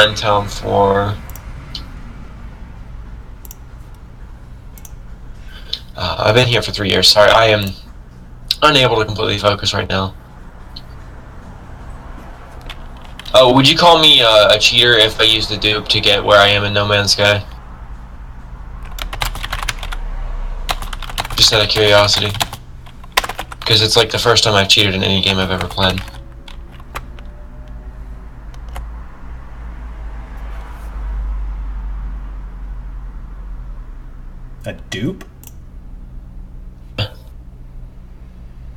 friend town for? I've been here for 3 years. Sorry, I am unable to completely focus right now. Oh, would you call me a cheater if I used the dupe to get where I am in No Man's Sky? Just out of curiosity. Because it's like the first time I've cheated in any game I've ever played. A dupe?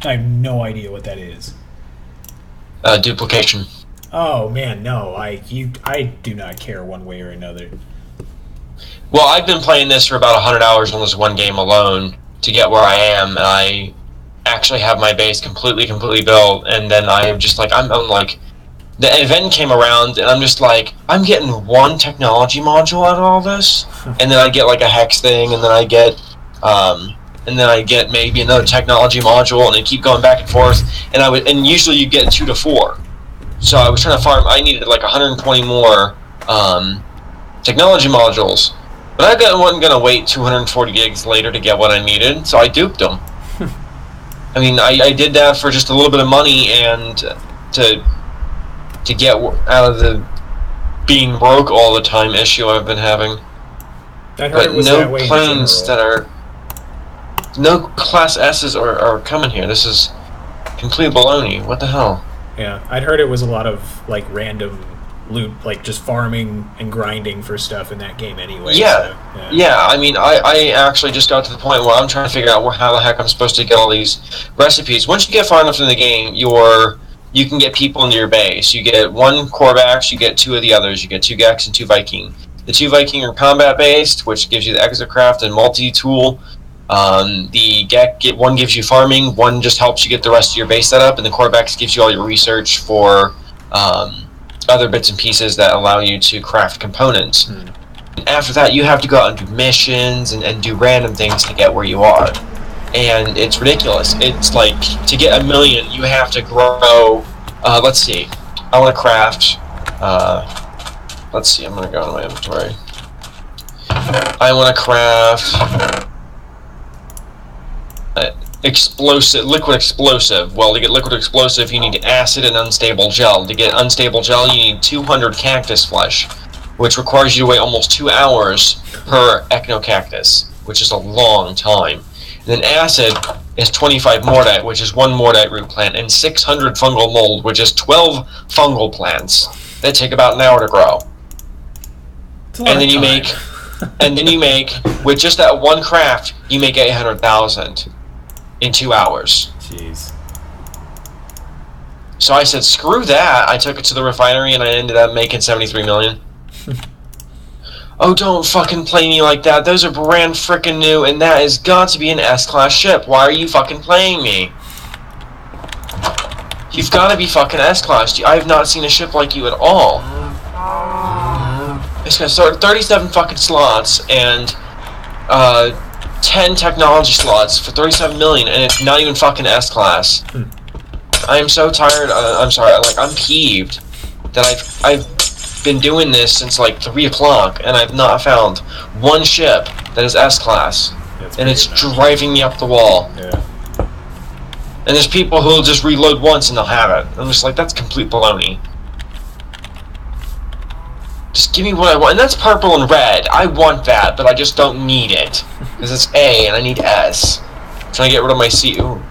I have no idea what that is. Duplication. Oh man, no, I do not care one way or another. Well, I've been playing this for about 100 hours on this one game alone to get where I am, and I actually have my base completely built, and then I'm just like, I'm like, the event came around, and I'm just like, I'm getting one technology module out of all this, and then I get like a hex thing, and then I get, maybe another technology module, and I keep going back and forth, and usually you get 2 to 4. So I was trying to farm. I needed like 120 more technology modules, but I wasn't gonna wait 240 gigs later to get what I needed, so I duped them. I mean, I did that for just a little bit of money and to get out of the being broke all the time issue I've been having. I heard But it was no that way in planes general. that are no Class S's are coming here. This is complete baloney. What the hell? Yeah, I'd heard it was a lot of like random loot, like just farming and grinding for stuff in that game anyway. Yeah, so, yeah. I mean, I actually just got to the point where I'm trying to figure out how the heck I'm supposed to get all these recipes. Once you get far enough in the game, you can get people into your base. You get 1 Korvax, you get 2 of the others. You get 2 Gex and 2 Viking. The 2 Viking are combat based, which gives you the AstaZora and multi-tool. The get one gives you farming, one just helps you get the rest of your base set up, and the Korvax gives you all your research for other bits and pieces that allow you to craft components. And after that, you have to go out and do missions and do random things to get where you are. And it's ridiculous. It's like, to get 1 million, you have to grow, let's see, I want to craft, let's see, I'm going to go into my inventory. I want to craft liquid explosive. Well, to get liquid explosive, you need acid and unstable gel. To get unstable gel, you need 200 cactus flesh, which requires you to wait almost 2 hours per echinocactus, which is a long time. And then acid is 25 mordite, which is 1 mordite root plant, and 600 fungal mold, which is 12 fungal plants that take about an hour to grow. And then you make, with just that one craft, you make 800,000 in 2 hours. Jeez. So I said, screw that. I took it to the refinery and I ended up making 73 million. Oh, don't fucking play me like that. Those are brand frickin' new, and that has got to be an S-class ship. Why are you fucking playing me? You've got to be fucking S-class. I have not seen a ship like you at all. It's gonna start 37 fucking slots and 10 technology slots for 37 million, and it's not even fucking S-class. I am so tired. I'm sorry. Like, I'm peeved that I've been doing this since like 3 o'clock, and I've not found one ship that is S-class, and it's driving me up the wall. Yeah. And there's people who'll just reload once and they'll have it. I'm just like, that's complete baloney. Just give me what I want, and that's purple and red. I want that, but I just don't need it because it's A and I need S. I'm trying to get rid of my C. Ooh.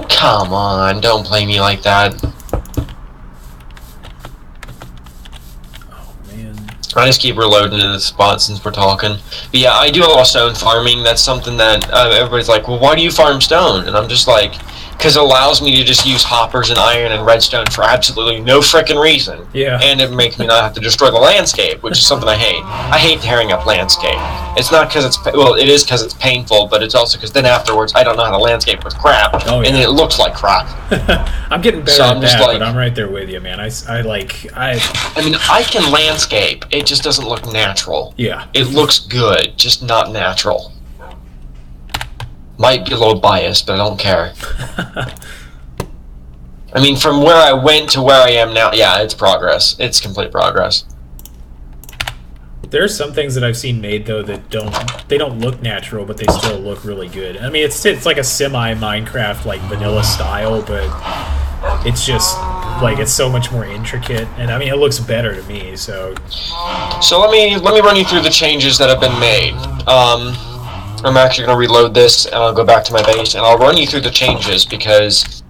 Come on, don't play me like that. Oh man. I just keep reloading to the spot since we're talking. But yeah, I do a lot of stone farming. That's something that everybody's like, well, why do you farm stone? And I'm just like, because it allows me to just use hoppers and iron and redstone for absolutely no frickin' reason. Yeah. And it makes me not have to destroy the landscape, which is something I hate. I hate tearing up landscape. It's not because it's, well, it is because it's painful, but it's also because then afterwards I don't know how to landscape with crap, Oh, yeah. and then it looks like crap. I'm getting better So at I'm just that, like- but I'm right there with you, man. I mean, I can landscape, it just doesn't look natural. yeah. It looks good, just not natural. Might be a little biased, but I don't care. I mean, from where I went to where I am now, yeah, it's progress. It's complete progress. There are some things that I've seen made though that don't look natural, but they still look really good. I mean, it's like a semi Minecraft like vanilla style, but it's just like it's so much more intricate, and I mean, it looks better to me. So let me run you through the changes that have been made. I'm actually going to reload this, and I'll go back to my base, and I'll run you through the changes because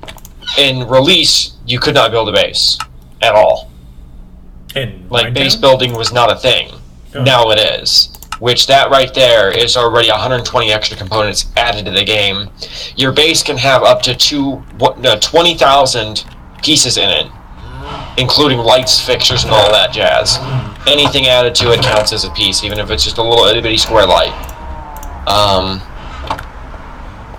in release you could not build a base at all. And like base building was not a thing. Oh. Now it is, which that right there is already 120 extra components added to the game. Your base can have up to 20,000 pieces in it, including lights, fixtures, and all that jazz. Anything added to it counts as a piece, even if it's just a little itty-bitty square light.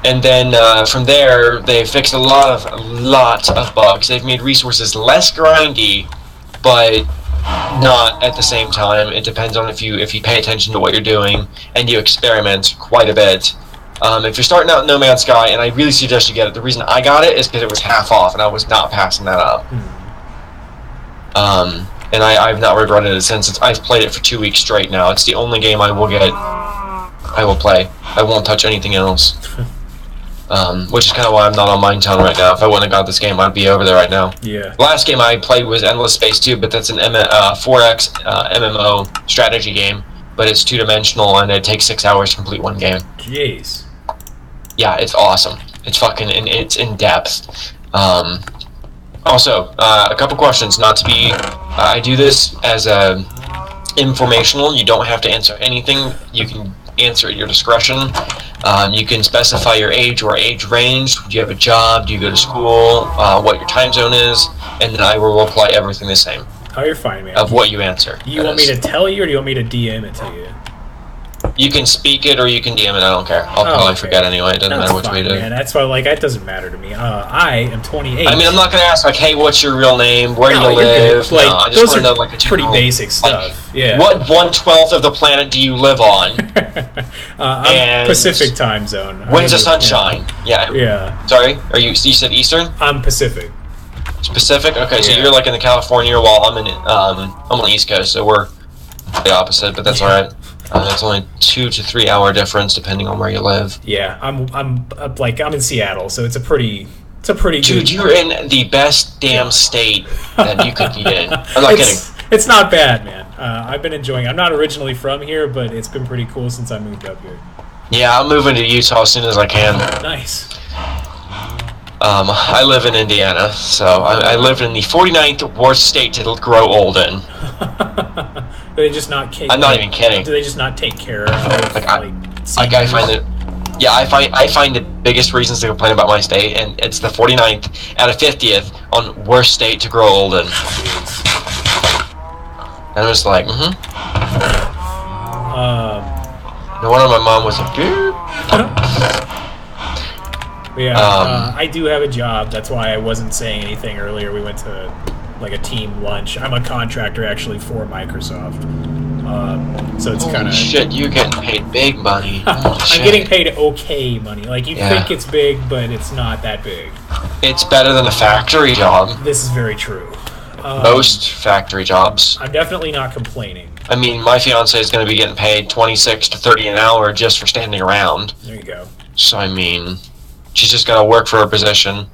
And then from there, they fixed a lot of bugs. They've made resources less grindy, but not at the same time. It depends on if you pay attention to what you're doing and you experiment quite a bit. If you're starting out in No Man's Sky, and I really suggest you get it, the reason I got it is because it was half off, and I was not passing that up. And I've not regretted it since. I've played it for 2 weeks straight now. It's the only game I will play. I won't touch anything else. Which is kind of why I'm not on Minetown right now. If I wouldn't have got this game, I'd be over there right now. Yeah. The last game I played was Endless Space 2, but that's an 4X MMO strategy game. But it's 2-dimensional, and it takes 6 hours to complete one game. Jeez. Yeah, it's awesome. It's it's in depth. Also, a couple questions. Not to be, I do this as a informational. You don't have to answer anything. You can answer at your discretion. You can specify your age or age range. Do you have a job? Do you go to school? What your time zone is, and then I will reply everything the same. Oh, you're fine, man. Of what you answer. You want me to tell you, or do you want me to DM it to you? You can speak it, or you can DM it. I don't care. I'll probably forget anyway. It doesn't matter which way you do. Man. That's why, like, it doesn't matter to me. I am 28. I mean, I'm not gonna ask like, hey, what's your real name? Where do you live? Like, no, I just those want to are know like a pretty basic stuff. Like, yeah. What 1/12 of the planet do you live on? I'm Pacific time zone. When's the sunshine? Yeah. Yeah. Sorry, you said Eastern? I'm Pacific. It's Pacific. Okay, so you're like in the California, while I'm on the East Coast, so we're the opposite. But that's all right. It's only 2 to 3 hour difference depending on where you live. Yeah, I'm in Seattle, so it's a pretty. Dude, you're in the best damn state that you could be in. I'm not kidding. It's not bad, man. I've been enjoying it. I'm not originally from here, but it's been pretty cool since I moved up here. Yeah, I'm moving to Utah as soon as I can. Nice. I live in Indiana, so I live in the 49th worst state to grow old in. Do they just not? I'm not even kidding. Do they just not take care of? I find it. Yeah, I find the biggest reasons to complain about my state, and it's the 49th out of 50th on worst state to grow old in. And I was like, No wonder my mom was like, Yeah, I do have a job. That's why I wasn't saying anything earlier. We went to like a team lunch. I'm a contractor actually for Microsoft. So it's kind of shit. You're getting paid big money. I'm getting paid okay money. Like you think it's big, but it's not that big. It's better than a factory job. This is very true. Most factory jobs. I'm definitely not complaining. I mean, my fiance is going to be getting paid 26 to 30 an hour just for standing around. There you go. So I mean, she's just got to work for her position.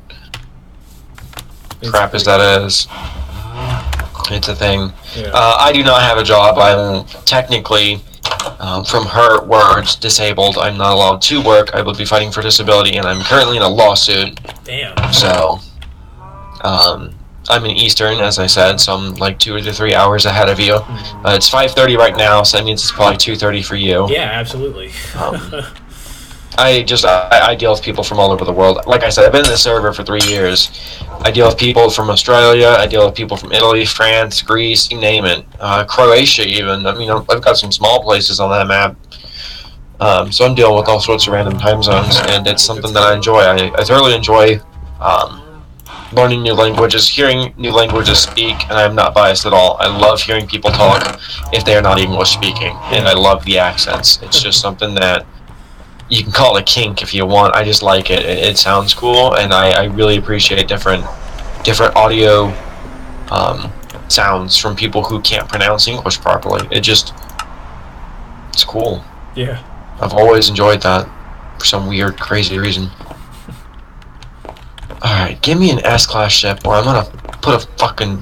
Crap as that is. It's a thing. Yeah. I do not have a job. I'm technically, from her words, disabled. I'm not allowed to work. I will be fighting for disability, and I'm currently in a lawsuit. Damn. So, I'm in Eastern, as I said, so I'm like 2 to 3 hours ahead of you. It's 5:30 right now, so that means it's probably 2:30 for you. Yeah, absolutely. I deal with people from all over the world. Like I said, I've been in the server for 3 years. I deal with people from Australia. I deal with people from Italy, France, Greece, you name it. Croatia, even. I mean, I've got some small places on that map. So I'm dealing with all sorts of random time zones, and it's something that I enjoy. I thoroughly enjoy learning new languages, hearing new languages speak, and I'm not biased at all. I love hearing people talk if they are not English speaking, and I love the accents. It's just something that you can call it a kink if you want. I just like it. It sounds cool, and I really appreciate different different audio sounds from people who can't pronounce English properly. It's cool. Yeah. I've always enjoyed that for some weird, crazy reason. Alright, give me an S-Class ship or I'm gonna put a fucking...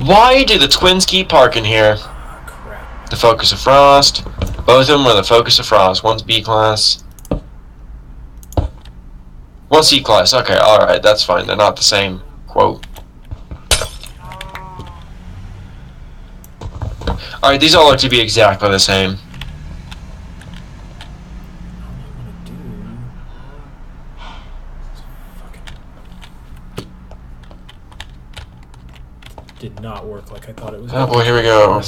Why do the twins keep parking here? Oh, crap. The Focus of Frost. Both of them are the Focus of Frost. One's B-Class. One's C-Class. Okay, alright, that's fine. They're not the same quote. Alright, these all look to be exactly the same. Did not work like I thought it was. Oh boy, here we go.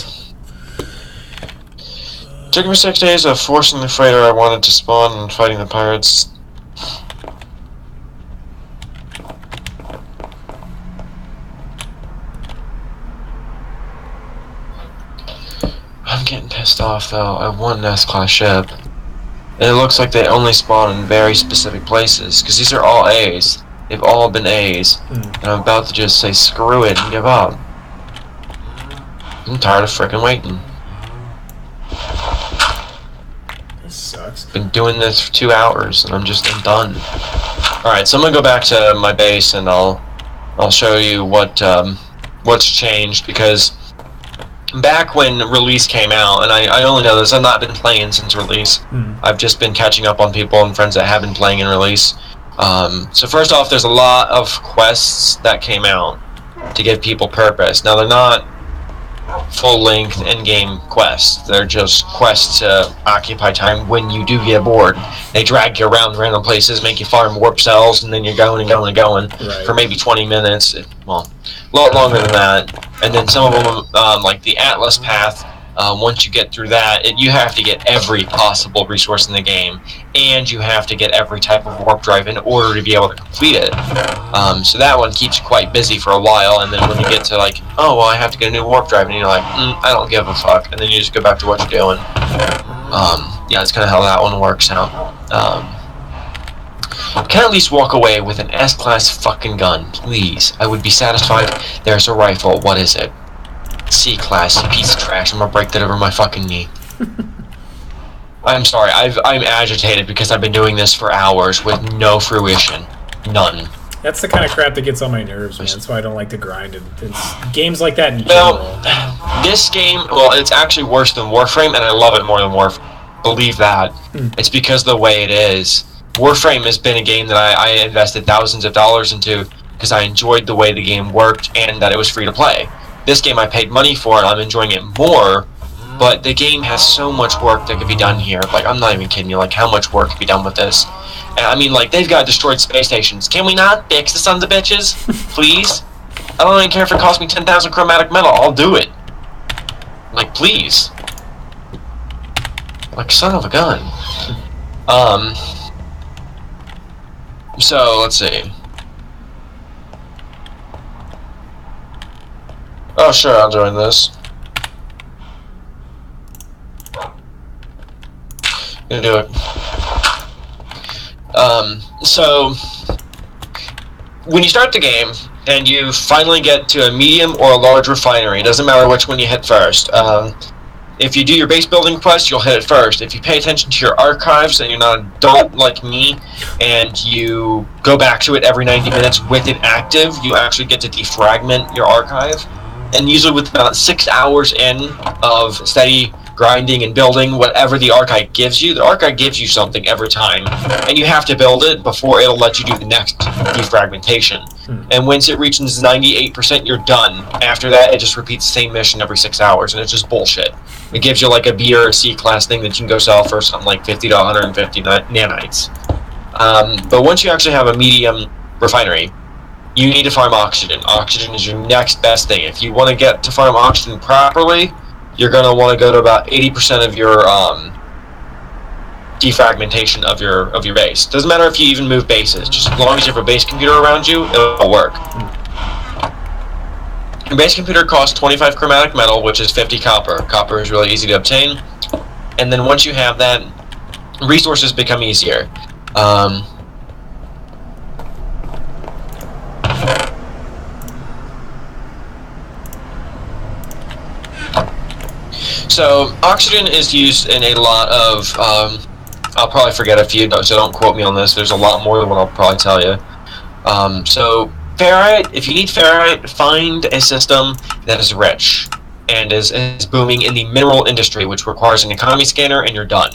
Took me 6 days of forcing the freighter I wanted to spawn and fighting the pirates. I'm getting pissed off though. I want an S-Class ship. And it looks like they only spawn in very specific places, because these are all A's. They've all been A's. And I'm about to just say screw it and give up. I'm tired of frickin' waiting. This sucks. Been doing this for 2 hours and I'm done. Alright, so I'm gonna go back to my base and I'll show you what's changed, because back when release came out, and I only know this, I've not been playing since release. I've just been catching up on people and friends that have been playing in release. So first off, there's a lot of quests that came out to give people purpose. Now they're not full-length in-game quests. They're just quests to occupy time when you do get bored. They drag you around random places, make you farm warp cells, and then you're going and going and going for maybe 20 minutes. Well, a lot longer than that. And then some of them, like the Atlas Path, once you get through that, you have to get every possible resource in the game, and you have to get every type of warp drive in order to be able to complete it. So that one keeps you quite busy for a while, and then when you get to like, oh, well, I have to get a new warp drive, and you're like, I don't give a fuck, and then you just go back to what you're doing. Yeah, that's kind of how that one works out. Can I at least walk away with an S-Class fucking gun, please? I would be satisfied. There's a rifle. What is it? C-Class, you piece of trash. I'm gonna break that over my fucking knee. I'm sorry, I'm agitated because I've been doing this for hours with no fruition. None. That's the kind of crap that gets on my nerves, man. That's why I don't like to grind. It's games like that in general. Well, this game, it's actually worse than Warframe, and I love it more than Warframe. Believe that. It's because of the way it is. Warframe has been a game that I invested thousands of dollars into because I enjoyed the way the game worked and that it was free to play. This game I paid money for and I'm enjoying it more, but the game has so much work that could be done here. Like, I'm not even kidding you, like, how much work could be done with this? And I mean, like, they've got destroyed space stations. Can we not fix the sons of bitches? Please? I don't even care if it costs me 10,000 chromatic metal, I'll do it. Like, please. Like, son of a gun. So, let's see. Oh, sure, I'll join this. Gonna do it. So, when you start the game, and you finally get to a medium or a large refinery, it doesn't matter which one you hit first. If you do your base building quest, you'll hit it first. If you pay attention to your archives and you're not an adult like me, and you go back to it every 90 minutes with it active, you actually get to defragment your archive. And usually with about 6 hours in of steady grinding and building whatever the archive gives you, the archive gives you something every time. And you have to build it before it'll let you do the next defragmentation. And once it reaches 98%, you're done. After that, it just repeats the same mission every 6 hours, and it's just bullshit. It gives you like a B or a C class thing that you can go sell for something like 50 to 150 nanites. But once you actually have a medium refinery, you need to farm oxygen. Oxygen is your next best thing. If you want to get to farm oxygen properly, you're going to want to go to about 80% of your defragmentation of your base. Doesn't matter if you even move bases. Just as long as you have a base computer around you, it'll work. Your base computer costs 25 chromatic metal, which is 50 copper. Copper is really easy to obtain. And then once you have that, resources become easier. So oxygen is used in a lot of. I'll probably forget a few, so don't quote me on this. There's a lot more than what I'll probably tell you. So ferrite. If you need ferrite, find a system that is rich and is booming in the mineral industry, which requires an economy scanner, and you're done.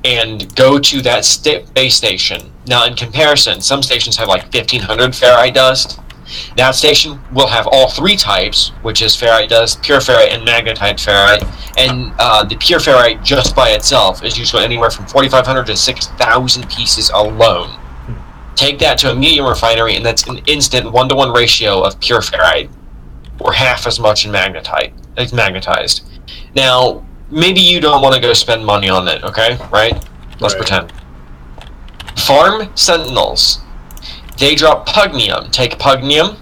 And go to that base station. Now, in comparison, some stations have like 1,500 ferrite dust. That station will have all three types, which is ferrite dust, pure ferrite, and magnetite ferrite. And the pure ferrite, just by itself, is usually anywhere from 4,500 to 6,000 pieces alone. Take that to a medium refinery, and that's an instant 1-to-1 ratio of pure ferrite, or half as much in magnetite. It's magnetized. Now, maybe you don't want to go spend money on it, okay? Right? Let's pretend. Farm sentinels. They drop pugnium. Take pugnium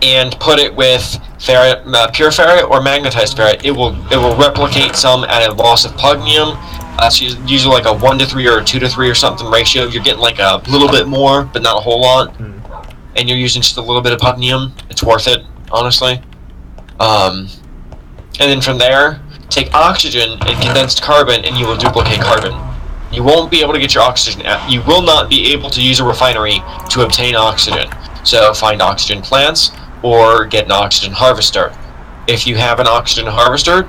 and put it with ferrite, pure ferrite or magnetized ferrite. It will replicate some at a loss of pugnium. It's usually like a 1-to-3 or a 2-to-3 or something ratio. You're getting like a little bit more, but not a whole lot. And you're using just a little bit of pugnium. It's worth it, honestly. And then from there, take oxygen and condensed carbon, and you will duplicate carbon. You won't be able to get your oxygen. You will not be able to use a refinery to obtain oxygen. So find oxygen plants or get an oxygen harvester. If you have an oxygen harvester,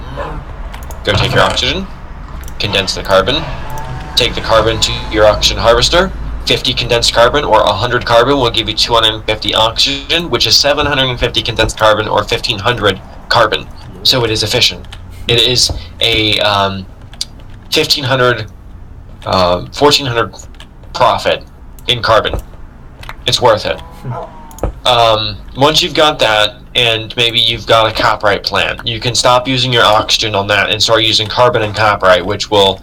go take your oxygen, condense the carbon, take the carbon to your oxygen harvester. 50 condensed carbon or 100 carbon will give you 250 oxygen, which is 750 condensed carbon or 1,500 carbon. So it is efficient. It is a 1,500, 1,400 profit in carbon. It's worth it. Once you've got that, and maybe you've got a copyright plant, you can stop using your oxygen on that and start using carbon and copyright, which will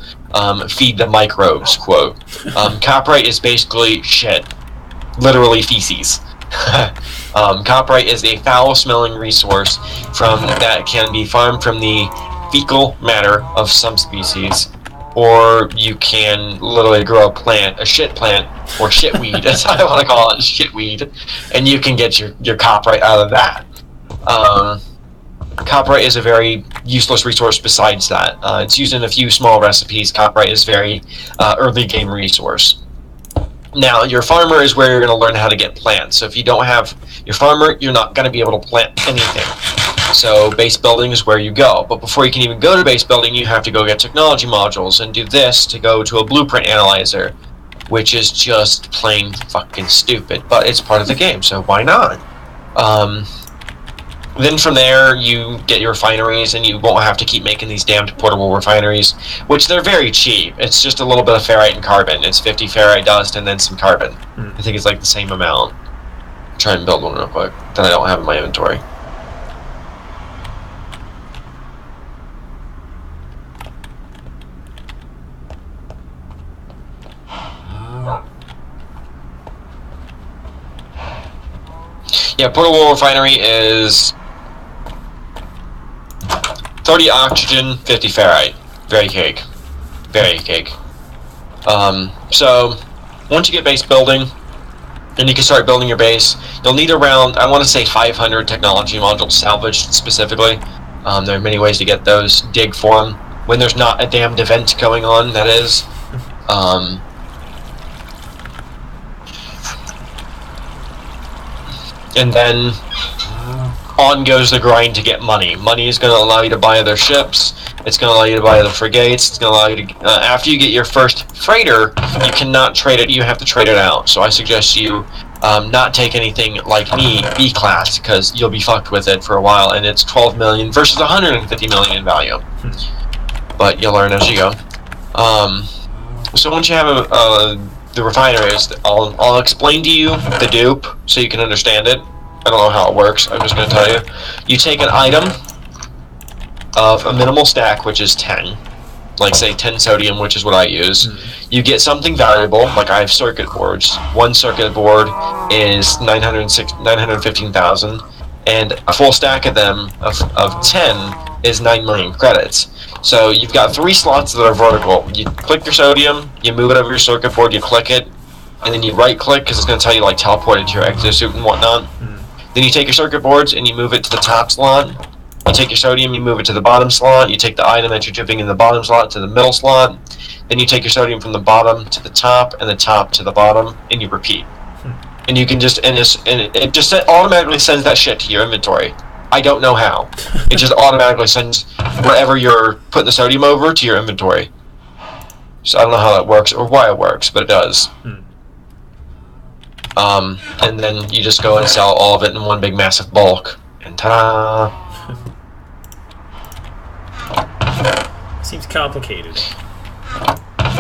feed the microbes, quote. Copyright is basically shit. Literally feces. Copyright is a foul-smelling resource that can be farmed from the fecal matter of some species, or you can literally grow a shit plant, or shitweed, that's how I want to call it, shitweed, and you can get your copyright out of that. Copyright is a very useless resource besides that. It's used in a few small recipes. Copyright is very early game resource. Now, your farmer is where you're going to learn how to get plants. So if you don't have your farmer, you're not going to be able to plant anything. So base building is where you go. But before you can even go to base building, you have to go get technology modules and do this to go to a blueprint analyzer, which is just plain fucking stupid. But it's part of the game, so why not? Then from there, you get your refineries, and you won't have to keep making these damned portable refineries, which they're very cheap. It's just a little bit of ferrite and carbon. It's 50 ferrite dust and then some carbon. I think it's like the same amount. Try and build one real quick that I don't have in my inventory. Yeah, portable refinery is 30 oxygen, 50 ferrite. Very cake. Very cake. So, once you get base building, and you can start building your base, you'll need around, I want to say 500 technology modules salvaged specifically. There are many ways to get those. Dig for them. When there's not a damned event going on, that is. And then on goes the grind to get money. Money is going to allow you to buy other ships. It's going to allow you to buy other frigates. It's going to allow you to... after you get your first freighter, you cannot trade it. You have to trade it out. So I suggest you not take anything like me, B-class, because you'll be fucked with it for a while. And it's 12 million versus 150 million in value. But you'll learn as you go. So once you have the refineries, I'll explain to you the dupe so you can understand it. I don't know how it works. I'm just going to tell you. You take an item of a minimal stack, which is 10. Like, say, 10 sodium, which is what I use. You get something valuable, like I have circuit boards. One circuit board is 915,000, and a full stack of them, of 10, is 9 million credits. So you've got 3 slots that are vertical. You click your sodium, you move it over your circuit board, you click it, and then you right-click, because it's going to tell you, like, teleport into your exosuit and whatnot. Then you take your circuit boards and you move it to the top slot, You take your sodium, you move it to the bottom slot. You take the item that you're dipping in the bottom slot to the middle slot. Then you take your sodium from the bottom to the top, and the top to the bottom, and you repeat. And you can just it just automatically sends that shit to your inventory. I don't know how. It just automatically sends wherever you're putting the sodium over to your inventory. So I don't know how that works or why it works, but it does. And then you just go and sell all of it in one big massive bulk. And ta-da! Seems complicated.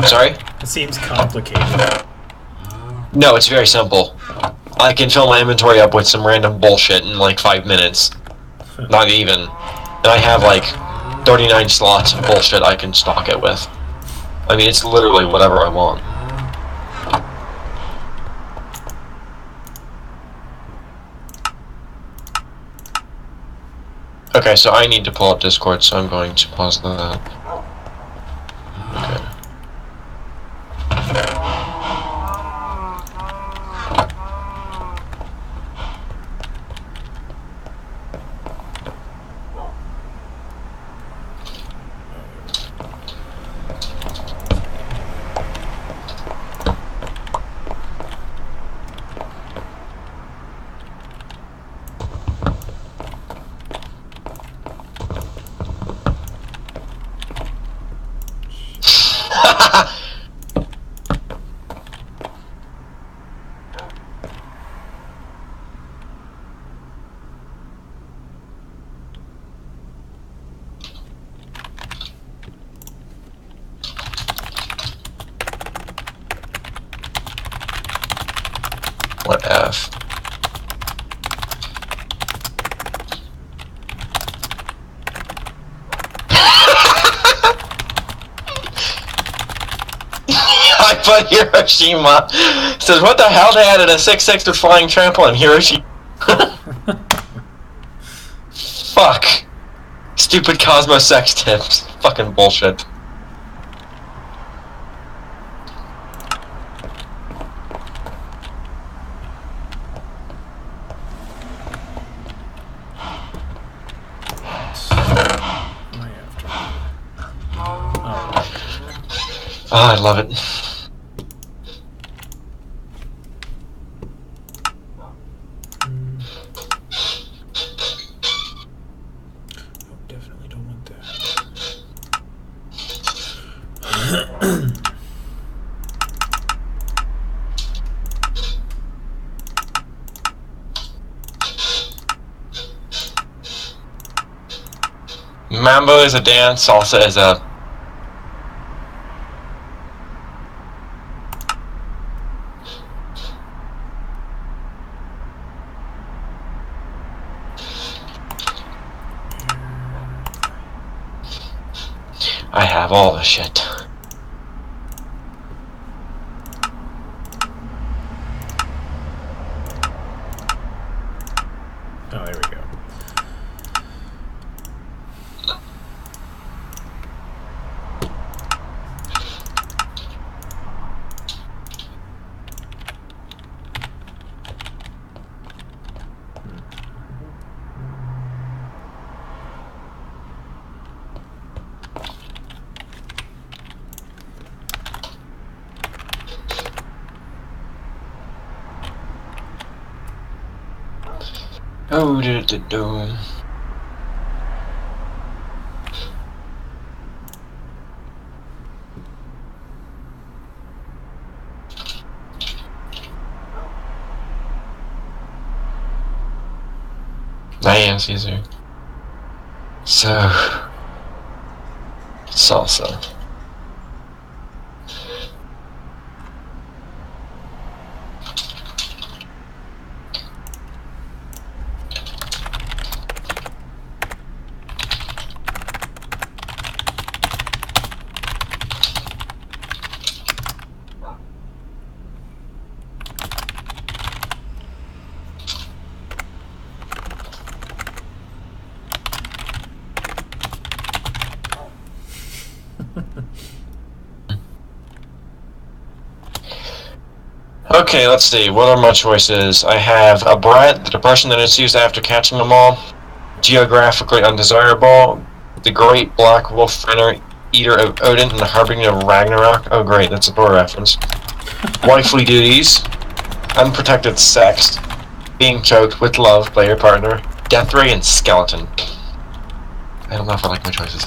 Sorry? It seems complicated. No, it's very simple. I can fill my inventory up with some random bullshit in like 5 minutes. Not even. And I have like 39 slots of bullshit I can stock it with. I mean, it's literally whatever I want. Okay, so I need to pull up Discord, so I'm going to pause that. Okay. What F? I put Hiroshima. Says, what the hell? They added a 6-6 to flying trample in Hiroshima. Fuck. Stupid Cosmo sex tips. Fucking bullshit. Oh, I love it. Oh, definitely don't want that. Mambo is a dance, salsa is a... I have all the shit. Oh, there we go. Oh, do. I am Caesar. So, salsa. Okay, let's see. What are my choices? I have a brat, the depression that ensues after catching them all. geographically undesirable, the great black wolf runner, eater of Odin, and the harbinger of Ragnarok. Oh great, that's a Thor reference. Wifely duties, unprotected sex, being choked with love by your partner, death ray, and skeleton. I don't know if I like my choices.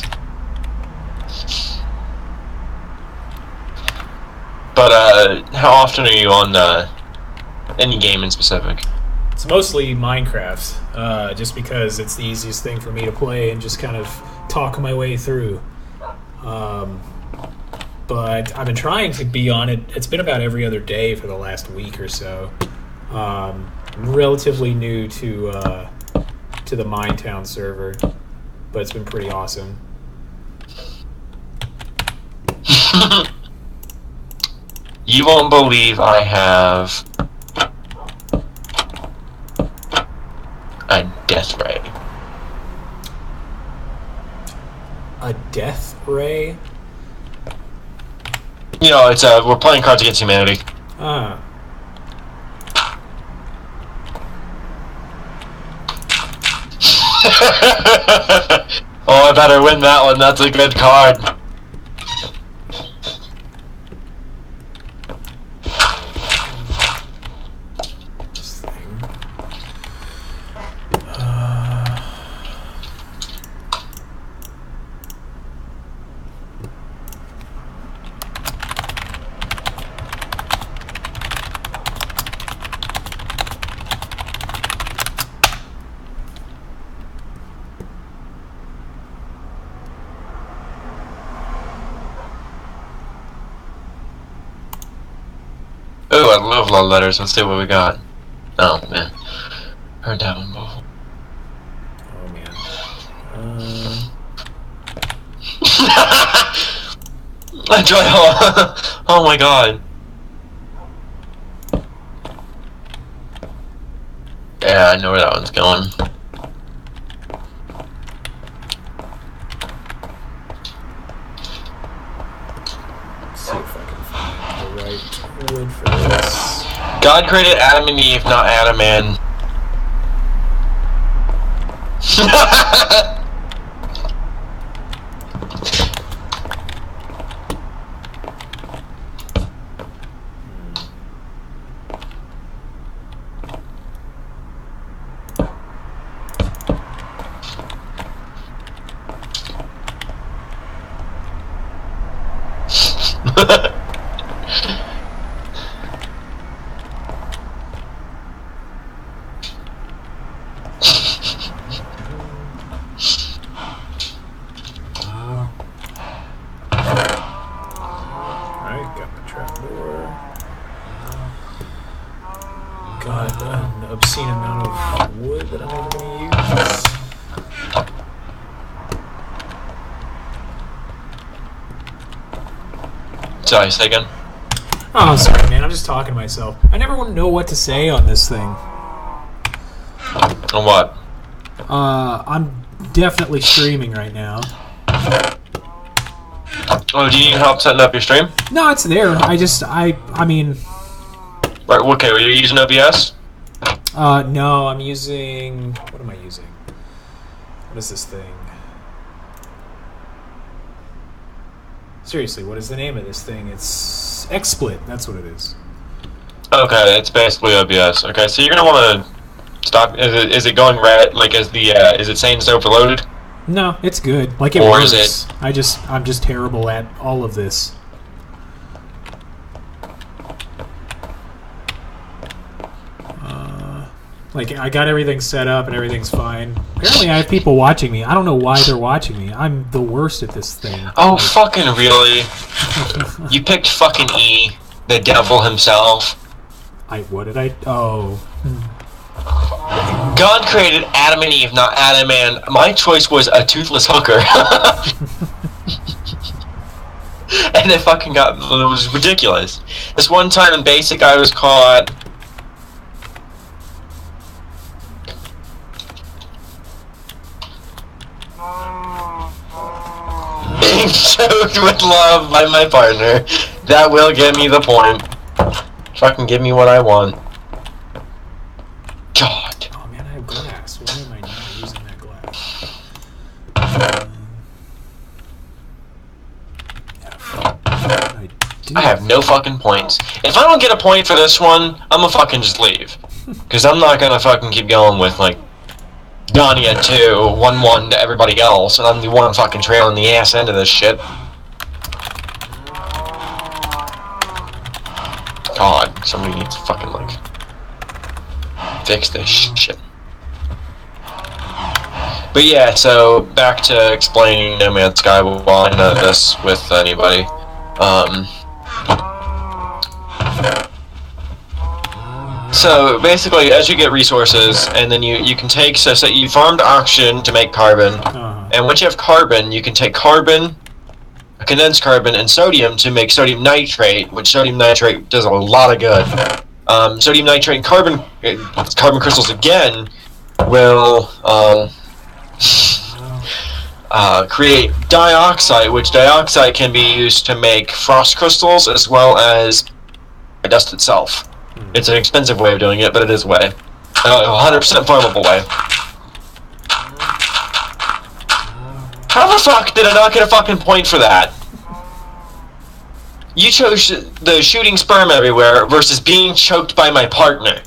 But how often are you on any game in specific? It's mostly Minecraft, just because it's the easiest thing for me to play and just kind of talk my way through. But I've been trying to be on it. It's been about every other day for the last week or so. I'm relatively new to the Minetown server, but it's been pretty awesome. You won't believe I have a death ray. A death ray? You know, it's we're playing Cards Against Humanity. Ah. Oh, I better win that one. That's a good card. This thing. Ooh, I love love letters. Let's see what we got. Oh, man. Heard that one before. Oh, man. I tried. Oh my god. Yeah, I know where that one's going. Let's see if I can find the right wood for this. God created Adam and Eve, not Adam and... Alright, got my trapdoor. Got an obscene amount of wood that I'm never going to use. Sorry, say again? Oh, sorry, man. I'm just talking to myself. I never want to know what to say on this thing. On what? I'm definitely streaming right now. Oh, do you need help setting up your stream? No, it's there. I mean... Right, okay, were you using OBS? No, I'm using... What am I using? What is this thing? Seriously, what is the name of this thing? It's XSplit. That's what it is. Okay, it's basically OBS. Okay, so you're gonna want to stop. Is it going red? Like, is it saying it's overloaded? No, it's good. Like, it or works. Is it? I'm just terrible at all of this. Like, I got everything set up and everything's fine. Apparently, I have people watching me. I don't know why they're watching me. I'm the worst at this thing. Oh, fucking really? You picked fucking E, the devil himself. What did I... Oh. God created Adam and Eve, not Adam and... My choice was a toothless hooker. And it fucking got... It was ridiculous. This one time in Basic, I was caught... being choked with love by my partner. That will get me the point. Fucking give me what I want. God. Oh man, I have glass. Why am I not using that glass? I have no fucking points. If I don't get a point for this one, I'm gonna fucking just leave. Because I'm not gonna fucking keep going with, like, Donnie at 2, 1-1 to everybody else, and I'm the one fucking trailing the ass end of this shit. God, somebody needs to fucking, like, fix this shit. But yeah, so back to explaining No Man's Sky while I know this with anybody. So basically, as you get resources, and then you can take, so you farmed oxygen to make carbon, and once you have carbon, you can take carbon, condensed carbon, and sodium to make sodium nitrate, which sodium nitrate does a lot of good. Sodium nitrate and carbon crystals again will create dioxide, which dioxide can be used to make frost crystals as well as dust itself. It's an expensive way of doing it, but it is a way. 100% farmable way. How the fuck did I not get a fucking point for that? You chose the shooting sperm everywhere versus being choked by my partner.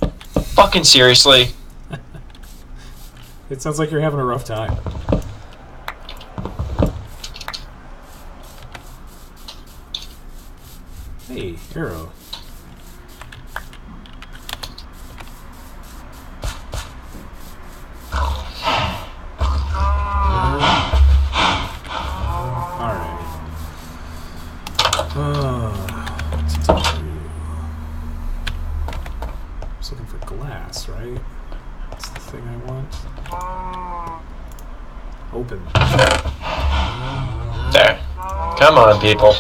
Fucking seriously. It sounds like you're having a rough time. Hey, arrow. Right? That's the thing I want. Open. There. Come on, people.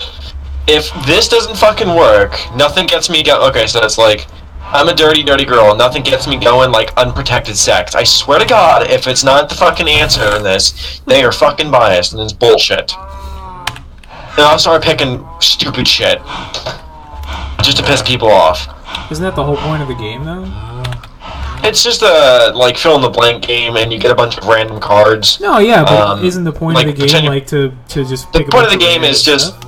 If this doesn't fucking work, nothing gets me go. Okay, so it's like, I'm a dirty, dirty girl, and nothing gets me going like unprotected sex. I swear to God, if it's not the fucking answer in this, they are fucking biased, and it's bullshit. And I'll start picking stupid shit. Just to piss people off. Isn't that the whole point of the game, though? It's just a, like, fill-in-the-blank game, and you get a bunch of random cards. No, yeah, but isn't the point of the game, like, to just pick a bunch of The point of the game is just...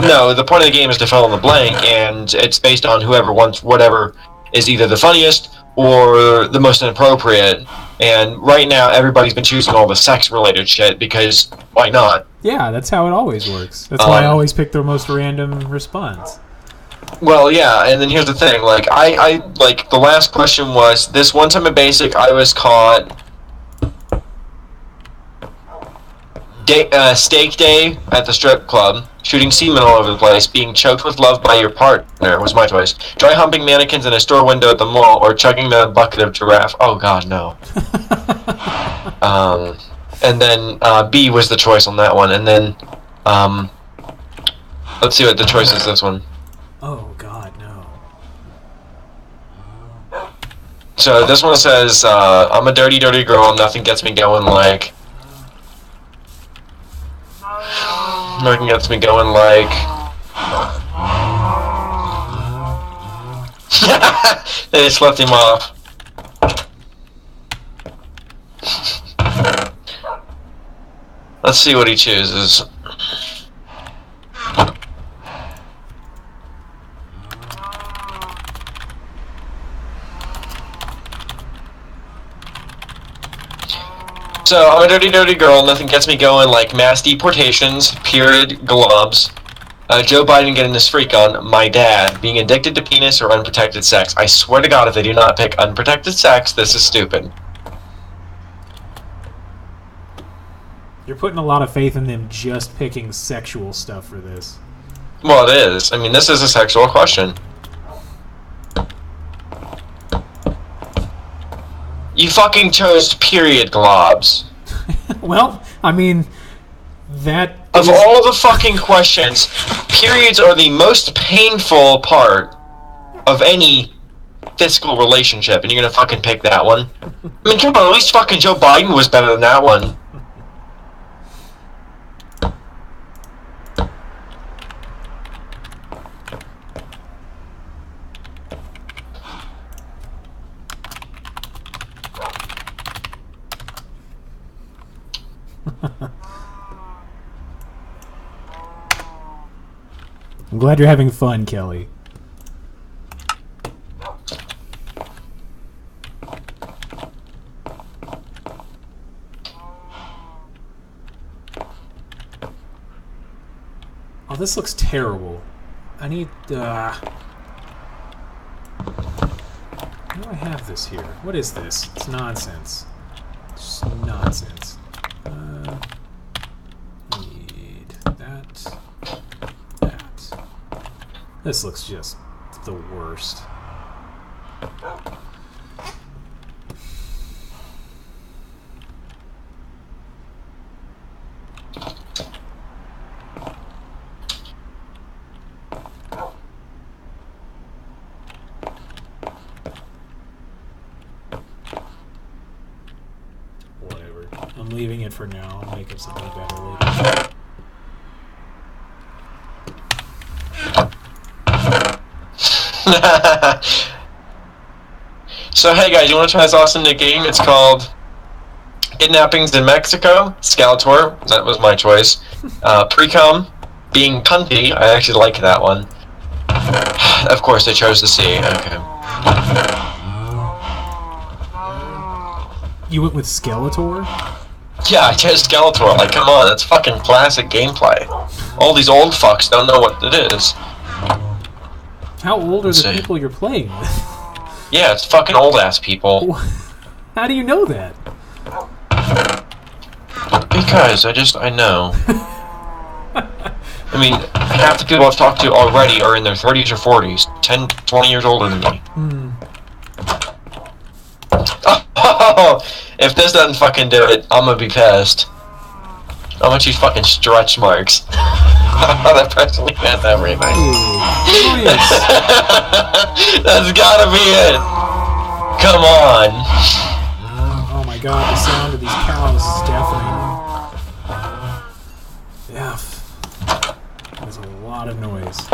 No, the point of the game is to fill in the blank, and it's based on whoever wants whatever is either the funniest or the most inappropriate. And right now, everybody's been choosing all the sex-related shit, because why not? Yeah, that's how it always works. That's why I always pick the most random response. Well, yeah, and then here's the thing, like, I like, the last question was, this one time in Basic, I was caught steak day at the strip club, shooting semen all over the place, being choked with love by your partner was my choice, dry humping mannequins in a store window at the mall, or chugging a bucket of giraffe. Oh god, no. And then, B was the choice on that one, and then, let's see what the choice is this one. Oh god, no. So this one says, I'm a dirty, dirty girl, nothing gets me going like... Nothing gets me going like... They just left him off. Let's see what he chooses. So, I'm a dirty, dirty girl, nothing gets me going like mass deportations, period, globs, Joe Biden getting his freak on, my dad, being addicted to penis or unprotected sex. I swear to God, if they do not pick unprotected sex, this is stupid. You're putting a lot of faith in them just picking sexual stuff for this. Well, it is. I mean, this is a sexual question. You fucking chose period globs. Well, I mean, that... Of all the fucking questions, periods are the most painful part of any physical relationship, and you're gonna fucking pick that one? I mean, come on, at least fucking Joe Biden was better than that one. I'm glad you're having fun, Kelly. Oh, this looks terrible. I need, How do I have this here? What is this? It's nonsense. It's just nonsense. Need that. That. This looks just the worst. I'm leaving it for now. I'll make it something better later. So hey guys, you want to try this awesome new game? It's called Kidnappings in Mexico. Skeletor, that was my choice. Pre-com, being cunty. I actually like that one. Of course, I chose the C. Okay. You went with Skeletor? Yeah, I chose Skeletor. Like, come on, that's fucking classic gameplay. All these old fucks don't know what it is. How old are the people you're playing with? Yeah, it's fucking old-ass people. How do you know that? Because I know. I mean, half the people I've talked to already are in their 30s or 40s. 10, 20 years older than me. Oh, if this doesn't fucking do it, I'm gonna be pissed. I'm gonna choose fucking stretch marks. That personally meant everything. Nice. That's gotta be it. Come on. Oh my god, the sound of these cows is deafening. Yeah. There's a lot of noise.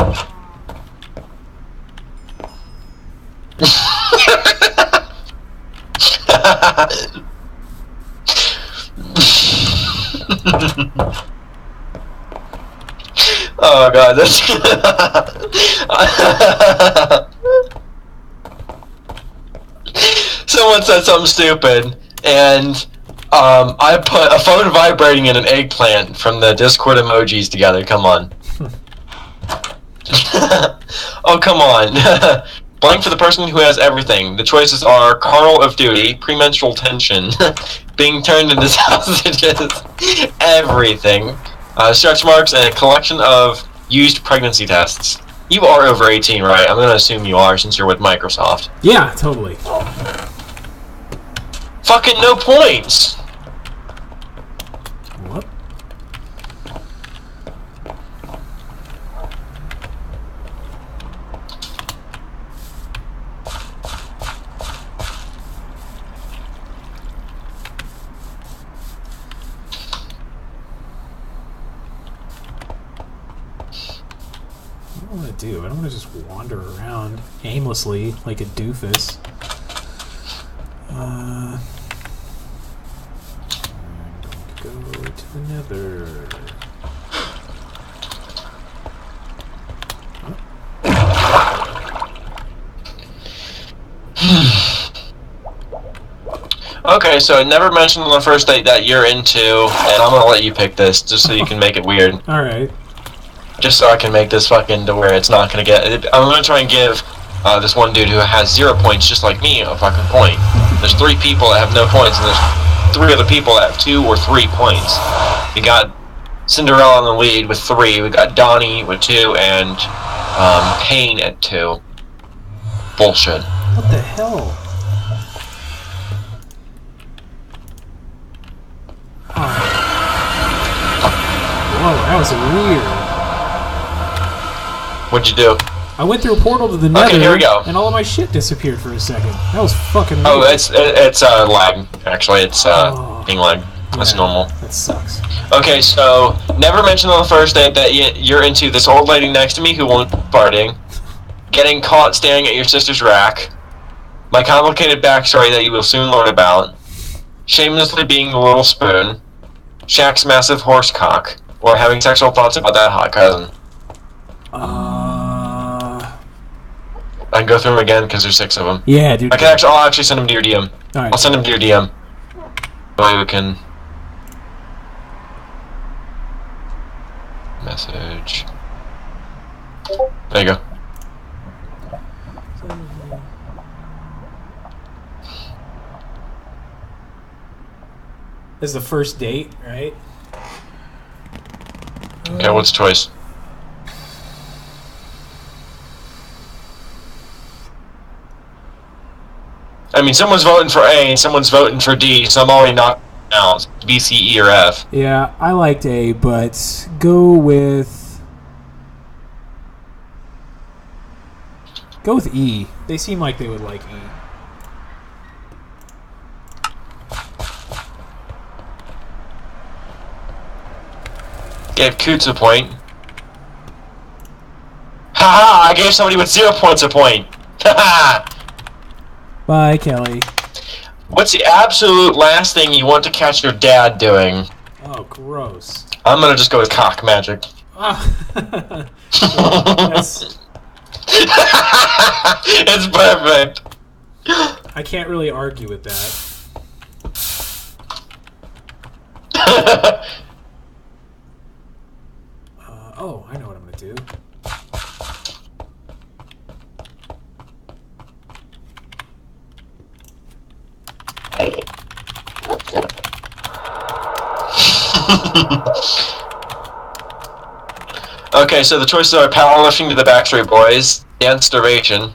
Oh god, that's someone said something stupid, and I put a phone vibrating and an eggplant from the Discord emojis together. Come on. Oh, come on. Blank for the person who has everything. The choices are Carl of Duty, premenstrual tension, being turned into sausages, everything, stretch marks, and a collection of used pregnancy tests. You are over 18, right? I'm going to assume you are since you're with Microsoft. Yeah, totally. Fucking no points! What? What do I want to do? I don't want to just wander around aimlessly like a doofus. I'm going to go to the nether. Okay, so it never mentioned on the first date that you're into, and I'm gonna let you pick this just so you can make it weird. Alright. Just so I can make this fucking to where it's not gonna get. I'm gonna try and give this one dude who has 0 points, just like me, a fucking point. There's 3 people that have no points, and there's 3 other people that have 2 or 3 points. We got Cinderella in the lead with 3. We got Donnie with 2, and Payne at 2. Bullshit. What the hell? Oh. Whoa, that was weird. What'd you do? I went through a portal to the nether, Okay, here we go. and all of my shit disappeared for a second. That was fucking weird. Oh, it's lag. Actually, it's being lag. That's normal. That sucks. Okay, so never mention on the first date that you're into this old lady next to me who won't farting, getting caught staring at your sister's rack, my complicated backstory that you will soon learn about, shamelessly being the little spoon, Shaq's massive horse cock, or having sexual thoughts about that hot cousin. I can go through them again because there's 6 of them. Yeah, dude. I'll actually send them to your DM. Alright. I'll send them to your DM. That way we can... Message. There you go. This is the first date, right? Okay, what's the choice? I mean, someone's voting for A and someone's voting for D, so I'm already knocked out. B, C, E, or F. Yeah, I liked A, but go with E. They seem like they would like E. Gave Coots a point. Haha! I gave somebody with 0 points a point. Haha! Bye, Kelly. What's the absolute last thing you want to catch your dad doing? Oh, gross. I'm gonna just go with cock magic. That's, It's perfect. I can't really argue with that. Oh, I know what I'm gonna do. Okay, so the choices are powerlifting to the Backstreet Boys, dance starvation,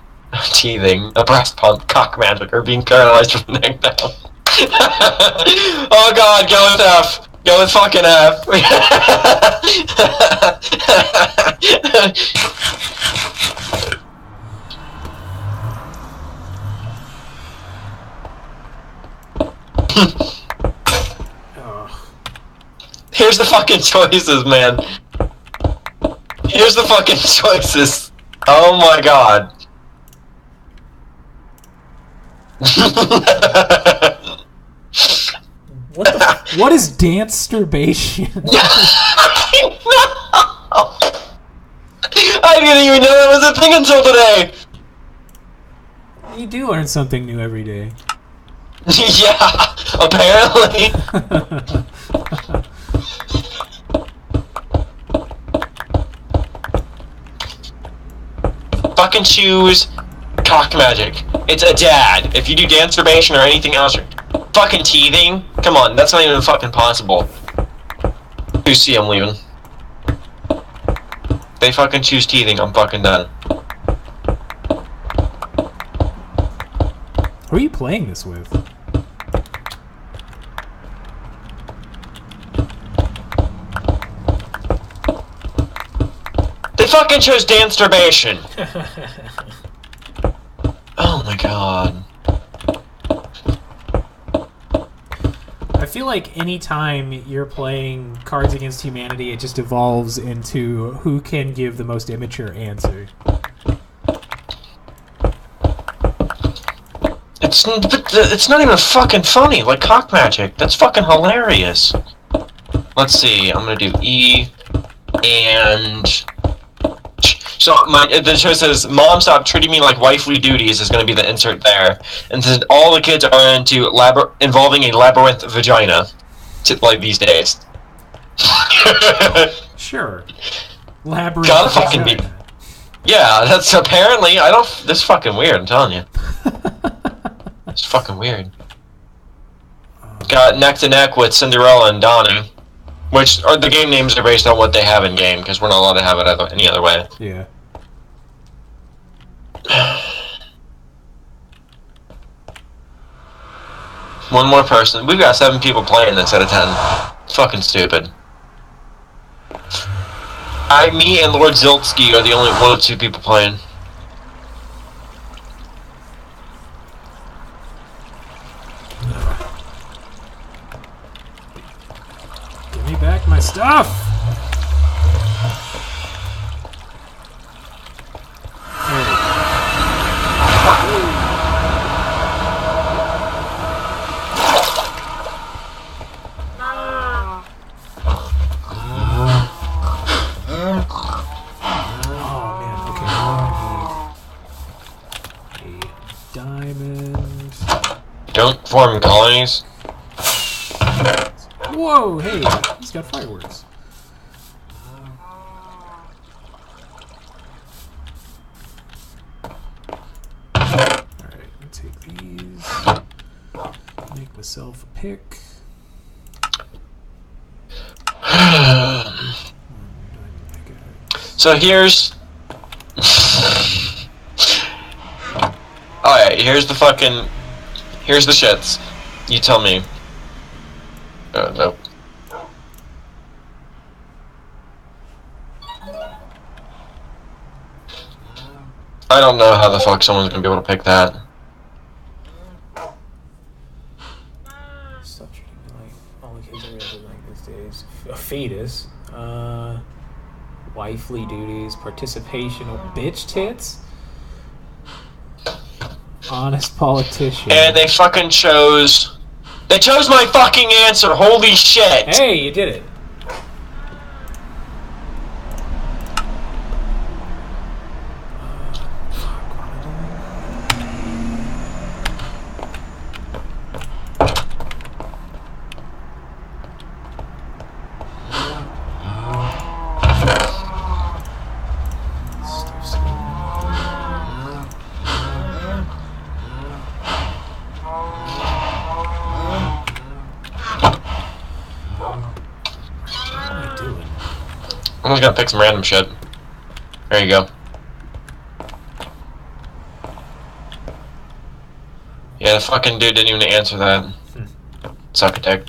teething, a breast pump, cock magic, or being paralyzed from the neck down. Oh god, go with F. Go with fucking F. Here's the fucking choices, man. Here's the fucking choices. Oh my god. What is dance sturbation? I didn't even know that was a thing until today. You do learn something new every day. Yeah, apparently. Fucking choose cock magic. It's a dad. If you do dance masturbation or anything else, you're fucking teething. Come on, that's not even fucking possible. You see, I'm leaving. They fucking choose teething. I'm fucking done. Who are you playing this with? They fucking chose dance masturbation. Oh my god. I feel like anytime you're playing Cards Against Humanity, it just evolves into who can give the most immature answer. It's not even fucking funny, like cock magic. That's fucking hilarious. Let's see, I'm gonna do E, and... So, the show says, Mom, stop treating me like wifely duties is gonna be the insert there. And says, all the kids are into involving a labyrinth vagina, like these days. Sure. Labyrinth Gotta fucking be... Yeah, that's apparently, this is fucking weird, I'm telling you. It's fucking weird. Got neck to neck with Cinderella and Donnie, which are the game names are based on what they have in game, because we're not allowed to have it any other way. Yeah. One more person. We've got 7 people playing this out of 10. It's fucking stupid. Me and Lord Ziltsky are the only 1 or 2 people playing. Give me back my stuff! Form colonies. Whoa, hey, he's got fireworks. Alright, I'll take these. Make myself a pick. So here's... Alright, here's the fucking... Here's the shits. You tell me. Nope. I don't know how the fuck someone's gonna be able to pick that. Stop treating me like all the kids are really like these days. A fetus. Wifely duties. Participational bitch tits. Honest politician. And they fucking chose... They chose my fucking answer! Holy shit! Hey, you did it. I'm just gonna pick some random shit. There you go. Yeah, the fucking dude didn't even answer that. Suck a dick.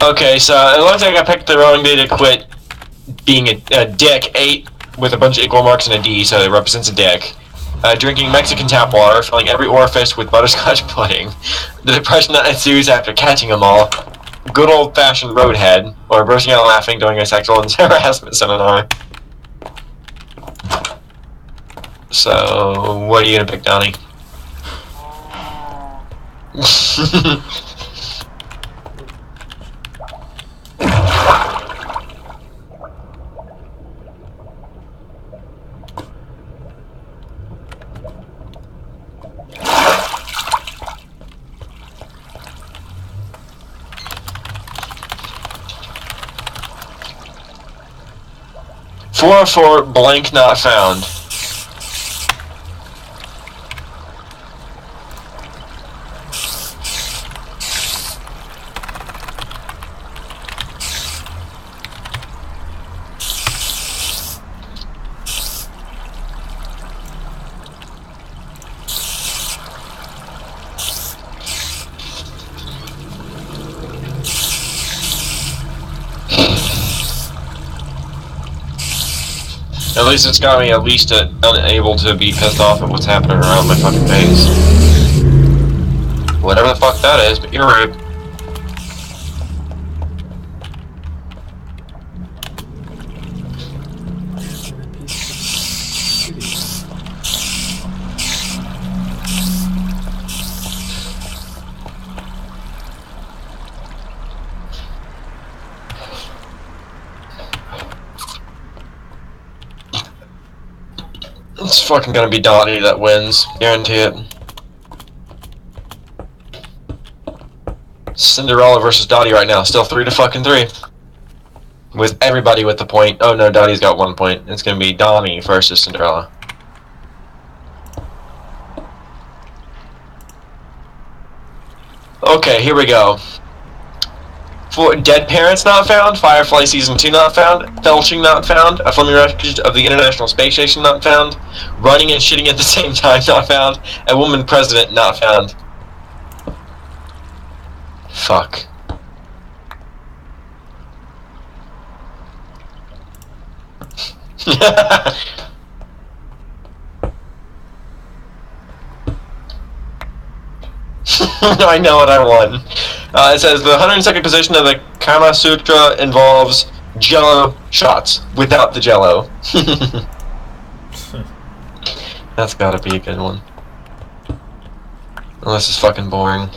Okay, so it looks like I picked the wrong day to quit being a dick. 8 with a bunch of equal marks and a D, so it represents a dick. Drinking Mexican tap water, filling every orifice with butterscotch pudding. The depression that ensues after catching them all. Good old-fashioned roadhead, or bursting out laughing during a sexual harassment seminar. So, what are you gonna pick, Donnie? 404 blank not found. At least it's got me at least unable to be pissed off at what's happening around my fucking face. Whatever the fuck that is, but you're rude. It's fucking gonna be Dottie that wins. Guarantee it. Cinderella versus Dottie right now. Still 3-3. With everybody with the point. Oh no, Dottie's got 1 point. It's gonna be Donnie versus Cinderella. Okay, here we go. For dead parents not found, Firefly Season 2 not found, felching not found, a flaming wreckage of the International Space Station not found, running and shitting at the same time not found, a woman president not found. Fuck. I know what I won. It says the 102nd position of the Kama Sutra involves Jello shots without the Jello. That's gotta be a good one. Unless it's fucking boring.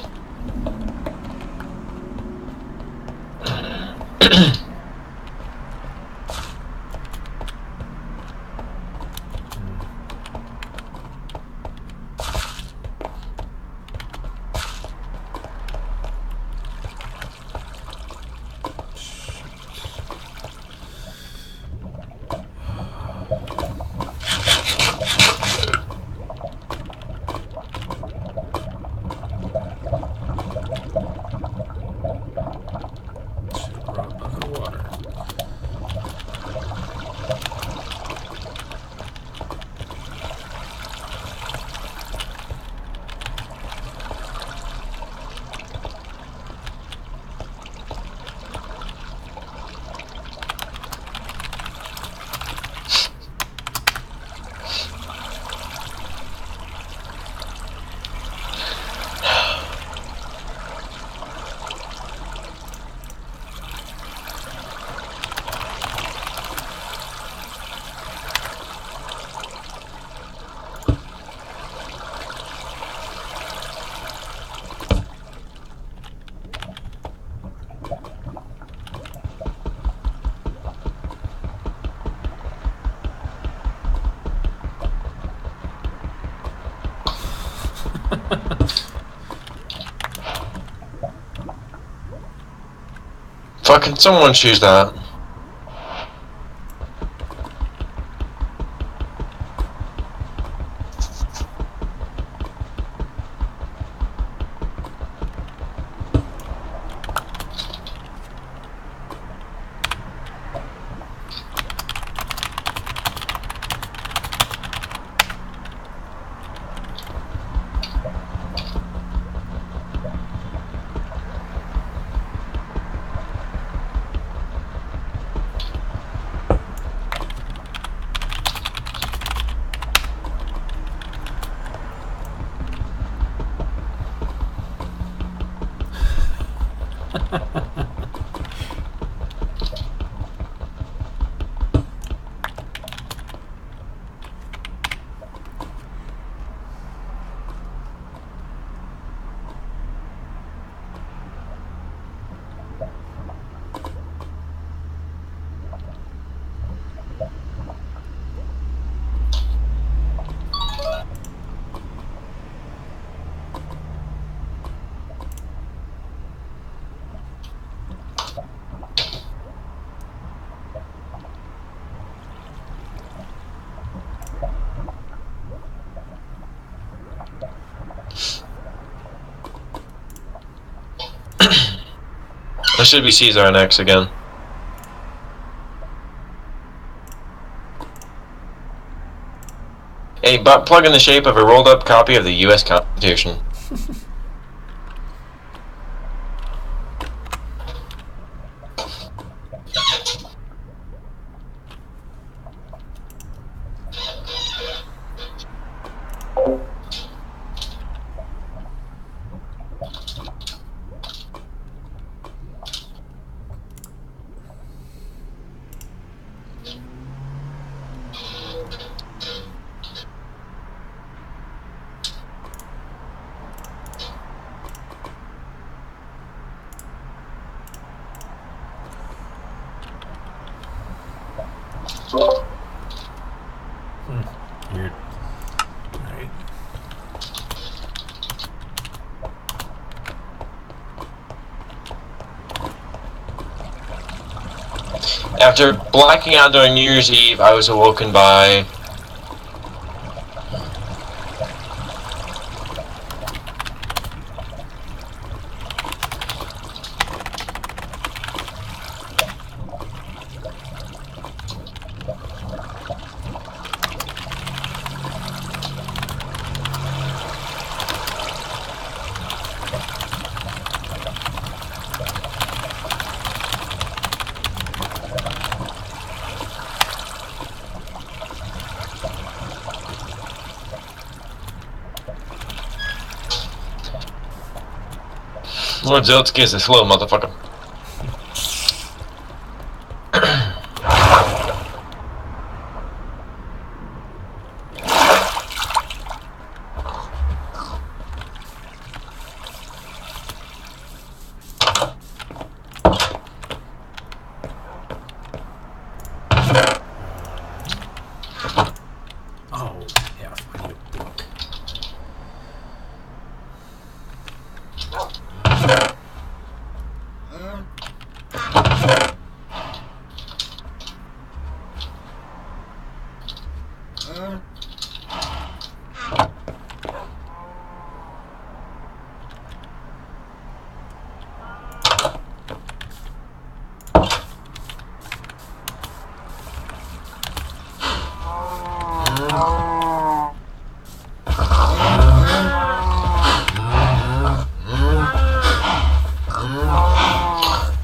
Fucking someone choose that. That should be Caesar on X again. A butt plug in the shape of a rolled up copy of the U.S. Constitution. Weird. Alright. After blacking out during New Year's Eve, I was awoken by... Lord Zeltsky is a slow motherfucker. Oh, yeah, I need a book.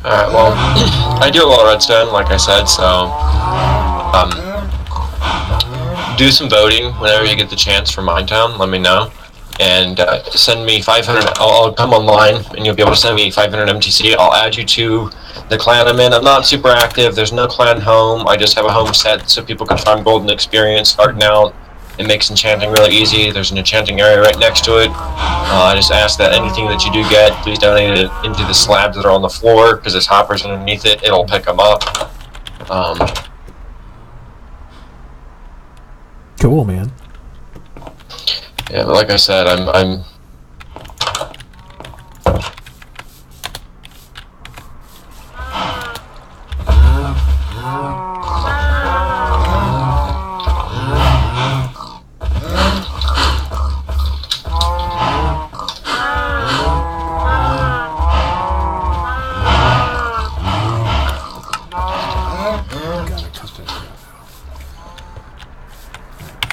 Alright, well, I do a lot of redstone, like I said, so do some voting whenever you get the chance for Minetown, let me know, and send me 500, I'll come online, and you'll be able to send me 500 MTC, I'll add you to the clan I'm in. I'm not super active, there's no clan home, I just have a home set so people can farm golden experience starting out. It makes enchanting really easy. There's an enchanting area right next to it. I just ask that anything that you do get, please donate it into the slabs that are on the floor, because there's hoppers underneath it. It'll pick them up. Cool, man. Yeah, but like I said, I'm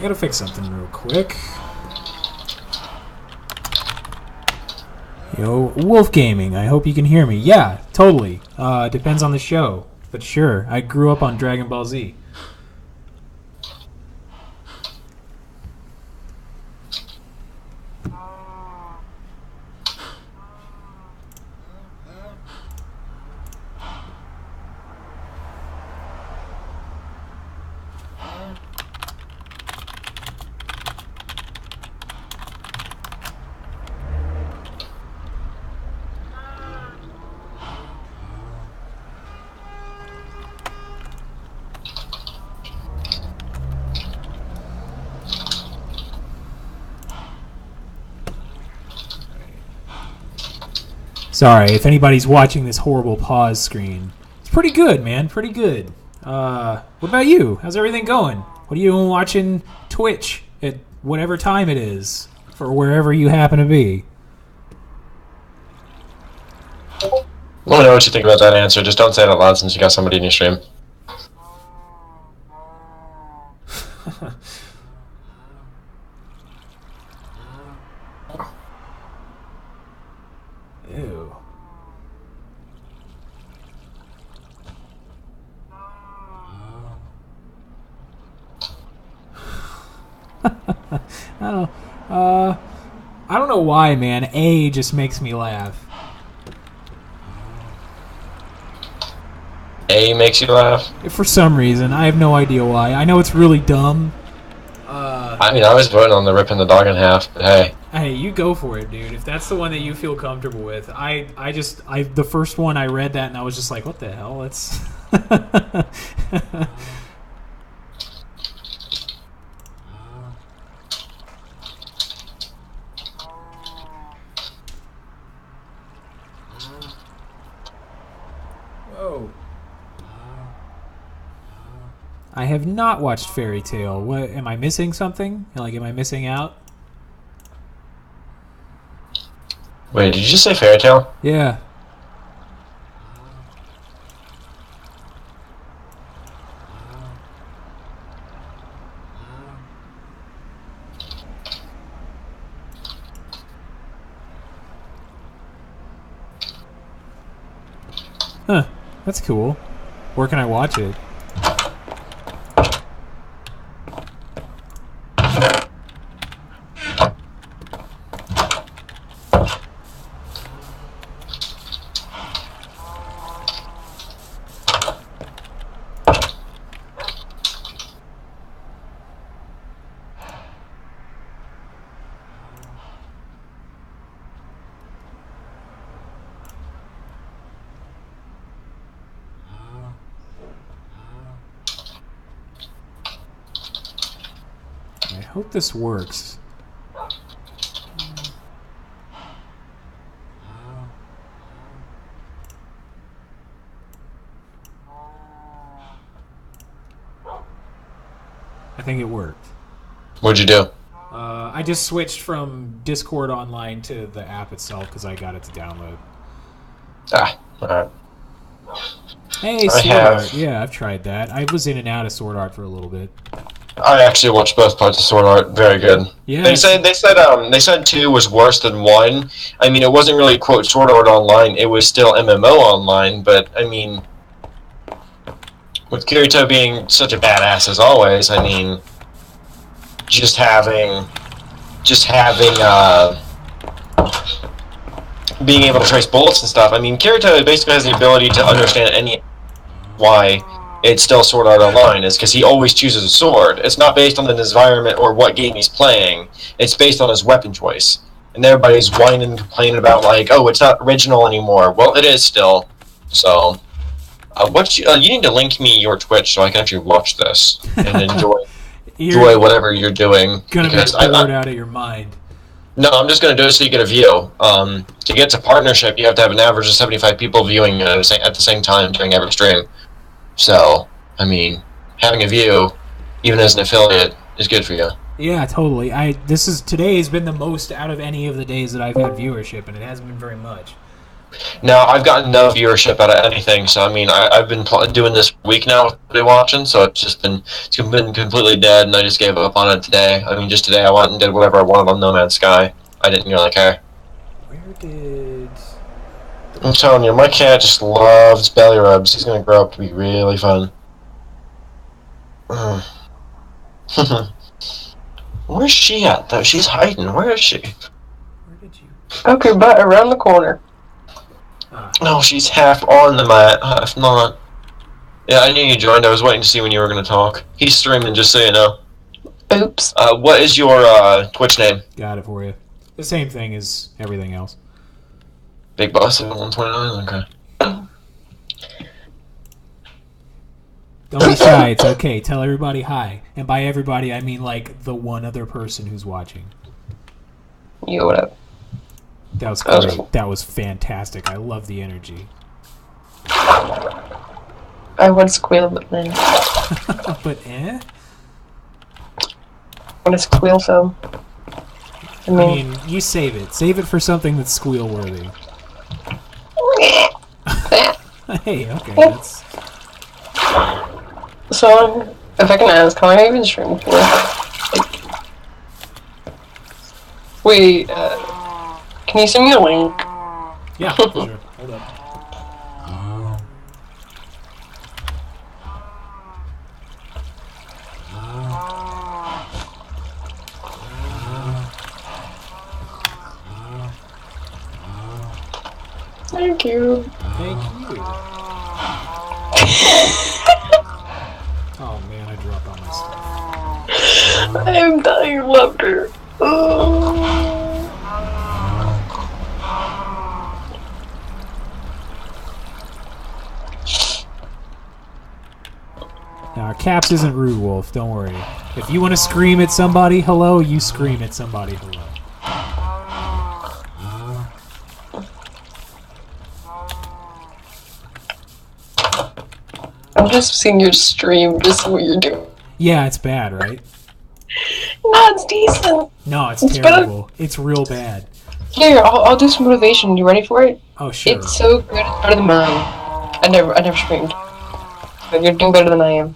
gotta fix something real quick. Yo, Wolf Gaming, I hope you can hear me. Yeah, totally. Depends on the show. But sure, I grew up on Dragon Ball Z. Sorry, if anybody's watching this horrible pause screen. It's pretty good, man. Pretty good. What about you? How's everything going? What are you doing watching Twitch at whatever time it is for wherever you happen to be? Let me know what you think about that answer. Just don't say it out loud since you got somebody in your stream. Ew. I don't know why, man. A just makes me laugh. A makes you laugh? For some reason. I have no idea why. I know it's really dumb. I mean, I was voting on the ripping the dog in half, but hey. Hey, you go for it, dude. If that's the one that you feel comfortable with. The first one I read that and I was just like, what the hell? It's Whoa. I have not watched Fairy Tail. What, am I missing something? Like, am I missing out? Wait, did you just say Fairy Tail? Yeah. Huh. That's cool. Where can I watch it? I hope this works. I think it worked. What'd you do? I just switched from Discord Online to the app itself because I got it to download. Ah, alright. Hey, Sword Art. Yeah, I've tried that. I was in and out of Sword Art for a little bit. I actually watched both parts of Sword Art. Very good. Yeah. They said 2 was worse than 1. I mean, it wasn't really quote Sword Art Online. It was still MMO Online. But I mean, with Kirito being such a badass as always, I mean, just having being able to trace bullets and stuff. I mean, Kirito basically has the ability to understand why it's still Sword Art Online is because he always chooses a sword. It's not based on the environment or what game he's playing. It's based on his weapon choice. And everybody's whining and complaining about, like, oh, it's not original anymore. Well, it is still. So, you need to link me your Twitch so I can actually watch this and enjoy whatever you're doing. Gonna be bored out of your mind. No, I'm just going to do it so you get a view. To get to partnership, you have to have an average of 75 people viewing at the same time during every stream. So, I mean, having a view, even as an affiliate, is good for you. Yeah, totally. Today has been the most out of any of the days that I've had viewership, and it hasn't been very much. Now, I've gotten no viewership out of anything, so I mean, I've been doing this for a week now with nobody watching, so it's been completely dead, and I just gave up on it today. I mean, just today I went and did whatever I wanted on No Man's Sky. I didn't really care. Where did... I'm telling you, my cat just loves belly rubs. He's gonna grow up to be really fun. Where's she at, though? She's hiding. Where is she? Where did you... Okay, but around the corner. No, she's half on the mat, half not. Yeah, I knew you joined. I was waiting to see when you were going to talk. He's streaming, just so you know. Oops. What is your Twitch name? Got it for you. The same thing as everything else. Big Boss 129? Okay. Don't be shy, it's okay. Tell everybody hi. And by everybody, I mean, like, the one other person who's watching. Yo, what up? That was great. That was fantastic. I love the energy. I would squeal, but then... But eh? What is squeal film? I mean, you save it. Save it for something that's squeal-worthy. Hey, okay, that's... So, if I can ask, how long have you been streaming for? Wait, can you send me a link? Yeah, sure. Hold up. Thank you. Thank you. Oh man, I dropped all my stuff. I'm dying of laughter. Oh. Now, Caps isn't rude, Wolf. Don't worry. If you want to scream at somebody, hello, you scream at somebody, hello. I'm just seeing your stream, just what you're doing. Yeah, it's bad, right? No, it's decent. No, it's It's terrible. It's real bad. Here, I'll do some motivation. You ready for it? Oh, sure. It's so good. It's better than mine. I never streamed. But you're doing better than I am.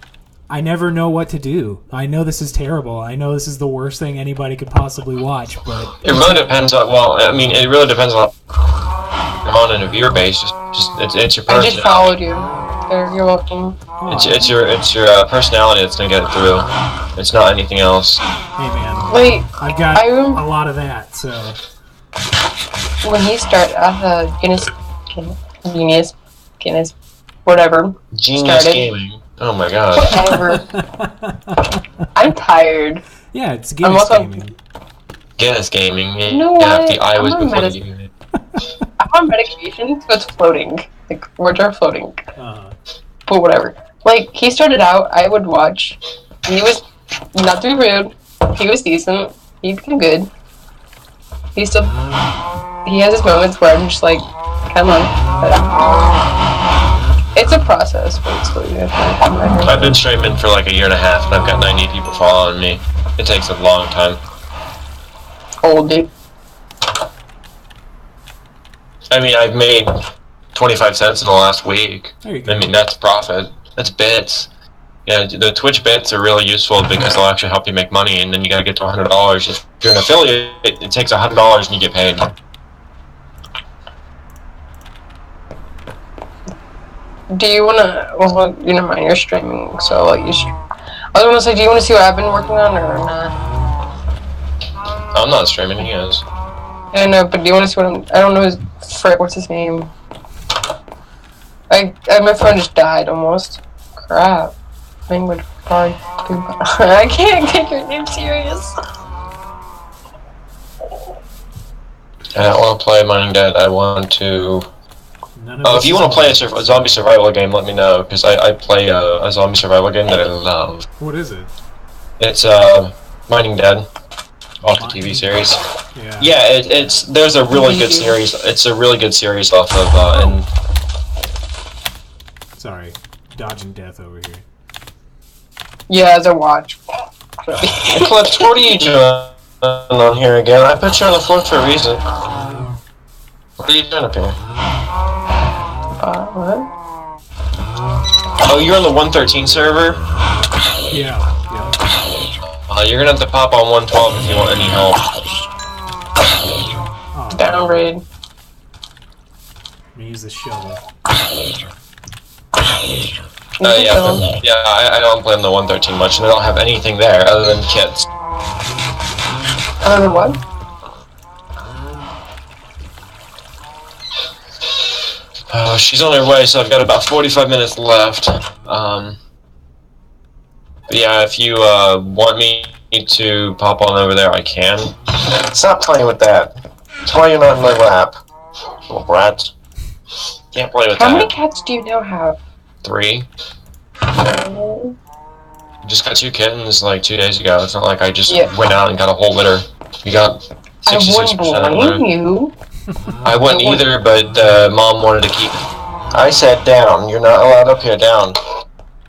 I never know what to do. I know this is terrible. I know this is the worst thing anybody could possibly watch, but... It really depends on, well, I mean, it really depends on on a viewer base. It's your I just personality. followed you. There, you're welcome. It's your personality that's gonna get it through. It's not anything else. Hey, man. Wait, I've got I a remember lot of that, so... when he started, Guinness, whatever. Genius Started. Gaming. Oh my god. Whatever. I'm tired. Yeah, it's Guinness also- Gaming. Guinness Gaming. Yeah, You know what? the I was I'm on before medicine. the unit. I'm on medication, so it's floating. Like, words are floating. But whatever. Like, he started out, I would watch. He was, not to be rude, he was decent. He'd been good. He still, he has his moments where I'm just like, come on. But, it's a process, basically. I've been streaming for like a year and a half, and I've got 90 people following me. It takes a long time. Old dude. I mean, I've made 25 cents in the last week. There you go. I mean, that's profit. That's bits. Yeah, the Twitch bits are really useful because they'll actually help you make money, and then you gotta get to $100. If you're an affiliate, it takes $100 and you get paid. Do you wanna, well, you never mind, you're streaming, so I'll let you I was gonna say, do you wanna see what I've been working on, or not? I'm not streaming, he is. I know, but do you wanna see what I don't know his, frick, what's his name? My phone just died, almost. Crap. Mine would probably do, I can't take your name serious. I don't want to play Mining Dead, I want to... None of Oh, this if you is want to play a all- zombie survival game, let me know, because I play a zombie survival game that I love. What is it? It's Mining Dead, off the TV series. Yeah. Yeah, there's a really good series. It's a really good series off of and Sorry. Dodging death over here. Yeah, as I watch. Eclipse. What are you doing on here again? I put you on the floor for a reason. What are you doing up here? What? Oh, you're on the 113 server? Yeah. You're gonna have to pop on 112 if you want any help. Oh, Downgrade. Let me use the shovel. I don't blame the 113 much, and they don't have anything there other than kits. Other than what? She's on her way, so I've got about 45 minutes left. But yeah, if you want me to pop on over there, I can. Stop playing with that. That's why you're not in my lap, little brat. Can't play with that. How many cats do you now have? 3. Just got 2 kittens like 2 days ago. It's not like I just went out and got a whole litter. You got 66% I wouldn't blame you. I wouldn't either, but Mom wanted to keep. I said down. You're not allowed up here. Down.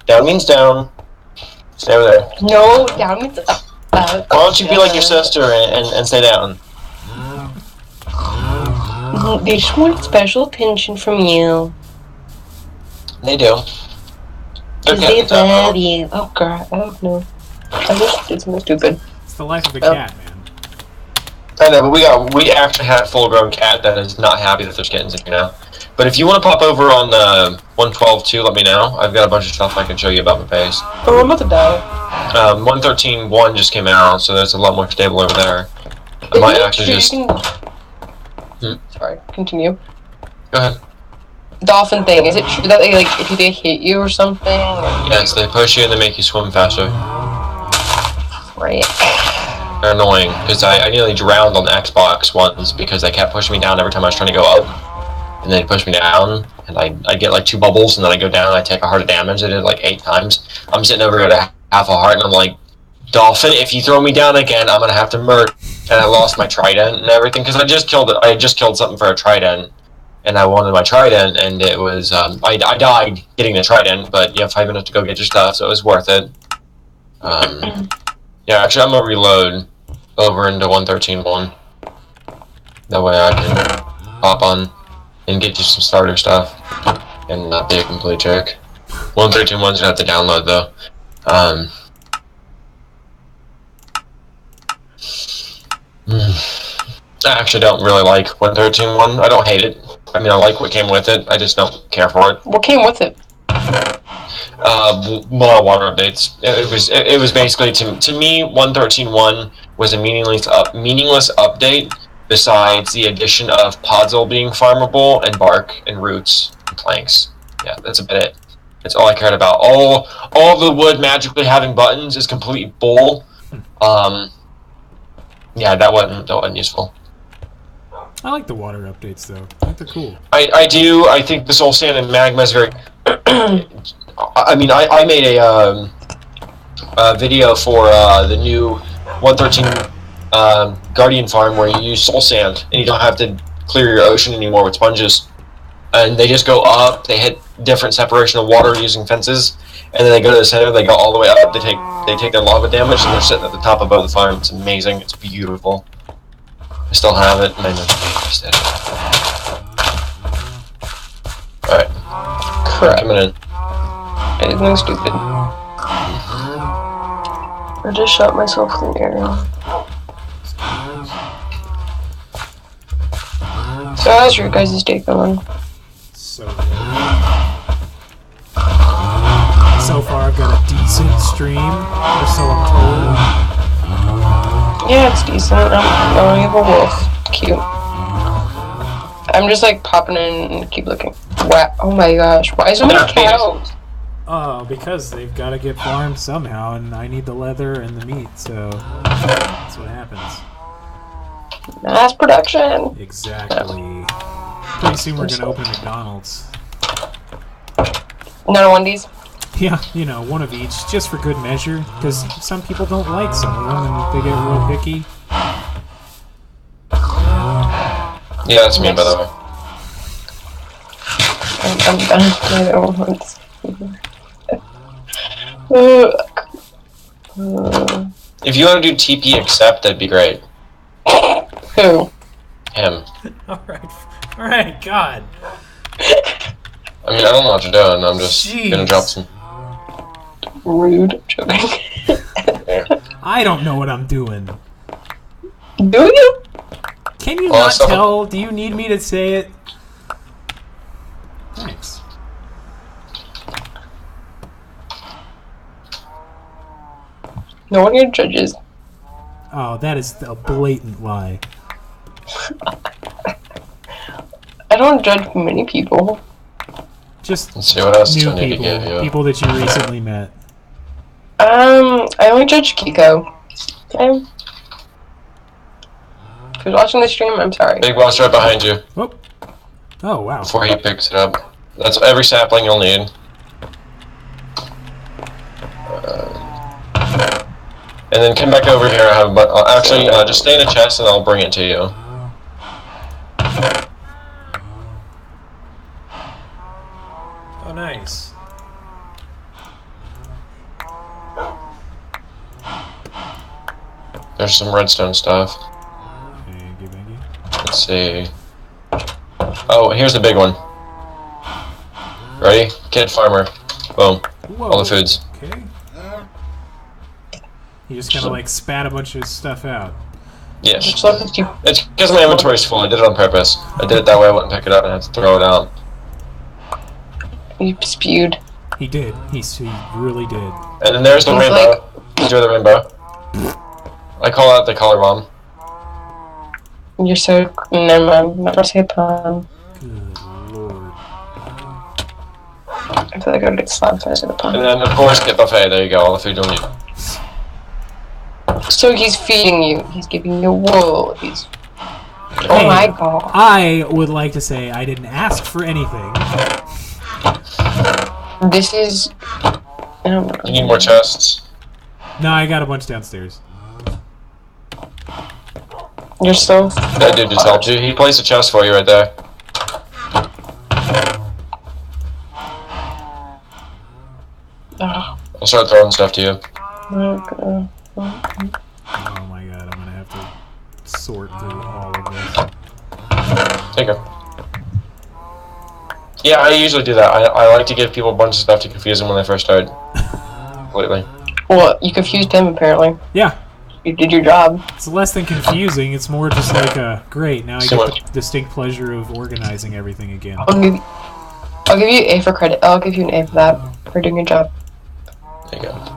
Down means down. Stay over there. No, down means up. Why don't you be like your sister and stay down? They just want special attention from you. They do. They love you. Oh god. Oh no. I just did something stupid. It's the life of a cat, man. I know, but we actually had a full-grown cat that is not happy that there's kittens in here now. But if you want to pop over on 112 too, let me know. I've got a bunch of stuff I can show you about my base. Oh, I'm about to die. 113.1 just came out, so that's a lot more stable over there. I might actually just. Sorry, continue. Go ahead. Dolphin thing. Is it true that they if they hit you or something? Yes, they push you and they make you swim faster. Right. They're annoying, because I nearly drowned on the Xbox once because they kept pushing me down every time I was trying to go up. And they'd push me down, and I get like 2 bubbles, and then I go down and I take a heart of damage. I did it like 8 times. I'm sitting over here at half a heart, and I'm like, Dolphin, if you throw me down again, I'm gonna have to murder. And I lost my trident and everything, because I just killed something for a trident. And I wanted my trident, and it was, I died getting the trident, but you have 5 minutes to go get your stuff, so it was worth it. Yeah, actually, I'm gonna reload over into 113.1. That way I can hop on and get you some starter stuff and not be a complete jerk. 113.1's gonna have to download though. I actually don't really like 113.1. I don't hate it. I mean, I like what came with it. I just don't care for it. What came with it? More water updates. It was basically to me 113.1 was a meaningless update. Besides the addition of Podzol being farmable and bark and roots and planks. Yeah, that's about it. That's all I cared about. All the wood magically having buttons is complete bull. Yeah, that wasn't useful. I like the water updates though. I think they're cool. I do. I think the soul sand and magma is very. I mean, I made a video for the new 113 Guardian farm where you use soul sand and you don't have to clear your ocean anymore with sponges. And they just go up. They hit different separation of water using fences, and then they go to the center. They go all the way up. They take their lava damage, and they're sitting at the top above the farm. It's amazing. It's beautiful. I still have it. I missed it. Alright. Crap. I'm gonna. Anything stupid. I just shot myself in the air. So how's your guys' day going? So good. So far, I've got a decent stream, or so I'm told. Yeah, it's decent. I'm going with a wolf. Cute. I'm just like popping in and keep looking. Wow. Oh my gosh. Why is so many cows? Because they've got to get farmed somehow, and I need the leather and the meat, so that's what happens. Mass production. Exactly. Pretty soon we're gonna open McDonald's. None of Wendy's? Yeah, you know, one of each, just for good measure, because some people don't like some of them, and they get real picky. Yeah, that's me, by the way. If you want to do TP accept, that'd be great. Who? Him. Alright, God. I mean, I don't know what you're doing. I'm just gonna drop some. Rude. Joking. I don't know what I'm doing. Do you? Can you not tell? Do you need me to say it? Thanks. No one here judges. Oh, that is a blatant lie. I don't judge many people. Just Let's see what else new I need people, to give you. people that you recently met. I only judge Kiko. Okay. If you're watching the stream, I'm sorry. Big boss right behind you. Oh wow. Before he picks it up. That's every sapling you'll need. And then come back over here. Actually, just stay in the chest and I'll bring it to you. Oh, nice. There's some redstone stuff. Let's see. Oh, here's the big one. Ready? Kid farmer. Boom. Whoa. All the foods. Okay. You just kind of like spat a bunch of stuff out. Yes. It's because my inventory's full. I did it on purpose. I did it that way I wouldn't pick it up and have to throw it out. You spewed. He did. He really did. And then there's the rainbow. Enjoy the rainbow. I call that the color bomb. You're so... Never mind. Never say a pun. Good lord. I feel like I would get slapped if I said a pun. And then, of course, get buffet. There you go. All the food you'll need. So he's feeding you. He's giving you wool. He's... Oh my god. I would like to say I didn't ask for anything. This is... You need more chests. No, I got a bunch downstairs. You're still... That dude just helped you. He placed a chest for you right there. I'll start throwing stuff to you. Okay. Oh my god, I'm gonna have to sort through all of this. Take it. Yeah, I usually do that. I like to give people a bunch of stuff to confuse them when they first start. Completely. Well, you confused him apparently. Yeah. You did your job. It's less than confusing, it's more just like a, great, now I get the distinct pleasure of organizing everything again. I'll give you A for credit. I'll give you an A for that. For doing your job. There you go.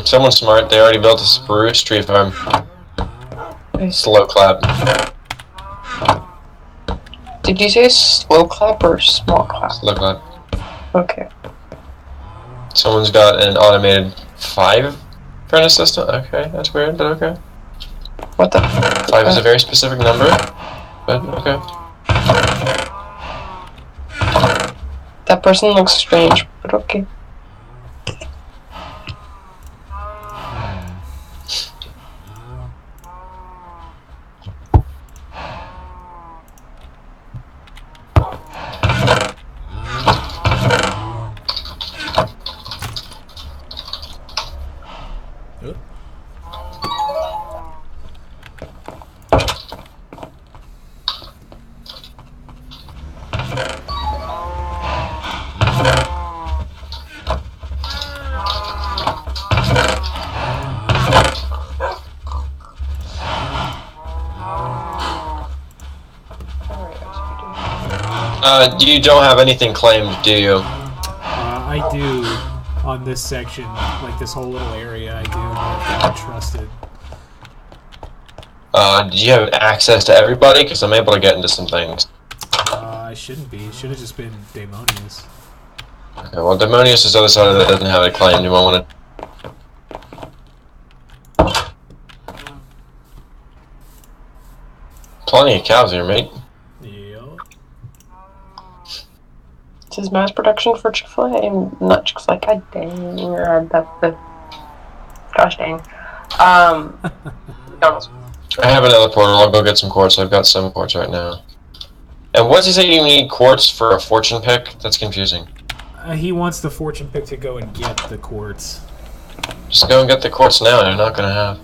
Someone's smart. They already built a spruce tree farm. Slow clap. Did you say slow clap or small clap? Slow clap. Okay. Someone's got an automated 5 furnace system. Okay, that's weird, but okay. What the? 5 is a very specific number, but okay. That person looks strange, but okay. You don't have anything claimed, do you? I do. On this section, like this whole little area, I do. I've got trusted. Do you have access to everybody? Because I'm able to get into some things. I shouldn't be. It should have just been Daemonius. Okay, well, Daemonius is the other side of that doesn't have it claimed. You might want to... Plenty of cows here, mate. This is mass production for Chick-fil-A. Not Chick-fil-A. God dang. Gosh dang. McDonald's. I have another portal. I'll go get some quartz. I've got some quartz right now. And what's he say you need quartz for a fortune pick? That's confusing. He wants the fortune pick to go and get the quartz. Just go and get the quartz now. You're not going to have.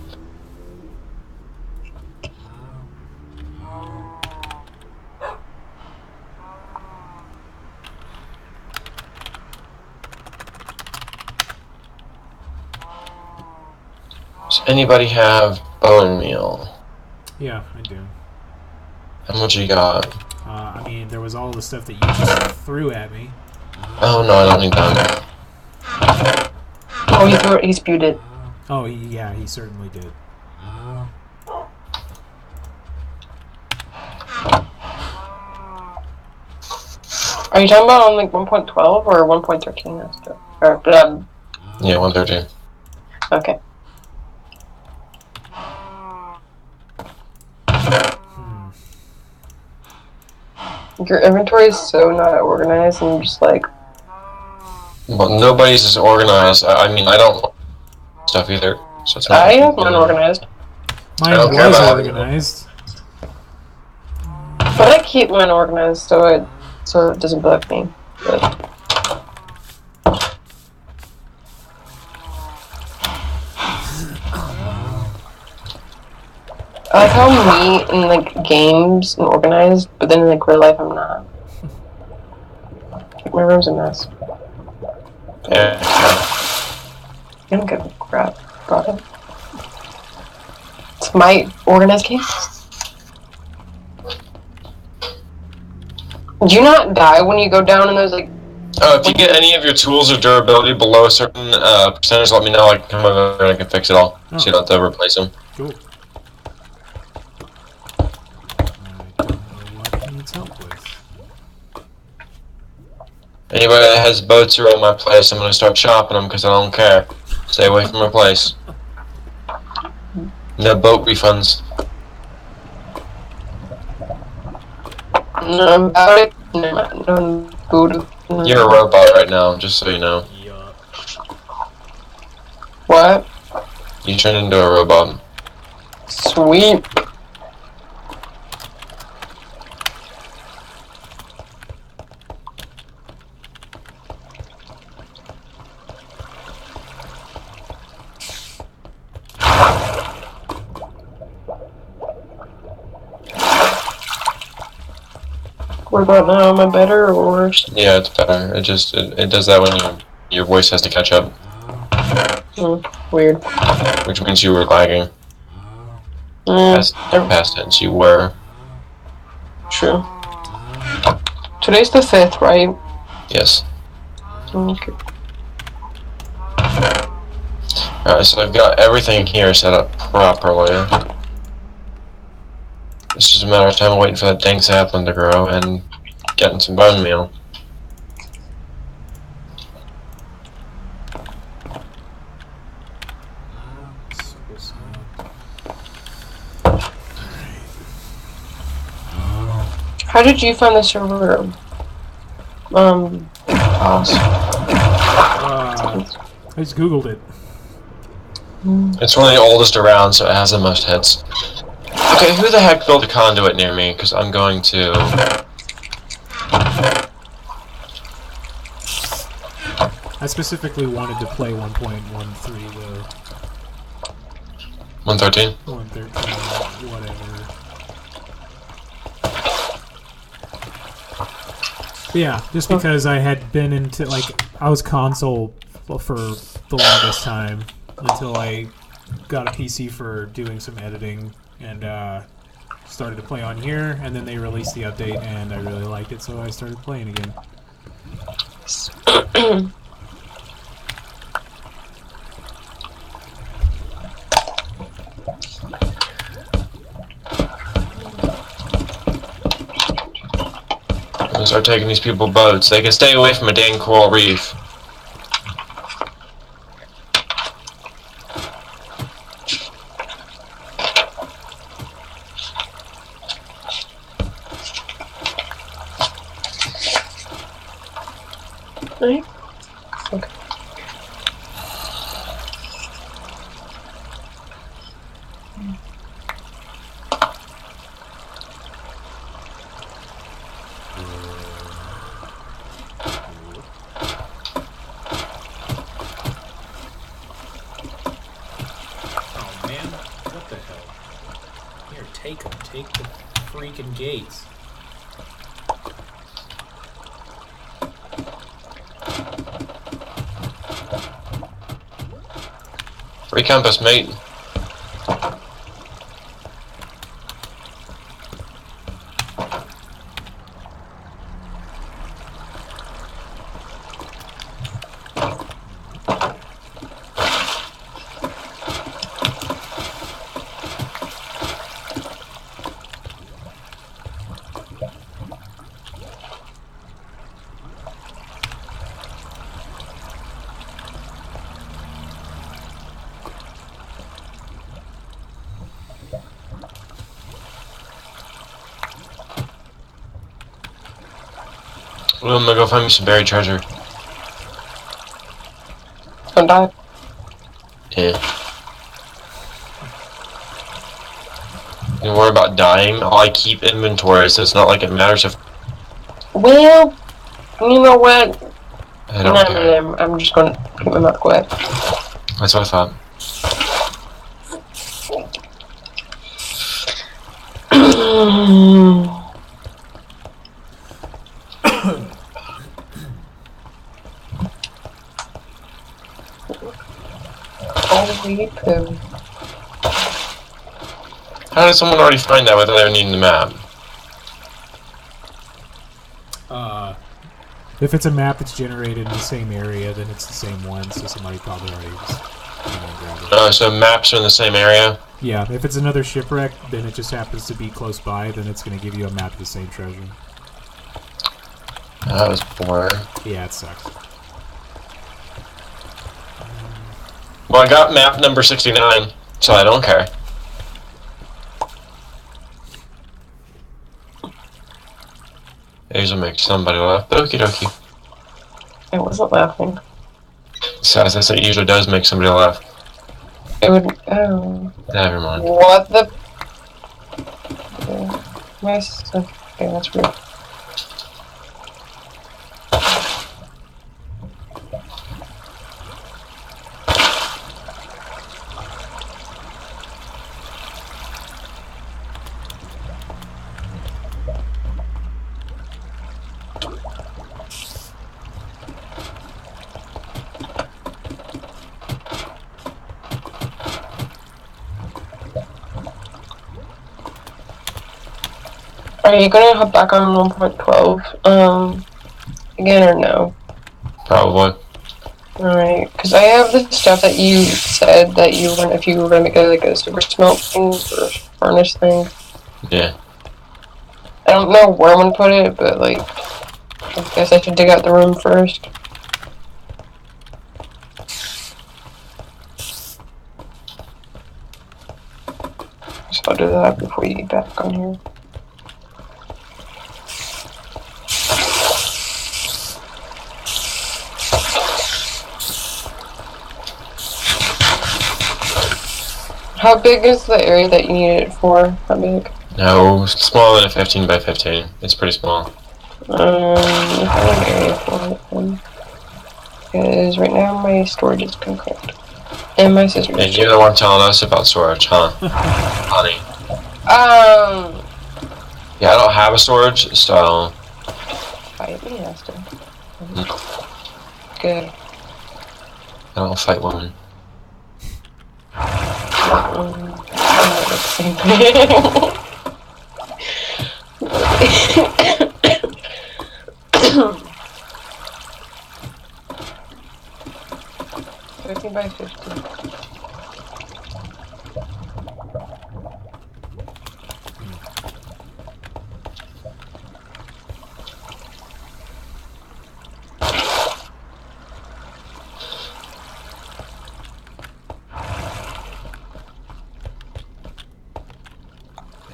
Anybody have bone meal? Yeah, I do. How much you got? I mean, there was all the stuff that you just threw at me. Oh no, I don't need that. Oh, he threw it. He spewed it. Oh, yeah, he certainly did. Are you talking about on like 1.12 or 1.13? Or Yeah, 113. Okay. Your inventory is so not organized, and just like. Well, nobody's as organized. I mean, I don't stuff either. So it's not I have mine organized. Mine was organized. But I keep mine organized so it doesn't bug me. But. I like how me in like games and organized, but then in like real life I'm not. Like, my room's a mess. Yeah. I don't give a crap about it. It's my organized game. Do you not die when you go down in those like? Oh, if you get any of your tools or durability below a certain percentage, let me know. I can come over and I can fix it all. Oh. So you don't have to replace them. Cool. I don't know what he needs help with. Anybody that has boats around my place, I'm going to start shopping them because I don't care. Stay away from my place. No boat refunds. No, about it. No food. You're a robot right now, just so you know. What? You turned into a robot. Sweet. What about now? Am I better or worse? Yeah, it's better. It does that when your voice has to catch up. Weird. Which means you were lagging. Past tense, you were. True. Today's the 5th, right? Yes. Okay. Alright, so I've got everything here set up properly. It's just a matter of time waiting for that dang sapling to grow and getting some bone meal. How did you find the server? Boss. I just googled it. It's one of the oldest around, so it has the most hits. Okay, who the heck built a conduit near me? Because I'm going to... I specifically wanted to play 1.13 though. 113? 113, whatever. But yeah, just because I had been into, like, I was console for the longest time until I got a PC for doing some editing and started to play on here, and then they released the update and I really liked it, so I started playing again. I'm gonna start taking these people boats. They can stay away from a dang coral reef. Right? Okay. Oh man, what the hell? Here, take them. Take the freaking gates. Free compass, mate. Well, I'm gonna go find me some buried treasure. Don't die. Yeah. Don't worry about dying. I keep inventory, so it's not like it matters if. Well, you know what? I don't care. No, I'm just gonna keep my mouth quiet. That's what I thought. Holy poo. How did someone already find that without ever needing the map? If it's a map that's generated in the same area, then it's the same one, so somebody probably already just grabbed it. Oh, so maps are in the same area? Yeah, if it's another shipwreck, then it just happens to be close by, then it's going to give you a map of the same treasure. That was boring. Yeah, it sucks. Well, I got map number 69, so I don't care. There's a mix. Somebody left. Okie dokie. I wasn't laughing. So, as I said, it usually does make somebody laugh. It would. Oh. Never mind. What the? Yeah. My sister. Okay, that's weird. Are you gonna hop back on 1.12 again or no? Probably. Alright, because I have the stuff that you said that you were, if you were gonna make a super smelt thing or furnace thing. Yeah. I don't know where I'm gonna put it, but like, I guess I should dig out the room first. So I'll do that before you get back on here. How big is the area that you need it for? How big? No, smaller than a 15 by 15. It's pretty small. I have an area for it then. Because right now my storage is concrete. And my scissors. And you're the one telling us about storage, huh? Honey. Yeah, I don't have a storage, so. Fight me, Asta. Good. I don't fight women. Same thing. 15 by 15.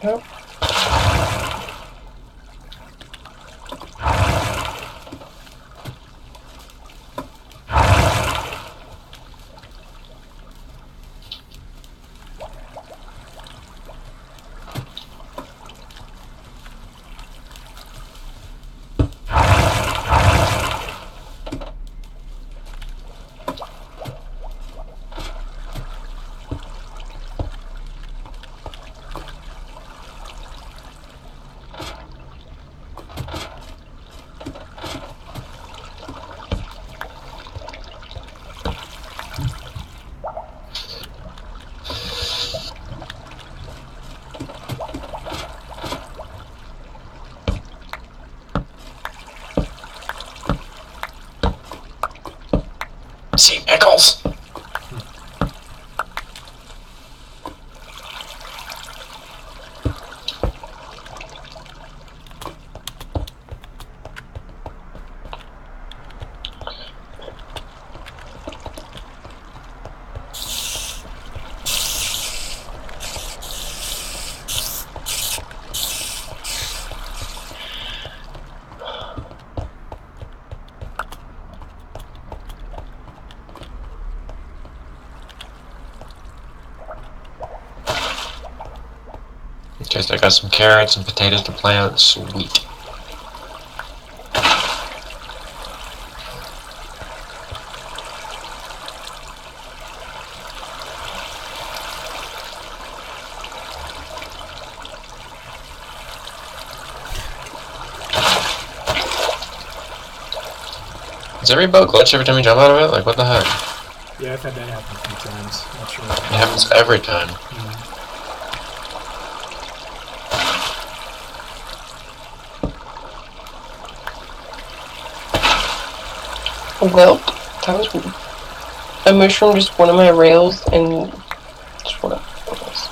Nope. See, pickles! Okay, so I got some carrots and potatoes to plant. Sweet. Does every boat glitch every time you jump out of it? Like, what the heck? Yeah, I've had that happen a few times. Not sure. It happens every time. Well, that was a mushroom just one of my rails and just what it was.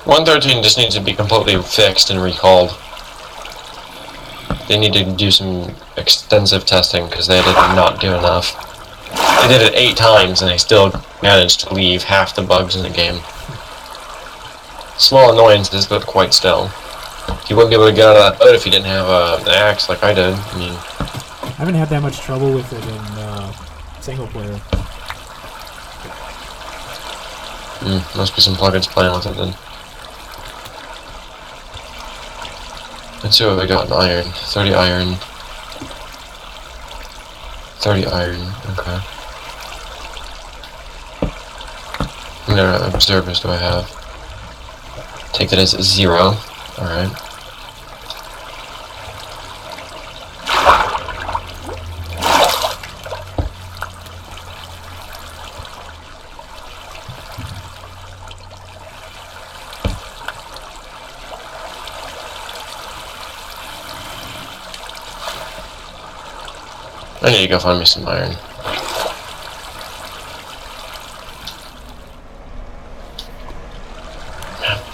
113 just needs to be completely fixed and recalled. They need to do some extensive testing because they did not do enough. They did it 8 times and they still managed to leave half the bugs in the game. Small annoyances, but quite still. You wouldn't be able to get out of that boat if you didn't have an axe like I did. I mean, I haven't had that much trouble with it in single player. Must be some plugins playing with it then. Let's see what we got in iron. 30 iron. 30 iron, okay. How many observers do I have? Take that as 0. Alright. I need to go find me some iron.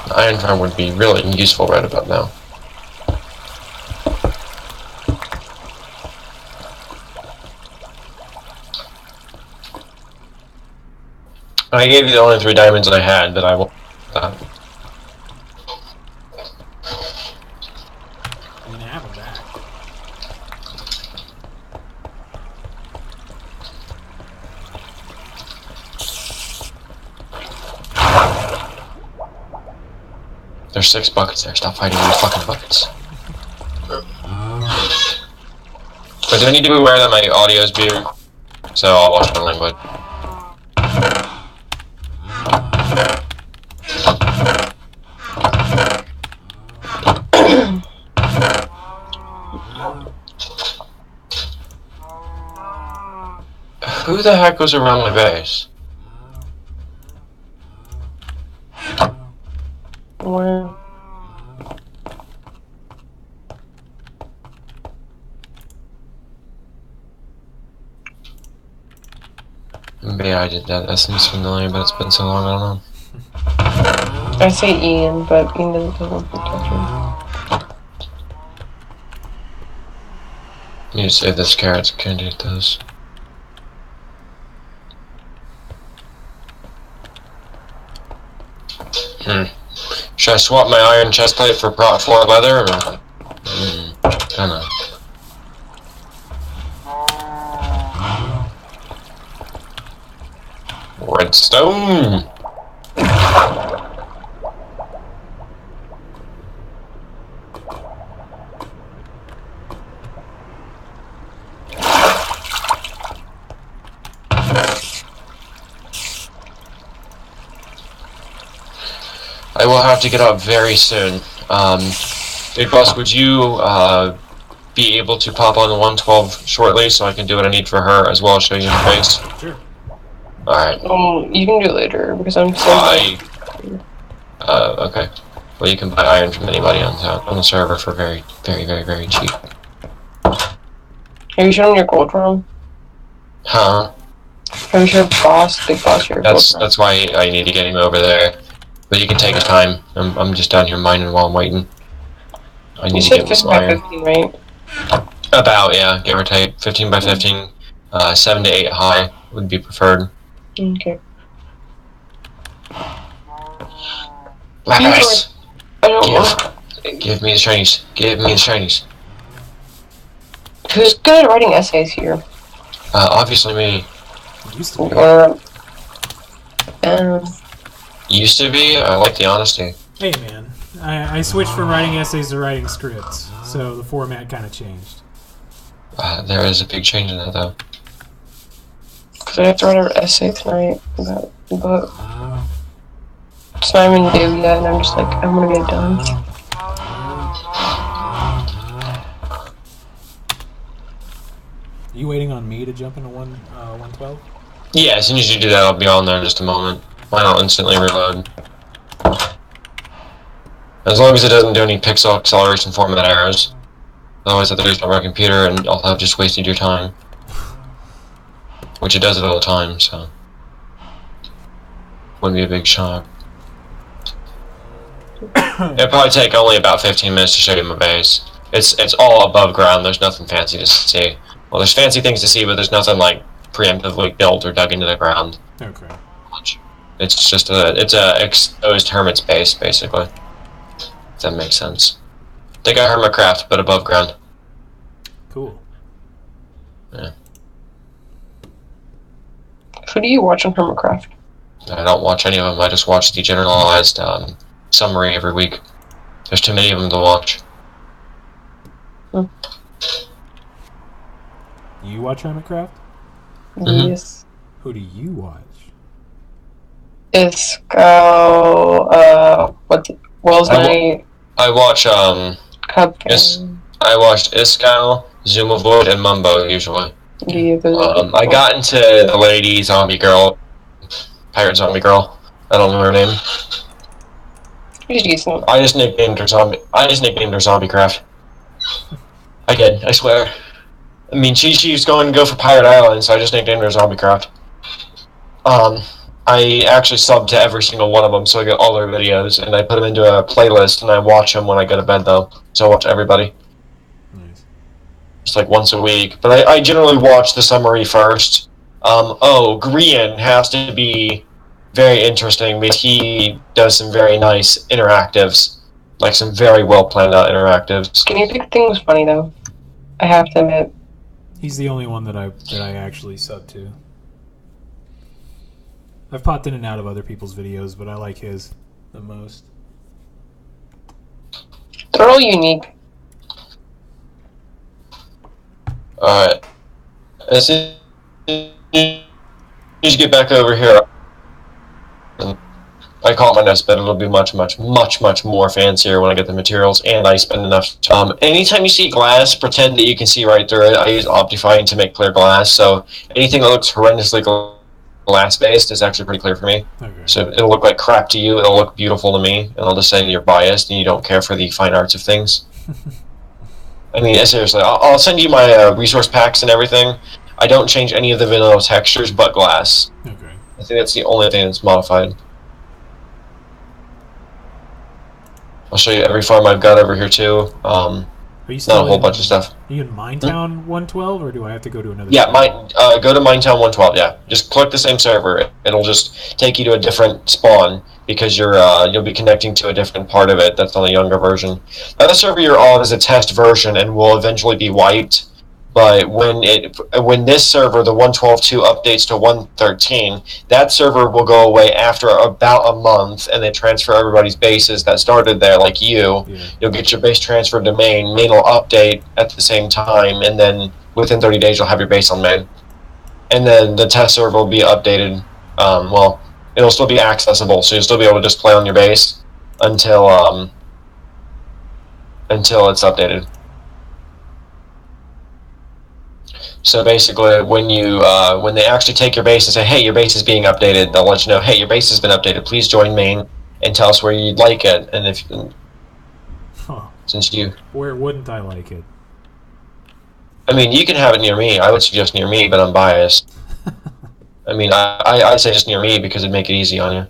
The iron farm would be really useful right about now. I gave you the only 3 diamonds I had, but I won't. I'm gonna have them back. There's 6 buckets there. Stop fighting with fucking buckets. But do I need to be aware that my audio is being... So I'll watch my language. Who the heck goes around my base? Wow. Maybe I did that. That seems familiar, but it's been so long, I don't know. I say Ian, but Ian doesn't touch Need to save this carrots. Can't eat those. Should I swap my iron chestplate for prot 4 leather? Or... kinda. Redstone! I will have to get up very soon. Big Boss, would you be able to pop on the 112 shortly so I can do what I need for her as well as show you in face? Sure. Alright. You can do it later because I'm so. Okay. Well, you can buy iron from anybody on the server for very, very, very, very cheap. Have you shown your gold room? Huh? Have you shown Big Boss, your gold room? That's why I need to get him over there. But you can take his time. I'm just down here mining while I'm waiting. I need to get me some iron. 15, right? About, yeah, give or take. 15 by 15. 7 to 8 high would be preferred. Okay. Lapis! I don't know. Give me the shinies. Give me the shinies. Who's good at writing essays here? Obviously me. It used to be. Used to be. I like the honesty. Hey, man. I switched from writing essays to writing scripts, so the format kind of changed. There is a big change in that, though. Because I have to write an essay tonight about the book. It's not even due yet, and I'm just like, I want to get it done. You waiting on me to jump into 112? Yeah, as soon as you do that, I'll be on there in just a moment. Mine will instantly reload. As long as it doesn't do any pixel acceleration format errors. Otherwise, I have to restart my computer and I'll have just wasted your time. Which it does it all the time, so. Wouldn't be a big shock. It'd probably take only about 15 minutes to show you my base. It's all above ground, there's nothing fancy to see. Well, there's fancy things to see, but there's nothing like preemptively built or dug into the ground. Okay. It's just it's a exposed hermit's base, basically. If that makes sense. Think I hermitcraft, but above ground. Cool. Yeah. Who do you watch on Hermitcraft? I don't watch any of them. I just watch the generalized summary every week. There's too many of them to watch. You watch Hermitcraft? Yes. Who do you watch? Isco, World's Night, I watch Cub I watched Iskal, Zumavoid, and Mumbo usually. Yeah, I got into the lady zombie girl, pirate zombie girl. I don't know her name. She's decent. I just nicknamed her Zombiecraft. I did. I swear. I mean, she was going to go for Pirate Island, so I just nicknamed her Zombiecraft. I actually subbed to every single one of them, so I get all their videos, and I put them into a playlist, and I watch them when I go to bed, though. So I watch everybody. Nice. Just like once a week. But I generally watch the summary first. Grian has to be very interesting, because he does some very nice interactives. Like some very well planned out interactives. Can you pick things funny, though? I have to admit. He's the only one that I actually sub to. I've popped in and out of other people's videos, but I like his the most. They're all unique. Alright. As soon as you get back over here, I call it my nest bed. It'll be much more fancier when I get the materials, and I spend enough time. Anytime you see glass, pretend that you can see right through it. I use Optifine to make clear glass, so anything that looks horrendously glass-based is actually pretty clear for me. Okay. So it'll look like crap to you, it'll look beautiful to me, and I'll just say you're biased and you don't care for the fine arts of things. I mean, seriously, I'll send you my resource packs and everything. I don't change any of the vanilla textures but glass. Okay. I think that's the only thing that's modified. I'll show you every farm I've got over here too. Are you still Not a whole bunch of stuff. Are you in Minetown 112, or do I have to go to another? Yeah, server? go to Minetown 112. Yeah, just click the same server. It'll just take you to a different spawn because you'll be connecting to a different part of it. That's on the younger version. Now the server you're on is a test version and will eventually be wiped. But when this server, the 112.2, updates to 113, that server will go away after about a month, and they transfer everybody's bases that started there, like you. Yeah. You'll get your base transferred to main. Main will update at the same time, and then within 30 days you'll have your base on main. And then the test server will be updated. Well, it'll still be accessible, so you'll still be able to just play on your base until it's updated. So basically, when they actually take your base and say, "Hey, your base is being updated," they'll let you know, "Hey, your base has been updated. Please join main and tell us where you'd like it." And if since you, where wouldn't I like it? I mean, you can have it near me. I would suggest near me, but I'm biased. I mean, I'd say just near me because it'd make it easy on you.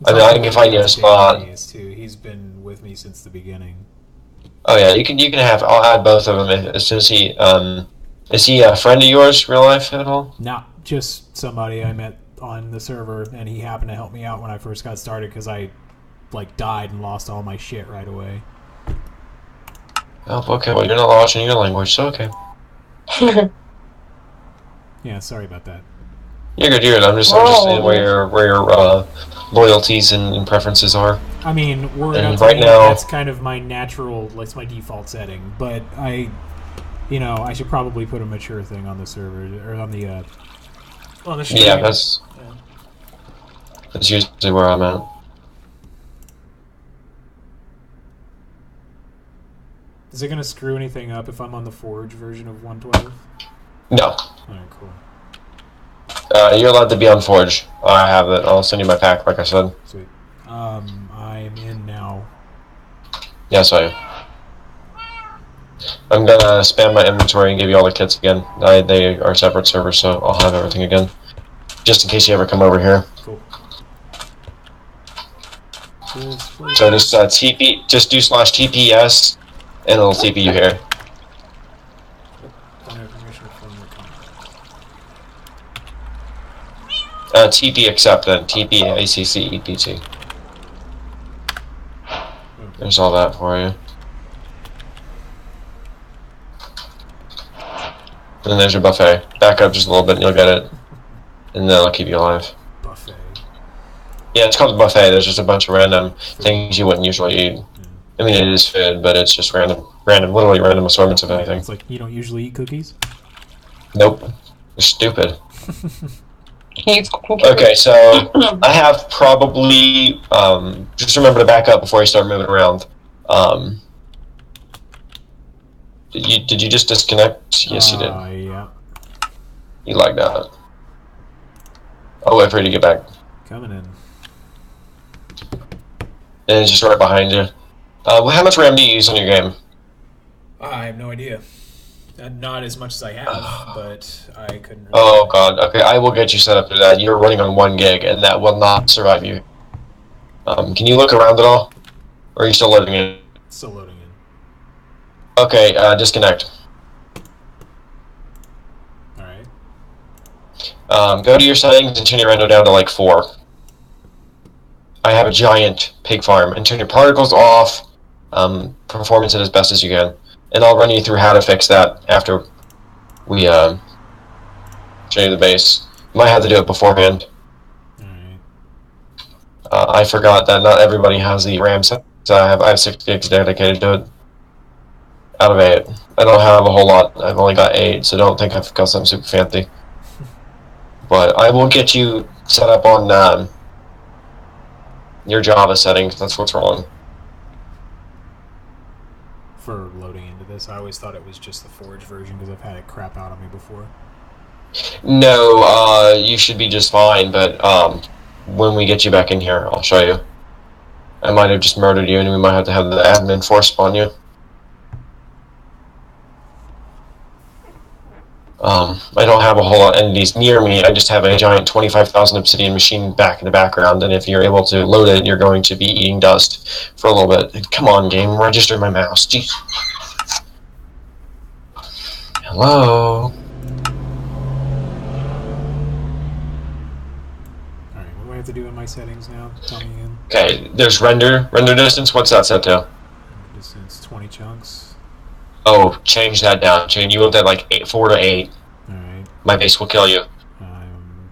I mean, I can find you a spot. Too. He's been with me since the beginning. Oh yeah, you can have. I'll add both of them as soon as he. Is he a friend of yours, real life at all? No, just somebody I met on the server, and he happened to help me out when I first got started because I, died and lost all my shit right away. Oh, okay. Well, you're not lost in your language, so okay. Yeah, sorry about that. You're good, you're good. I'm just saying where your loyalties and preferences are. I mean, word And out to right me, now- that's kind of my natural, that's my default setting. But I should probably put a mature thing on the server, or on the stream. Yeah, that's usually where I'm at. Is it going to screw anything up if I'm on the Forge version of 112? No. Alright, cool. You're allowed to be on Forge. I have it. I'll send you my pack, like I said. Sweet. I'm in now. Yes, I am. I'm gonna spam my inventory and give you all the kits again. They are separate servers, so I'll have everything again. Just in case you ever come over here. Cool. So just TP, just do /TPS, and it'll TP you here. TP accept then. TP ACC EPT. There's all that for you. And then there's your buffet. Back up just a little bit and you'll get it. And that'll keep you alive. Buffet. Yeah, it's called a buffet. There's just a bunch of random things you wouldn't usually eat. I mean, it is food, but it's just literally random assortments of anything. It's like, you don't usually eat cookies? Nope. You're stupid. He's Okay, so I have probably, just remember to back up before you start moving around. Did you just disconnect? Yes, you did. Yeah. You lagged out. I'll wait for you to get back. Coming in. And it's just right behind you. How much RAM do you use on your game? I have no idea. Not as much as I have, but I couldn't. Oh god, okay, I will get you set up to that. You're running on 1 gig, and that will not survive you. Can you look around at all? Or are you still loading in? Still loading in. Okay, disconnect. Alright. Go to your settings and turn your render down to like 4. I have a giant pig farm, and turn your particles off, performance it as best as you can. And I'll run you through how to fix that after we show you the base. You might have to do it beforehand. Alright. I forgot that not everybody has the RAM set. So I have 6 gigs dedicated to it. Out of 8. I don't have a whole lot. I've only got 8, so don't think I've got something super fancy. But I will get you set up on your Java settings. That's what's wrong. For loading into this, I always thought it was just the Forge version because I've had it crap out on me before. No, you should be just fine, but when we get you back in here, I'll show you. I might have just murdered you, and we might have to have the admin force upon you. I don't have a whole lot of entities near me. I just have a giant 25,000 obsidian machine back in the background, and if you're able to load it, you're going to be eating dust for a little bit. Come on, game, register my mouse. Jeez. Hello? Alright, what do I have to do in my settings now? Tell me again. Okay, there's render distance. What's that set to? Distance 20 chunks. Oh, change that down. You want that like 4 to 8. Alright. My base will kill you.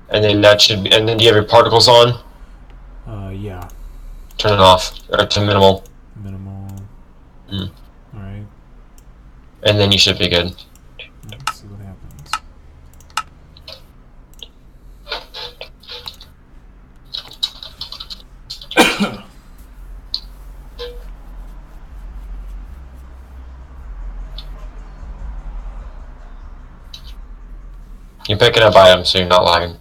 And then that should be, and then do you have your particles on? Yeah. Turn it off, or to minimal. Minimal. Alright. And then you should be good. Let's see what happens. You're picking up items, so you're not lagging.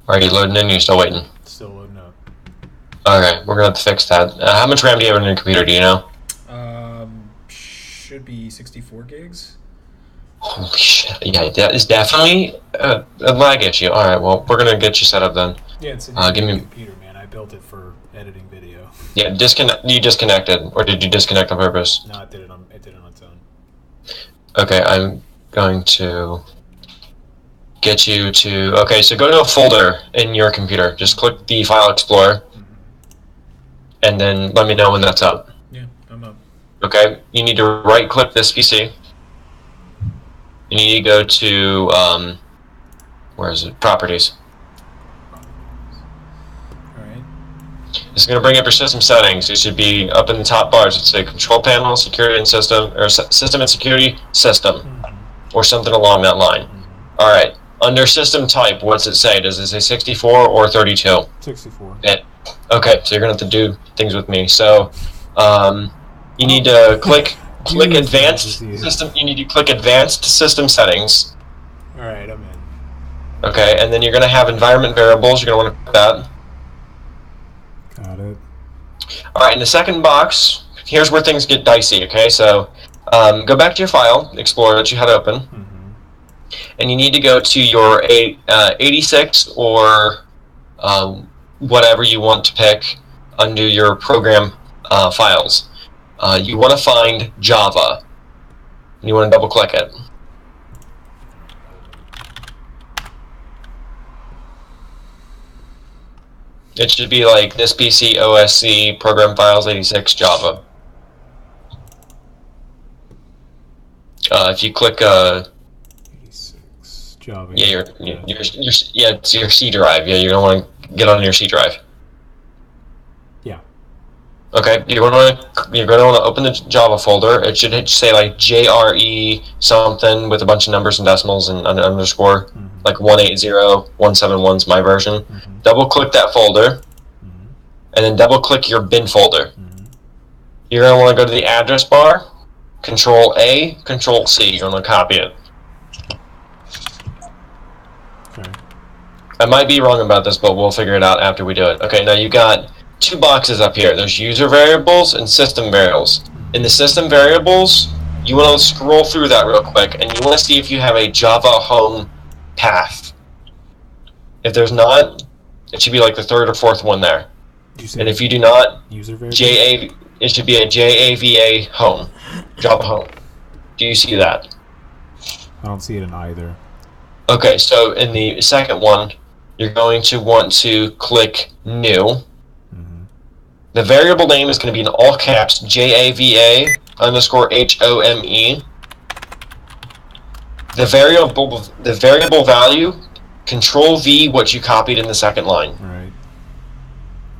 Are you loading in, or are you still waiting? Still loading up. Okay, we're gonna have to fix that. How much RAM do you have on your computer, do you know? Should be 64 gigs. Holy shit, yeah, that is definitely a lag issue. Alright, well, we're gonna get you set up then. Yeah, it's in give me... computer, man. I built it for editing video. Yeah, you disconnected, or did you disconnect on purpose? No, it did it on its own. Okay, I'm going to get you to... Okay, so go to a folder in your computer. Just click the File Explorer, and then let me know when that's up. Yeah, I'm up. Okay, you need to right-click this PC, you need to go to, where is it? Properties. It's going to bring up your system settings. It should be up in the top bars. It's a control panel, security and system, or system and security, system, or something along that line. All right. Under system type, what's it say? Does it say 64 or 32? 64. Okay, so you're going to have to do things with me. So, you need to click advanced system. You need to click advanced system settings. All right, I'm in. Okay, and then you're going to have environment variables. You're going to want to put that. Got it. Alright, in the second box, here's where things get dicey, okay? So, go back to your file, Explorer that you had open, and you need to go to your 86 or whatever you want to pick under your program files. You want to find Java, and you want to double-click it. It should be like this PC OSC program files 86 Java. If you click 86 Java. yeah, it's your C drive. Yeah, you're gonna want to get on your C drive. Yeah. Okay, you're gonna want to open the Java folder. It should say like JRE something with a bunch of numbers and decimals and an underscore. Like 180.171 is my version. Double click that folder, and then double click your bin folder. You're going to want to go to the address bar, Control A, Control C. You're going to copy it. Okay. I might be wrong about this, but we'll figure it out after we do it. Okay, now you got two boxes up here. There's user variables and system variables. In the system variables, you want to scroll through that real quick, and you want to see if you have a Java home path. If there's not, it should be like the third or fourth one there. And if you do not, it should be a JAVA home, Java home. Do you see that? I don't see it in either. Okay, so in the second one, you're going to want to click New. The variable name is going to be in all caps, JAVA _HOME. The variable value, Control V, what you copied in the second line. Right.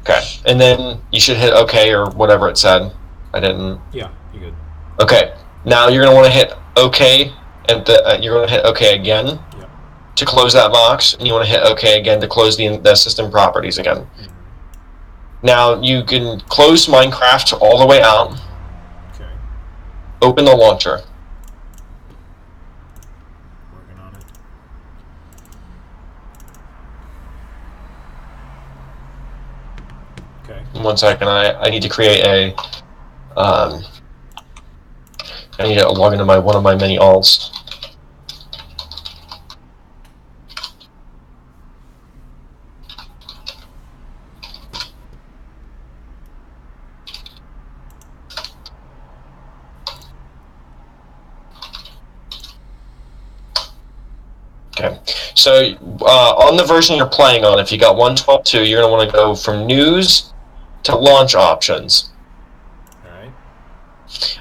Okay, and then you should hit OK or whatever it said. I didn't. Yeah, you're good. Okay, now you're going to want to hit OK, and you're going to hit OK again to close that box, and you want to hit OK again to close the system properties again. Now you can close Minecraft all the way out. Okay. Open the launcher. Working on it. Okay. 1 second, I need to create a. I need to log into one of my many alts. Okay, so on the version you're playing on, if you got 1.12.2, you're going to want to go from news to launch options.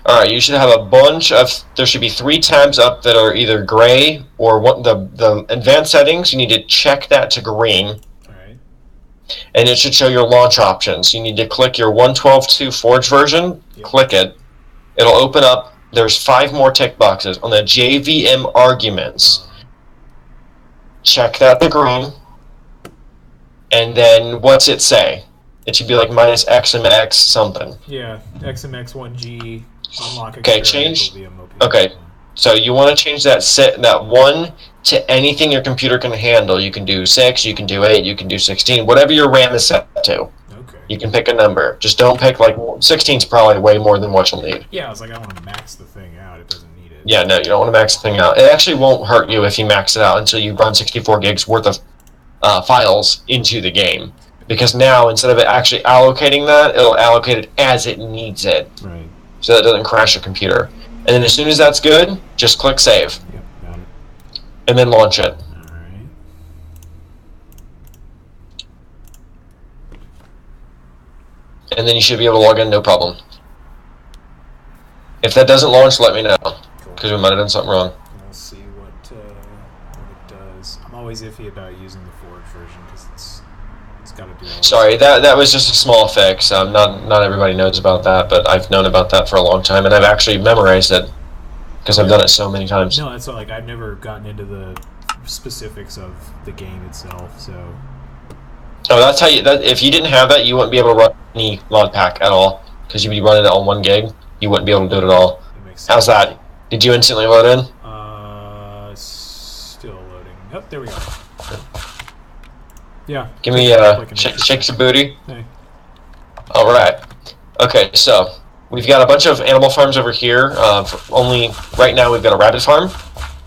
Alright, you should have a bunch of, there should be 3 tabs up that are either gray or the advanced settings, you need to check that to green. Alright. And it should show your launch options. You need to click your 1.12.2 Forge version, click it. It'll open up, there's 5 more tick boxes. On the JVM arguments, check that to green. And then what's it say? It should be like minus XMX something. Yeah, XMX1G unlock. Okay, change. Okay, so you want to change that 1 to anything your computer can handle. You can do 6, you can do 8, you can do 16, whatever your RAM is set to. Okay. You can pick a number. Just don't pick like 16 is probably way more than what you'll need. Yeah, I was like, I want to max the thing out. It doesn't need it. Yeah, no, you don't want to max the thing out. It actually won't hurt you if you max it out until you run 64 gigs worth of files into the game. Because now, instead of it actually allocating that, it'll allocate it as it needs it. Right. So that it doesn't crash your computer. And then as soon as that's good, just click Save. Yep, got it. And then launch it. Alright. And then you should be able to log in, no problem. If that doesn't launch, let me know. Because we might have done something wrong. We'll see what always iffy about using the Forge version because it's got to do all Sorry, that was just a small fix. Not everybody knows about that, but I've known about that for a long time, and I've actually memorized it because I've done it so many times. No, that's like I've never gotten into the specifics of the game itself, so. Oh, that's how you. If you didn't have that, you wouldn't be able to run any mod pack at all because you'd be running it on 1 gig. You wouldn't be able to do it at all. That makes sense. How's that? Did you instantly load in? Still loading. Oh, there we go. Yeah. Give me shake your booty. Hey. All right. Okay, so we've got a bunch of animal farms over here. Only right now we've got a rabbit farm.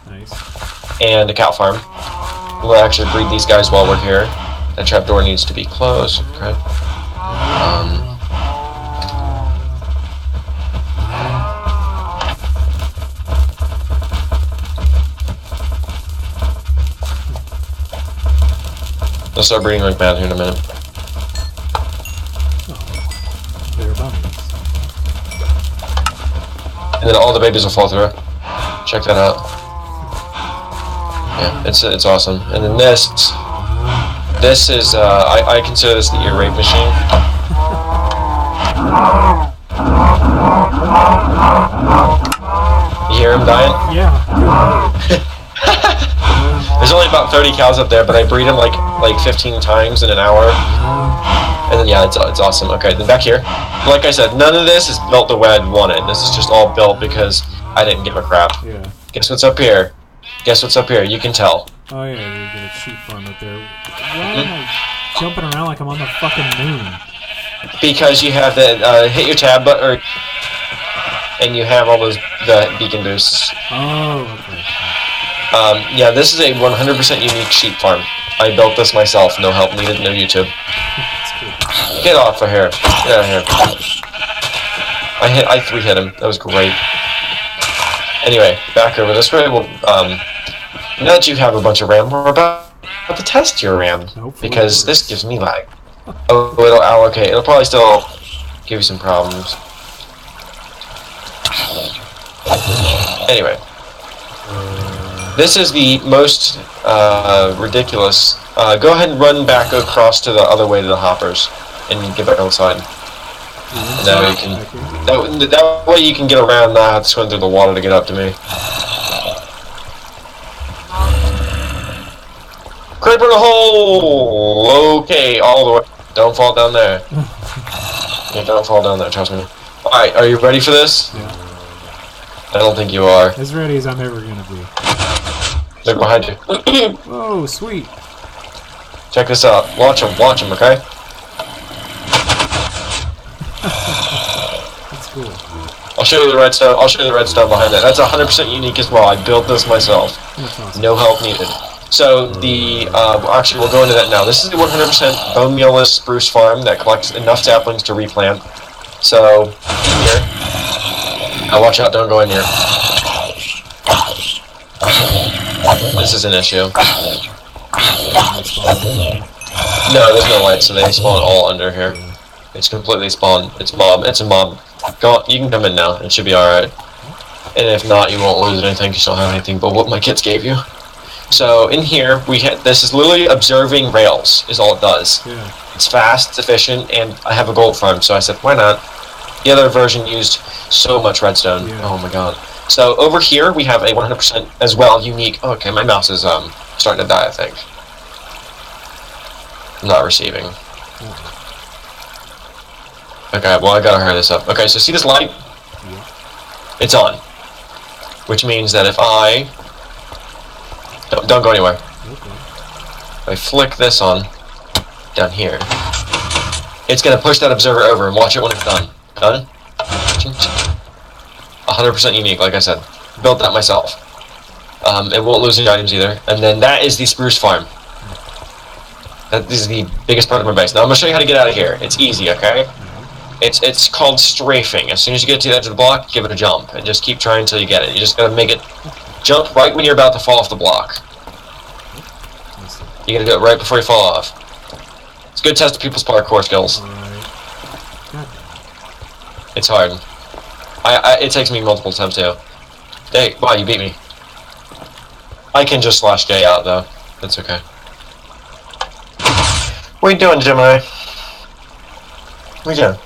Nice. And a cow farm. We'll actually breed these guys while we're here. That trapdoor needs to be closed. Okay. They'll start breeding like mad here in a minute. Oh, they're bunnies. And then all the babies will fall through. Check that out. Yeah, it's awesome. And then this is I consider this the ear rape machine. You hear him dying? Yeah. There's only about 30 cows up there, but I breed them like 15 times in an hour. And then yeah, it's awesome. Okay, then back here. Like I said, none of this is built the way I'd want it. This is just all built because I didn't give a crap. Yeah. Guess what's up here? Guess what's up here? You can tell. Oh yeah, you get a sheep farm up there. Why am I jumping around like I'm on the fucking moon? Because you have the hit your tab button, and you have all the beacon boosts. Oh, okay. Yeah, this is a 100% unique sheep farm. I built this myself. No help needed. No YouTube. That's cool. Get off of here. Get out of here. I 3-hit him. That was great. Anyway, back over this way. We'll, now that you have a bunch of RAM, we're about to test your RAM. Because this gives me lag. Oh, it'll allocate. It'll probably still give you some problems. Anyway. This is the most ridiculous. Go ahead and run back across to the other way to the hoppers, and get back on the side. That way you can. That way you can get around, not have to swim through the water to get up to me. Creeper in the hole. Okay, all the way. Don't fall down there. Yeah, don't fall down there. Trust me. All right, are you ready for this? Yeah. I don't think you are. As ready as I'm ever gonna be. They're behind you. Oh, sweet. Check this out. Watch them, okay? That's cool. I'll show you the redstone. I'll show you the redstone behind that. That's 100% unique as well. I built this myself. That's awesome. No help needed. So the actually we'll go into that now. This is the 100% bone meal-less spruce farm that collects enough saplings to replant. So here. Now watch out! Don't go in here. This is an issue. No, there's no light, so they spawn all under here. It's completely spawned. It's mob. It's a mob. Go on, you can come in now. It should be alright. And if not, you won't lose anything because you don't have anything but what my kids gave you. So in here, this is literally observing rails, is all it does. Yeah. It's fast, it's efficient, and I have a gold farm, so I said, why not? The other version used so much redstone. Yeah. Oh my god. So over here, we have a 100% as well unique. Okay, my mouse is starting to die, I think. I'm not receiving. Okay, well I gotta hurry this up. Okay, so see this light? Yeah. It's on. Which means that if I... Don't go anywhere. Okay. If I flick this on, down here, it's gonna push that observer over and watch it when it's done. Done? 100% unique, like I said. Built that myself. It won't lose any items either. And then that is the spruce farm. This is the biggest part of my base. Now I'm gonna show you how to get out of here. It's easy, okay? It's called strafing. As soon as you get to the edge of the block, give it a jump. And just keep trying until you get it. You just gotta make it jump right when you're about to fall off the block. You gotta do it right before you fall off. It's a good test of people's parkour skills. It's hard. It takes me multiple attempts too. Hey, wow, you beat me. I can just slash J out though. That's okay. What are you doing, Gemini? What are you doing?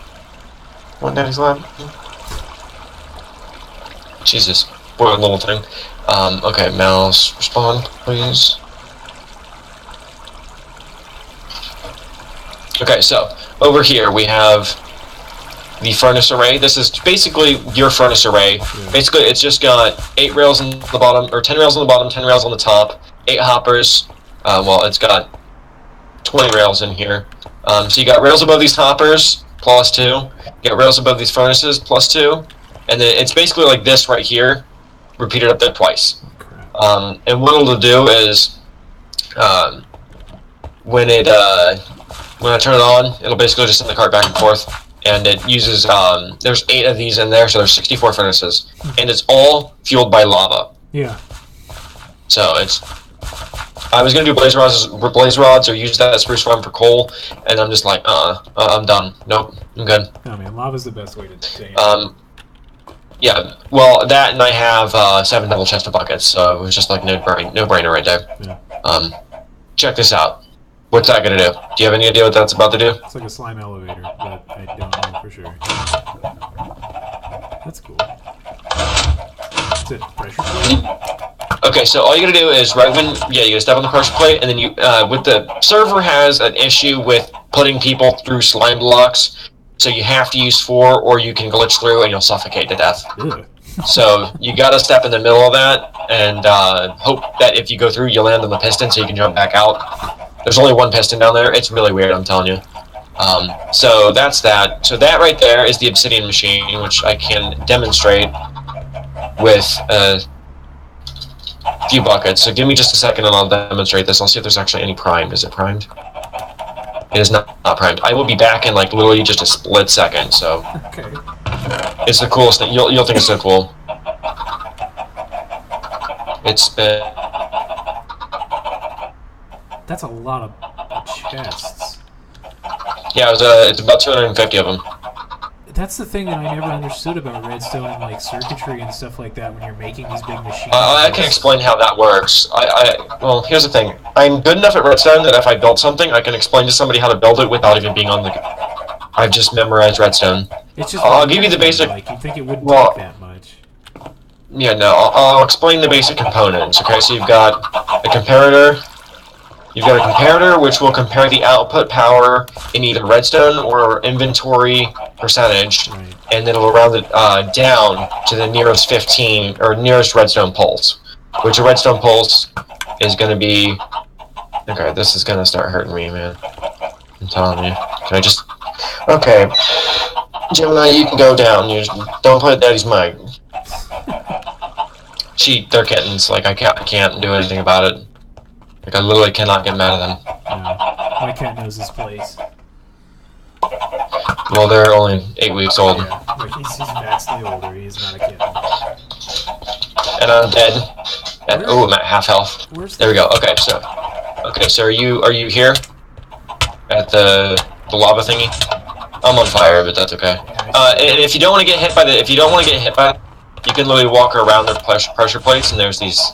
Want Daddy's lab? Jesus, what a little thing. Okay, mouse, respond, please. Okay, so over here we have the furnace array. This is basically your furnace array. Yeah. Basically, it's just got 8 rails on the bottom, or 10 rails on the bottom, 10 rails on the top, 8 hoppers. Well, it's got 20 rails in here. So you got rails above these hoppers, plus 2. You got rails above these furnaces, plus 2. And then it's basically like this right here, repeated up there twice. And what it'll do is, when I turn it on, it'll basically just send the cart back and forth. And it uses, there's 8 of these in there, so there's 64 furnaces. And it's all fueled by lava. Yeah. So it's... I was going to do blaze rods or use that spruce farm for coal, and I'm just like, I'm done. Nope, I'm good. No, man, lava's the best way to take yeah, well, that and I have 7 double chested buckets, so it was just like no-brainer right there. Yeah. Check this out. What's that gonna do? Do you have any idea what that's about to do? It's like a slime elevator, but I don't know for sure. That's cool. Is it pressure plate? Okay, so all you gotta do is right when you gotta step on the pressure plate, and then you with the server has an issue with putting people through slime blocks, so you have to use 4, or you can glitch through and you'll suffocate to death. Ugh. So you gotta step in the middle of that and hope that if you go through, you land on the piston so you can jump back out. There's only 1 piston down there. It's really weird, I'm telling you. So that's that. So that right there is the obsidian machine, which I can demonstrate with a few buckets. So give me just a second and I'll demonstrate this. I'll see if there's actually any primed. Is it primed? It is not primed. I will be back in like literally just a split second. So okay. It's the coolest thing. You'll think it's so cool. It's been... That's a lot of chests. Yeah, it's about 250 of them. That's the thing that I never understood about redstone and like circuitry and stuff like that when you're making these big machines. I can explain how that works. Well, here's the thing. I'm good enough at redstone that if I build something, I can explain to somebody how to build it without even being on the... I've just memorized redstone. It's just I'll give you the basic... Like, you'd think it wouldn't take that much. Yeah, no, I'll explain the basic components. Okay, so you've got a comparator. You've got a comparator which will compare the output power in either redstone or inventory percentage, Right. and then it'll round it down to the nearest 15 or nearest redstone pulse, which a redstone pulse is going to be. Okay, this is going to start hurting me, man. I'm telling you. Can I just? Okay, Gemini, you can go down. You just don't play with Daddy's mic. They're kittens. Like I can't do anything about it. Like, I literally cannot get mad at them. No. My cat knows his place. Well, they're only 8 weeks old. Yeah, like he's vastly older. He's not a kid. And I'm dead. And, oh, I'm at half health. There we go. Okay, so are you here? At the lava thingy? I'm on fire, but that's okay. And if you don't want to get hit by you can literally walk around the pressure plates, and there's these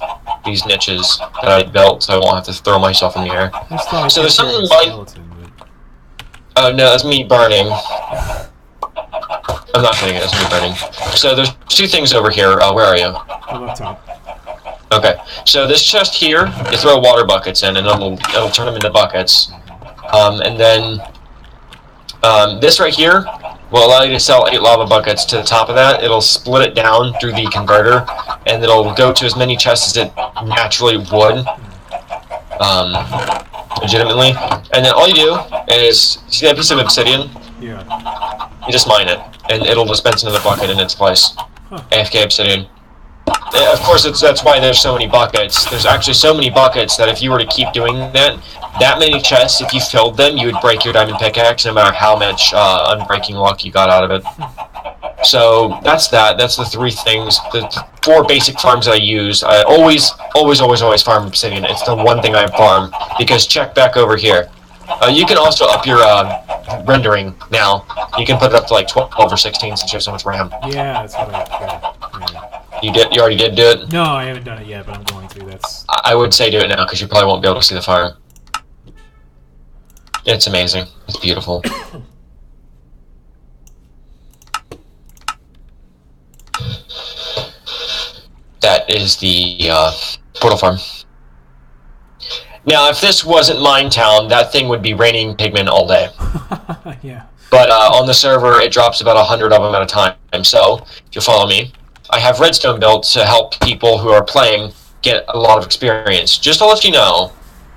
niches that I built, so I won't have to throw myself in the air. So there's something like... Oh, no, that's me burning. I'm not kidding, it's me burning. So there's 2 things over here. Where are you? I'm up top. Okay, so this chest here, you throw water buckets in, and it'll turn them into buckets. And then this right here will allow you to sell 8 lava buckets. To the top of that, it'll split it down through the converter, and it'll go to as many chests as it naturally would, legitimately. And then all you do is, see that piece of obsidian? Yeah. You just mine it, and it'll dispense another bucket in its place. Huh. AFK obsidian. Of course, that's why there's so many buckets. There's actually so many buckets that if you were to keep doing that many chests, if you filled them, you would break your diamond pickaxe no matter how much unbreaking luck you got out of it. So that's that. That's the 3 things, the 4 basic farms that I use. I always farm obsidian. It's the one thing I farm, because check back over here. You can also up your rendering now. You can put it up to like 12 or 16 since you have so much RAM. Yeah, that's what I got. Yeah. You already did do it? No, I haven't done it yet, but I'm going to. That's. I would say do it now, because you probably won't be able to see the fire. It's amazing. It's beautiful. That is the portal farm. Now, if this wasn't Minetown, that thing would be raining pigmen all day. Yeah. But on the server, it drops about 100 of them at a time. So, if you follow me, I have redstone built to help people who are playing get a lot of experience. Just to let you know,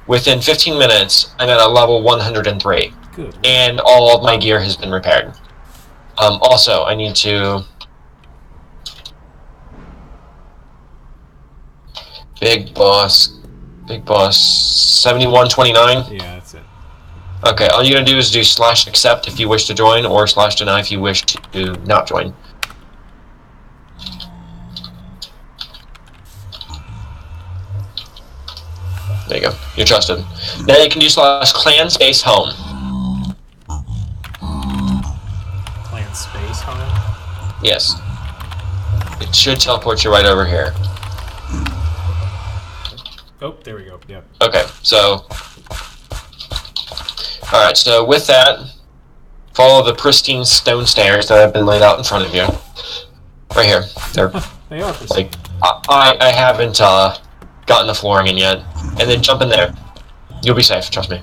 within 15 minutes, I'm at a level 103. Good. And all of my gear has been repaired. Also, I need to... Big boss 7129. Yeah, that's it. Okay, all you're gonna do is do /accept if you wish to join, or /deny if you wish to not join. There you go. You're trusted. Now you can do /clan space home. Clan space home. Yes. It should teleport you right over here. Oh, there we go. Yep. Okay, so... Alright, so with that, follow the pristine stone stairs that have been laid out in front of you. Right here. They're They are pristine. like... I haven't gotten the flooring in yet. And then jump in there. You'll be safe, trust me.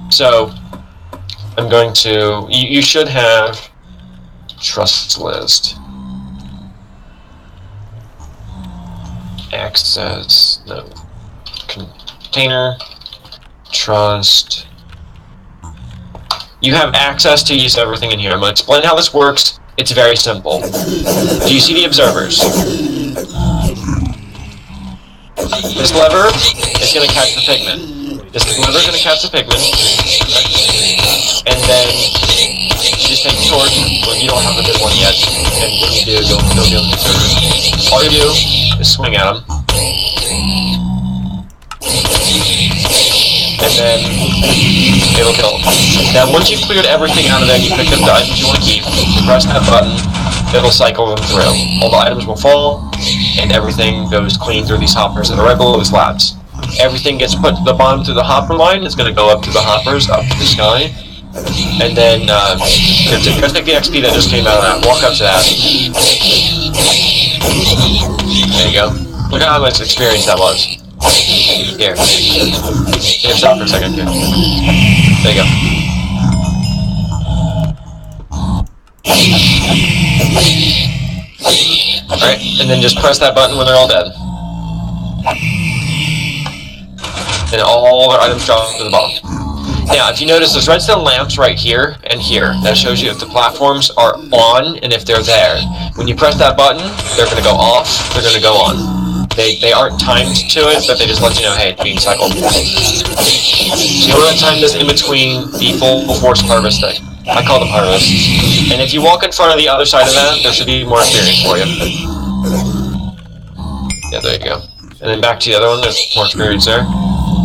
So, I'm going to... You should have... Trust list. Access... No. Container... Trust... You have access to use everything in here. I'm going to explain how this works. It's very simple. Do you see the observers? This lever is going to catch the pigment. This lever is going to catch the pigment. And then you just take the sword. Well, you don't have the big one yet. And when you do, you'll be able to observe. All you do is swing at them. And then it'll kill them. Now, once you've cleared everything out of there, you pick up the items you want to keep. You press that button. It'll cycle them through. All the items will fall, and everything goes clean through these hoppers that are right below the slabs. Everything gets put to the bottom through the hopper line. It's going to go up to the hoppers, up to the sky. And then, just take the XP that just came out of that. Walk up to that. There you go. Look at how much experience that was. Here. Here, stop for a second. Here. There you go. Alright, and then just press that button when they're all dead. And all their items drop to the bottom. Now, if you notice, there's redstone lamps right here and here. That shows you if the platforms are on and if they're there. When you press that button, they're going to go off, they're going to go on. They aren't timed to it, but they just let you know, hey, it's being cycled. So you want to time this in between the full force harvesting. I call them harvests. And if you walk in front of the other side of that, there should be more experience for you. Yeah, there you go. And then back to the other one, there's more experience there.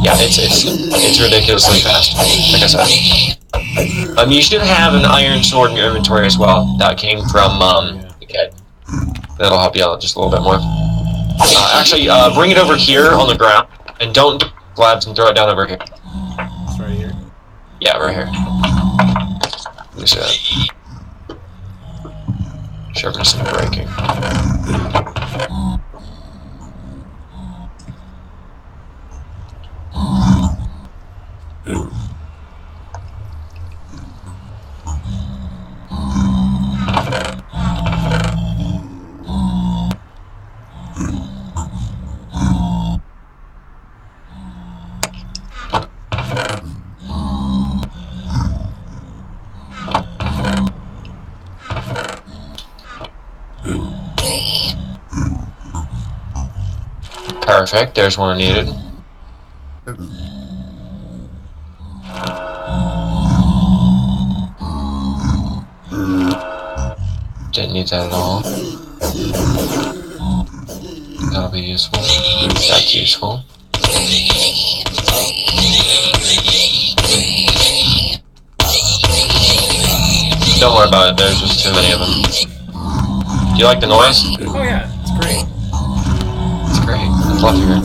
Yeah, it's ridiculously fast, like I said. You should have an iron sword in your inventory as well. That came from the kid. That'll help you out just a little bit more. Actually, bring it over here on the ground, and don't do slabs and throw it down over here. It's right here. Yeah, right here. Let me see that. Sharpness and breaking. Perfect, there's one I needed. Didn't need that at all. That'll be useful. That's useful. Don't worry about it, there's just too many of them. Do you like the noise? Oh yeah, it's great. It's great. I love your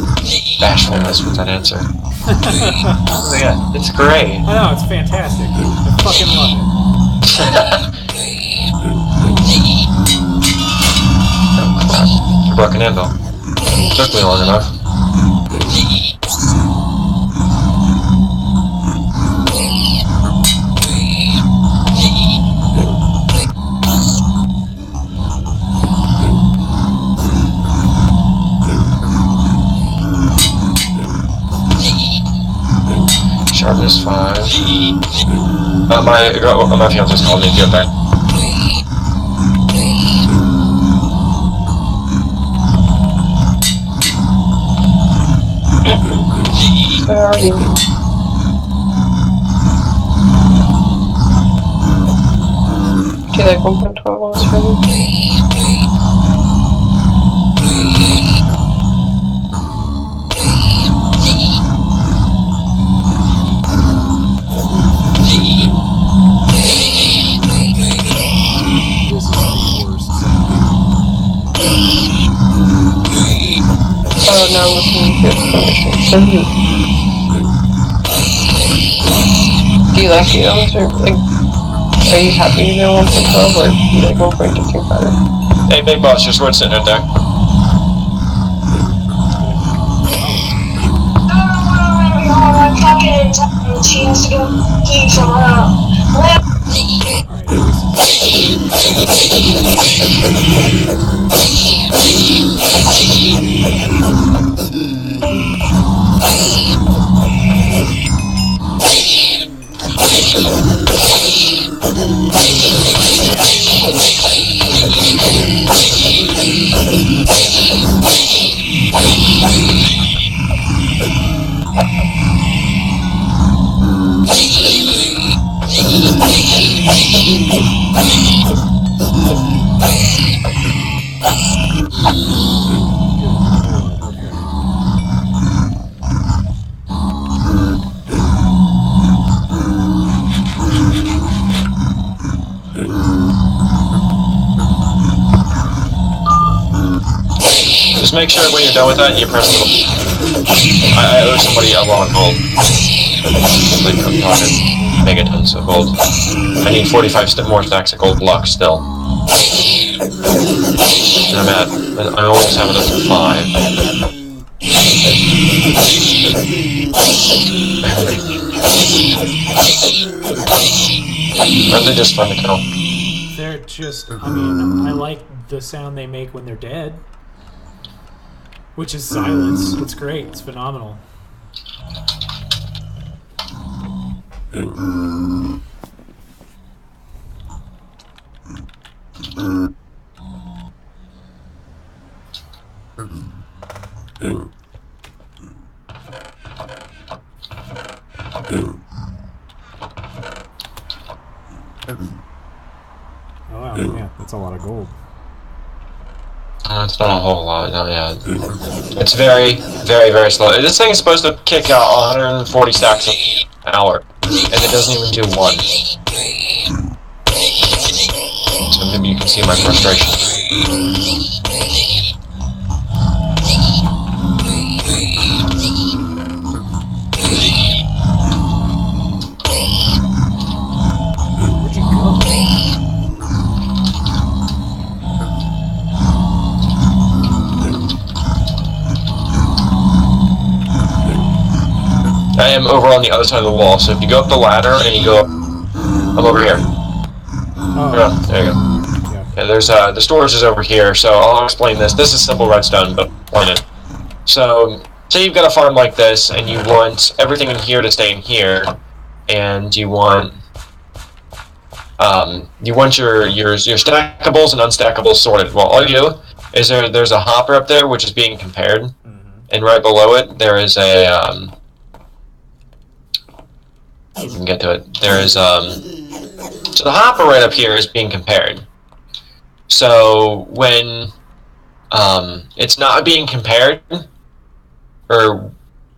bashfulness with that answer. Oh yeah, it's great. I know, it's fantastic. I fucking love it. A broken anvil. Took me long enough. Sharpness 5. My fiance's called me. Get back. Where are you? Okay, like 1.12 hours for me. This is the worst. Oh, now I'm listening to it. Do you like it? Or like, are you happy to go 1.12 or do you like 1.15 better? Hey, big boss, your sword's sitting right there. I'm talking and she has to go eat somewhere else. Just make sure when you're done with that, you press the... I owe somebody a lot of gold. Like, I'm talking megatons of gold. I need 45 more stacks of gold luck still. And I almost have enough for 5. Aren't they just fun to kill? They're just, I mean, I like the sound they make when they're dead. Which is silence. It's great. It's phenomenal. Oh wow, yeah, that's a lot of gold. It's not a whole lot, no, yeah. It's very, very, very slow. This thing is supposed to kick out 140 stacks an hour, and it doesn't even do one. So maybe you can see my frustration. Where'd you go? I am over on the other side of the wall, so if you go up the ladder and you go up... I'm over here. Oh, Yeah, there you go. yeah. Yeah, there's, the storage is over here, so I'll explain this. This is simple redstone, but explain it. So, say you've got a farm like this, and you want everything in here to stay in here, and you want... your stackables and unstackables sorted. Well, all you do is there's a hopper up there, which is being compared, and right below it, there is a, you can get to it. There is, so the hopper right up here is being compared. So when it's not being compared, or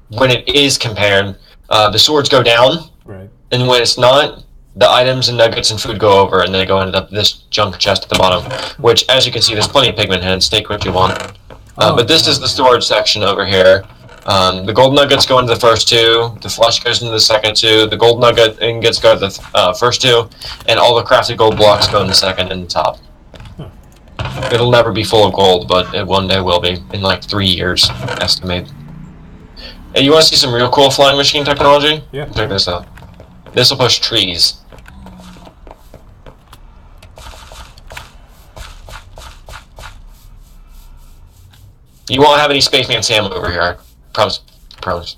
when it is compared, the swords go down, Right. and when it's not, the items and nuggets and food go over, and they go end up this junk chest at the bottom. Which, as you can see, there's plenty of pigment heads. Take what you want. But this is the storage section over here. The gold nuggets go into the first two. The flesh goes into the second two. The gold nugget ingots go to the first two, and all the crafted gold blocks go in the second and the top. It'll never be full of gold, but it one day will be in like 3 years, estimate. Hey, you want to see some real cool flying machine technology? Yeah. Check this out. This will push trees. You won't have any Spaceman Sam over here. I promise. Promise.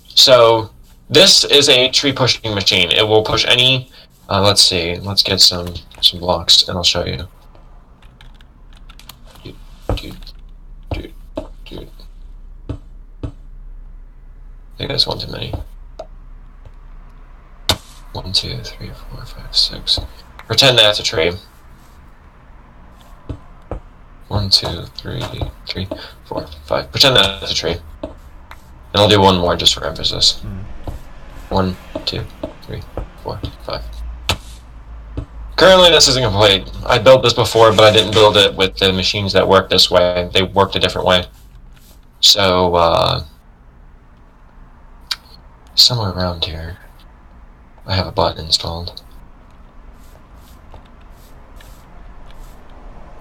So, this is a tree pushing machine. It will push any. Let's see. Let's get some blocks, and I'll show you. Dude. I think that's one too many. 1, 2, 3, 4, 5, 6. Pretend that's a tree. 1, 2, 3, 4, 5. Pretend that's a tree. And I'll do one more just for emphasis. 1, 2, 3, 4, 5. Currently, this isn't complete. I built this before, but I didn't build it with the machines that work this way. They worked a different way. So, somewhere around here, I have a button installed.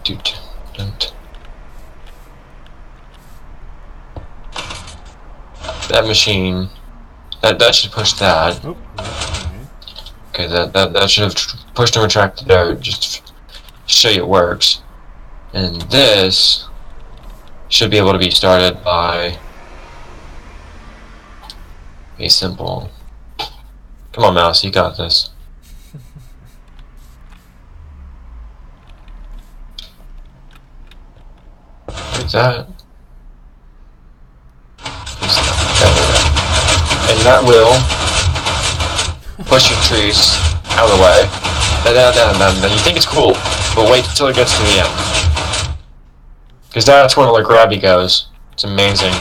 Don't. That machine, that should push that. Oh, Okay, that should have pushed and retracted there, just to show you it works. And this should be able to be started by a simple. Come on, mouse, you got this. Like that. And that will push your trees out of the way. You think it's cool, but wait until it gets to the end. Because that's when the grabby goes. It's amazing.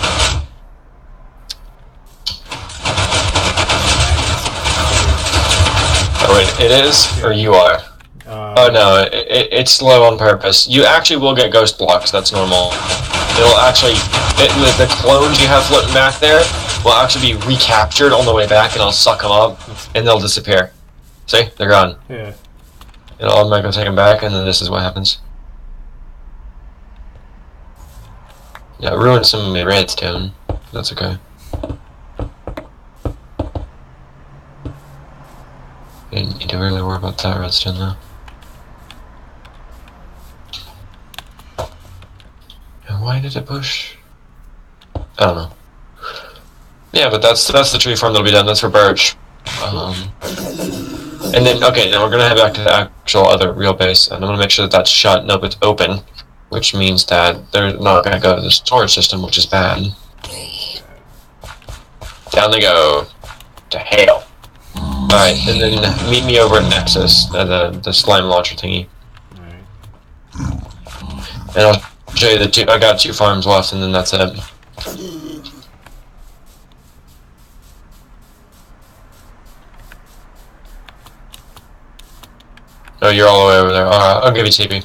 Oh wait, it is? Or you are? Oh no, it's slow on purpose. You actually will get ghost blocks, that's normal. It'll actually, the clones you have floating back there will actually be recaptured on the way back, and I'll suck them up, and they'll disappear. See? They're gone. Yeah. It'll automatically take them back, and then this is what happens. Yeah, it ruined some of my redstone. That's okay. Didn't need to really worry about that redstone though. And why did it push? I don't know. Yeah, but that's the tree farm that'll be done. That's for birch. And then then we're gonna head back to the actual other real base, and I'm gonna make sure that that's shut. Nope, it's open, which means that they're not gonna go to the storage system, which is bad. Down they go to hell. Alright, and then meet me over at Nexus, the slime launcher thingy. Alright. And I'll show you the two. I got 2 farms left, and then that's it. Oh, you're all the way over there. Alright, I'll give you TP.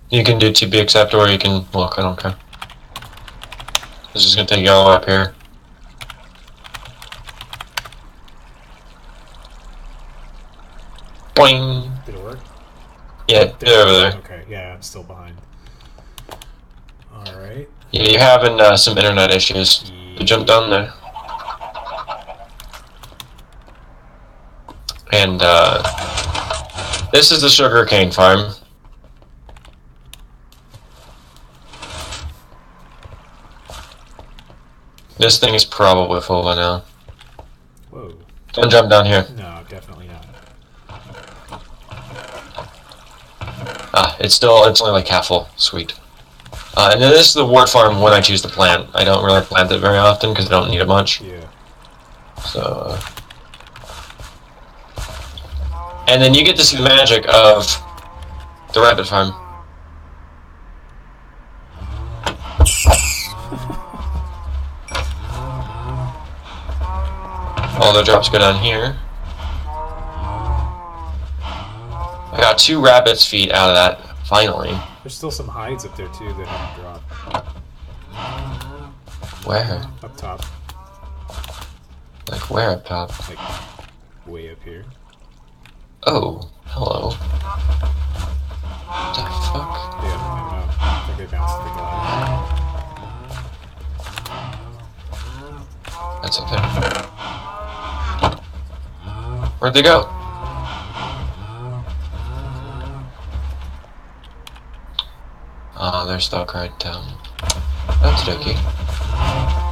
You can do TP accept, or you can walk, I don't care. This is gonna take you all the way up here. Boing! Did it work? Yeah, they're over there. Okay, yeah, I'm still behind. Alright. Yeah, you're having some internet issues. You jump down there. And this is the sugarcane farm. This thing is probably full by now. Whoa. Don't jump down here. No, definitely not. It's only like half full. Sweet. And then this is the wart farm when I choose to plant. I don't really plant it very often because I don't need it much. Yeah. So, and then you get to see the magic of the rabbit farm. All the drops go down here. I got 2 rabbit's feet out of that, finally. There's still some hides up there too that haven't dropped. Where? Up top. Like where up top? Like, way up here. Oh, hello. What the fuck? Yeah, I don't know. I think they bounced the That's okay. Where'd they go? Oh, they're stuck right down. That's okay.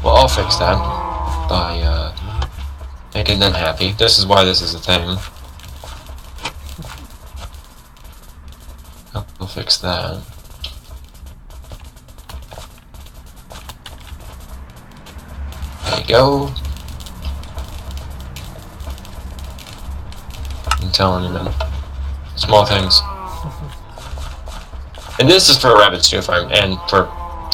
Well, I'll fix that by making them happy. This is why this is a thing. I'll fix that. There you go. I'm telling you, man. Small things. And this is for a rabbit stew farm, and for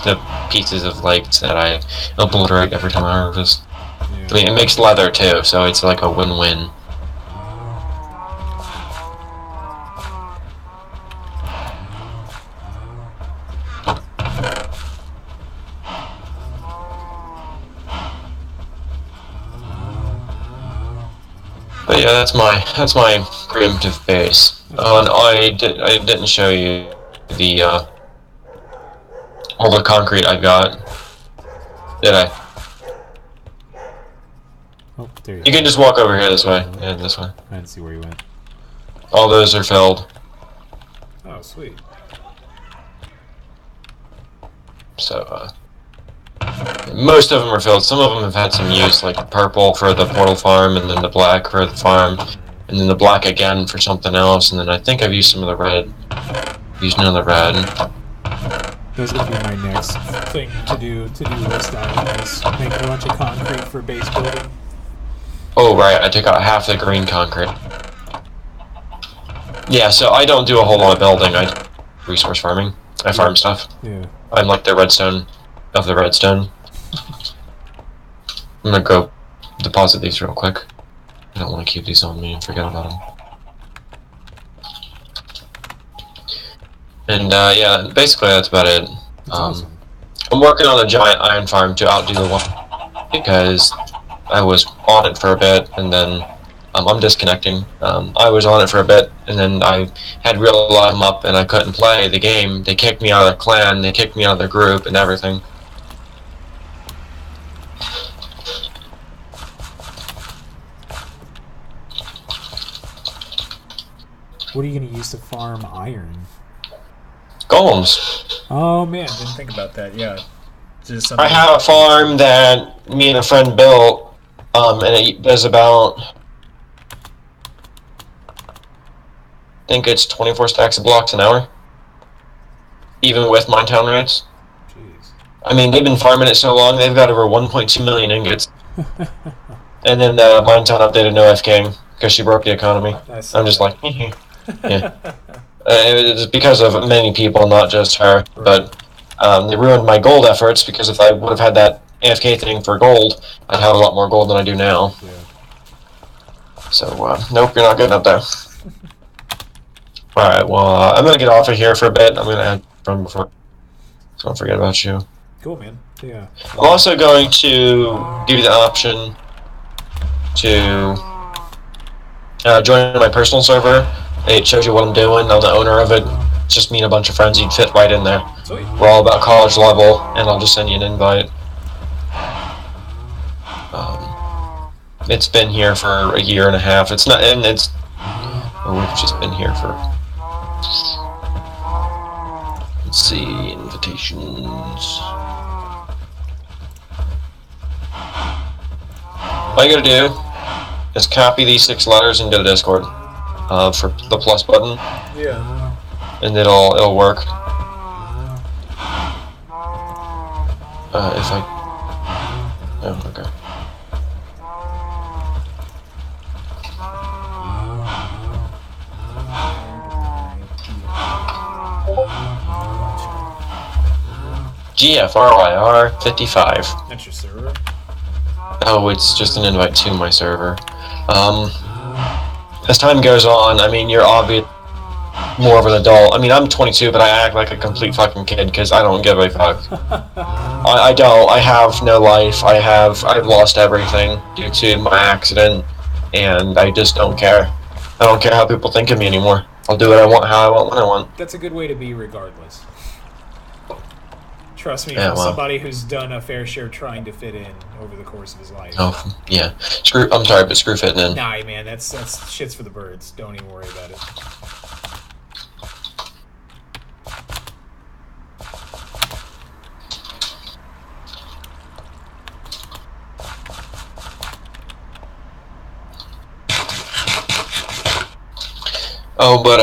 the pieces of lakes that I obliterate every time I harvest. Yeah. I mean, it makes leather too, so it's like a win-win. But yeah, that's my preemptive base. And I didn't show you the all the concrete I got, did I? Oh, there you You can just walk over here this way, and this way. I didn't see where you went. All those are filled. Oh, sweet. So, most of them are filled. Some of them have had some use, like the purple for the portal farm, and then the black for the farm, and then the black again for something else, and then I think I've used some of the red. Used none of the red. That's gonna be my next thing to do list item is make a bunch of concrete for base building. Oh, right, I took out half the green concrete. Yeah, so I don't do a whole lot of building. I do resource farming. I farm stuff. Yeah. I'm like the redstone of the redstone. I'm gonna go deposit these real quick. I don't want to keep these on me and forget about them. And yeah, basically that's about it. That's awesome. I'm working on a giant iron farm to outdo the one because I was on it for a bit and then I'm disconnecting. I was on it for a bit and then I had real lot of them up and I couldn't play the game. They kicked me out of the clan, they kicked me out of the group and everything. What are you gonna use to farm iron? Golems. Oh man, Didn't think about that. Yeah. Just I have a farm that me and a friend built, and it does about, I think it's 24 stacks of blocks an hour, even with mine town rates. jeez. I mean, they've been farming it so long, they've got over 1.2 million ingots. And then mine town updated no FKing because she broke the economy. I'm just like, yeah. It's because of many people, not just her. But they ruined my gold efforts because if I would have had that AFK thing for gold, I'd have a lot more gold than I do now. Yeah. So, nope, you're not getting up there. Alright, well, I'm going to get off of here for a bit. I'm going to add from before. So don't forget about you. Cool, man. Yeah. I'm also going to give you the option to join my personal server. It shows you what I'm doing. I'm the owner of it. It's just me and a bunch of friends. You'd fit right in there. Sweet. We're all about college level, and I'll just send you an invite. It's been here for a year and a half. It's not, and it's. Oh, we've just been here for. Let's see, invitations. All you gotta do is copy these 6 letters and go to Discord for the plus button, Yeah. and it'll work. If I. Oh, okay. GFRYR 55. That's your server. Oh, it's just an invite to my server. As time goes on, I mean, you're obviously more of an adult. I mean, I'm 22, but I act like a complete fucking kid because I don't give a fuck. I don't. I have no life. I've lost everything due to my accident, and I just don't care. I don't care how people think of me anymore. I'll do what I want, how I want, when I want. That's a good way to be, regardless. Trust me, Yeah, from well. somebody who's done a fair share trying to fit in over the course of his life. Oh, yeah. I'm sorry, but screw fitting in. Nah, man, that's shit's for the birds. Don't even worry about it. Oh, but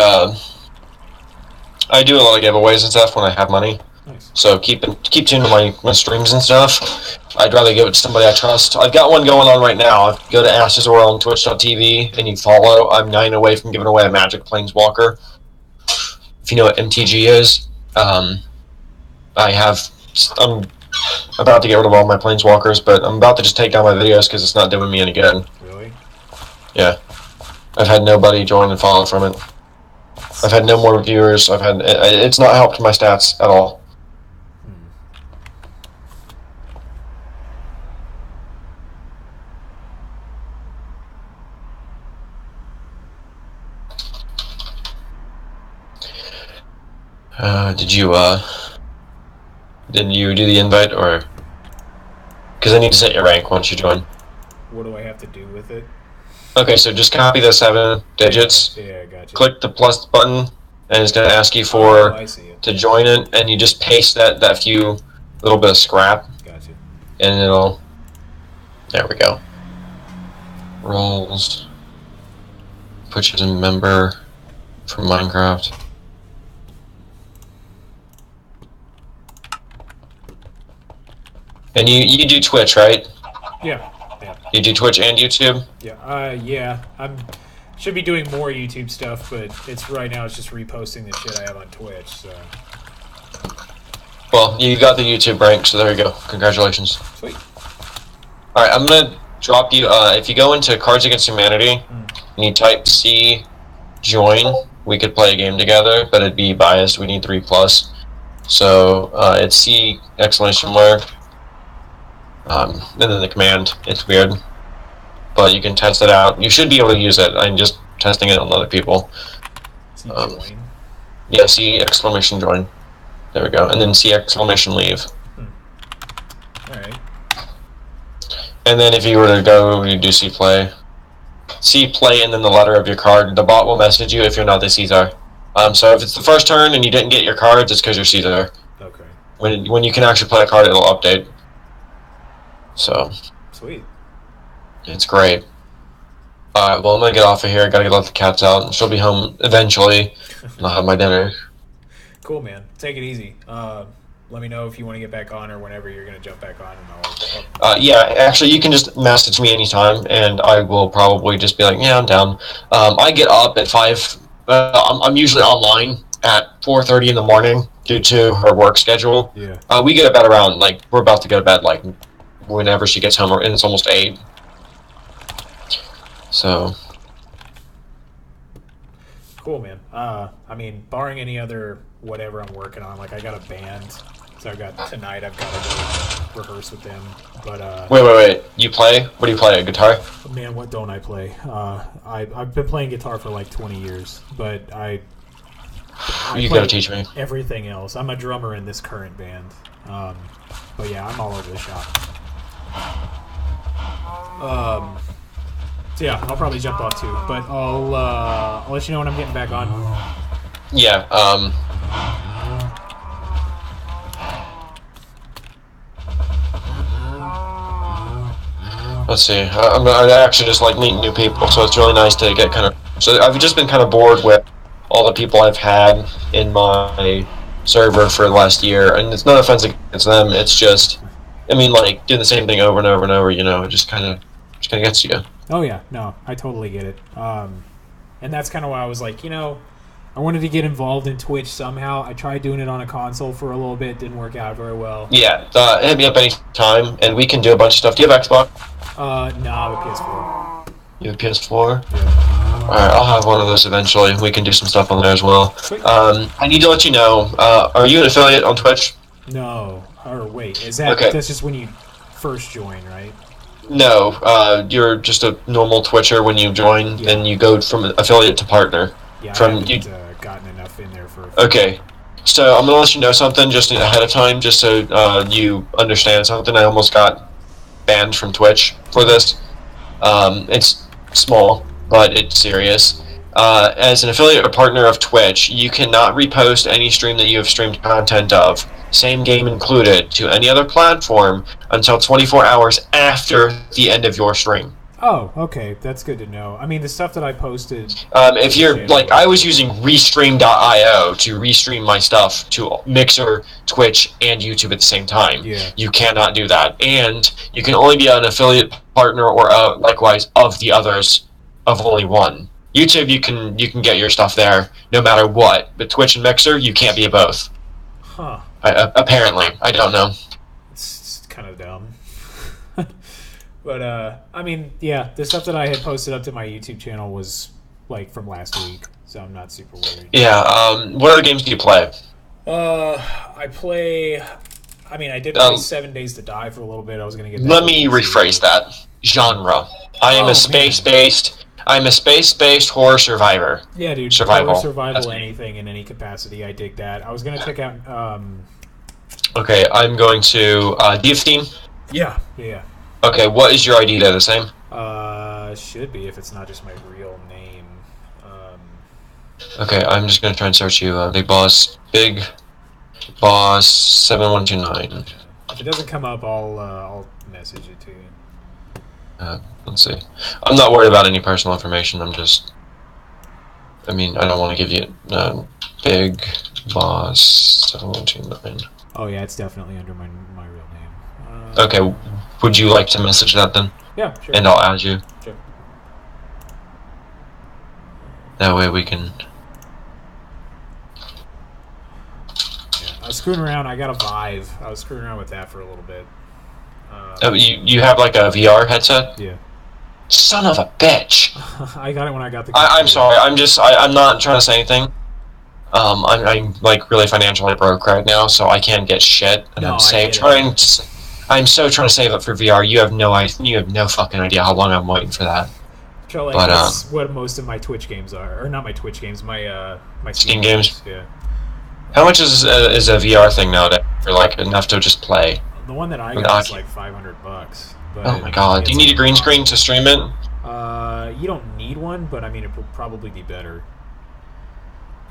I do a lot of giveaways and stuff when I have money. Nice. So keep tuned to my streams and stuff. I'd rather give it to somebody I trust. I've got one going on right now. If you go to AstaZora on Twitch.tv and you follow, I'm 9 away from giving away a Magic Planeswalker. If you know what MTG is, I'm about to get rid of all my Planeswalkers, but I'm about to just take down my videos because it's not doing me any good. Really? Yeah. I've had nobody join and follow from it. I've had no more viewers. It's not helped my stats at all. Did you do the invite, or? Because I need to set your rank once you join. What do I have to do with it? Okay, so just copy the 7 digits, Yeah, I got you. click the plus button, and it's going to ask you for I see it. to join it, and you just paste that few little bit of scrap, Gotcha. and it'll. There we go. Roles. Put you as a member from Minecraft. And you do Twitch, right? Yeah. Yeah. You do Twitch and YouTube? Yeah. Yeah. Should be doing more YouTube stuff, but it's right now. It's just reposting the shit I have on Twitch. So. Well, you got the YouTube rank, so there you go. Congratulations. Sweet. All right, I'm gonna drop you. If you go into Cards Against Humanity and you type C join, we could play a game together, but it'd be biased. We need 3+. So it's C exclamation mark. And then the command. It's weird, but you can test it out. You should be able to use it. I'm just testing it on other people. See join. Yeah, C exclamation join. There we go. And then C exclamation leave. Alright. And then if you were to go, you do C play. C play and then the letter of your card. The bot will message you if you're not the Caesar. So if it's the first turn and you didn't get your cards, it's because you're Caesar. Okay. When you can actually play a card, it'll update. So. Sweet. It's great. Alright, well I'm gonna get off of here. I gotta let the cats out. She'll be home eventually. And I'll have my dinner. Cool, man. Take it easy. Let me know if you want to get back on or whenever you're going to jump back on. And yeah, actually, you can just message me anytime, and I will probably just be like, yeah, I'm down. I get up at 5. I'm usually online at 4:30 in the morning due to her work schedule. Yeah. We get to bed around, like, we're about to go to bed, like, whenever she gets home, and it's almost 8. So. Cool, man. I mean, barring any other whatever I'm working on, like I got a band, so I've got tonight. I've got to go rehearse with them. But wait. You play? What do you play? A guitar? Man, what don't I play? I've been playing guitar for like 20 years, but I You play gotta teach me. everything else. I'm a drummer in this current band. But yeah, I'm all over the shop. So yeah, I'll probably jump off too, but I'll let you know when I'm getting back on. Yeah. Let's see. I actually just like meeting new people, so it's really nice to get kind of. So I've just been kind of bored with all the people I've had in my server for the last year, and it's not offensive against them. It's just, I mean, like doing the same thing over and over and over. You know, it just kind of gets you. Oh yeah, no, I totally get it. And that's kind of why I was like, you know, I wanted to get involved in Twitch somehow. I tried doing it on a console for a little bit. Didn't work out very well. Yeah, hit me up anytime, and we can do a bunch of stuff. Do you have Xbox? No, I have a PS4. You have a PS4? Yeah. Alright, I'll have one of those eventually. We can do some stuff on there as well. I need to let you know, are you an affiliate on Twitch? No. Or wait, is that Okay. that's just when you first join, right? No, you're just a normal Twitcher when you join, then you go from affiliate to partner. Yeah, From I haven't gotten enough in there for... Okay, so I'm gonna let you know something just ahead of time, just so you understand something. I almost got banned from Twitch for this. It's small, but it's serious. As an affiliate or partner of Twitch, you cannot repost any stream that you have streamed content of, same game included, to any other platform until 24 hours after the end of your stream. Oh, okay, that's good to know. I mean, the stuff that I posted... If you're, like, I was using Restream.io to restream my stuff to Mixer, Twitch, and YouTube at the same time. Yeah. You cannot do that. And you can only be an affiliate partner or, likewise, of the others of only one. YouTube, you can get your stuff there no matter what. But Twitch and Mixer, you can't be both. Huh. Apparently. I don't know. It's kind of dumb. But, I mean, yeah, the stuff that I had posted up to my YouTube channel was, like, from last week, so I'm not super worried. Yeah, what other games do you play? I play... I mean, I did play 7 Days to Die for a little bit. I was going to get... Let me rephrase that. Genre. I am a space-based... I'm a space-based horror survivor. Yeah, dude. Survival. Horror, survival, anything in any capacity. I dig that. I was going to check out... Okay, I'm going to... do you have Steam? Yeah. Okay, what is your ID there? The same? Should be, if it's not just my real name. Okay, I'm just going to try and search you. Big Boss 7129. If it doesn't come up, I'll message it to you. Let's see. I'm not worried about any personal information. I'm just... I mean, I don't want to give you... Big Boss 7129. Oh, yeah, it's definitely under my real name. Okay, would you like to message that then? Yeah, sure. And I'll add you. Sure. That way we can... Yeah, I was screwing around. I got a Vive. I was screwing around with that for a little bit. Oh, you have like a VR headset? Yeah. Son of a bitch! I got it when I got the... I'm sorry. I'm not trying to say anything. I'm like really financially broke right now, so I can't get shit. And No, I'm I'm so trying to save up for VR. You have no fucking idea how long I'm waiting for that. So, like, that's what most of my Twitch games are, or not my Twitch games, my Steam games. Yeah. How much is a VR thing nowadays for like enough to just play? The one that I got is like $500. But oh my god! Do you need a green screen to stream it? You don't need one, but I mean it would probably be better.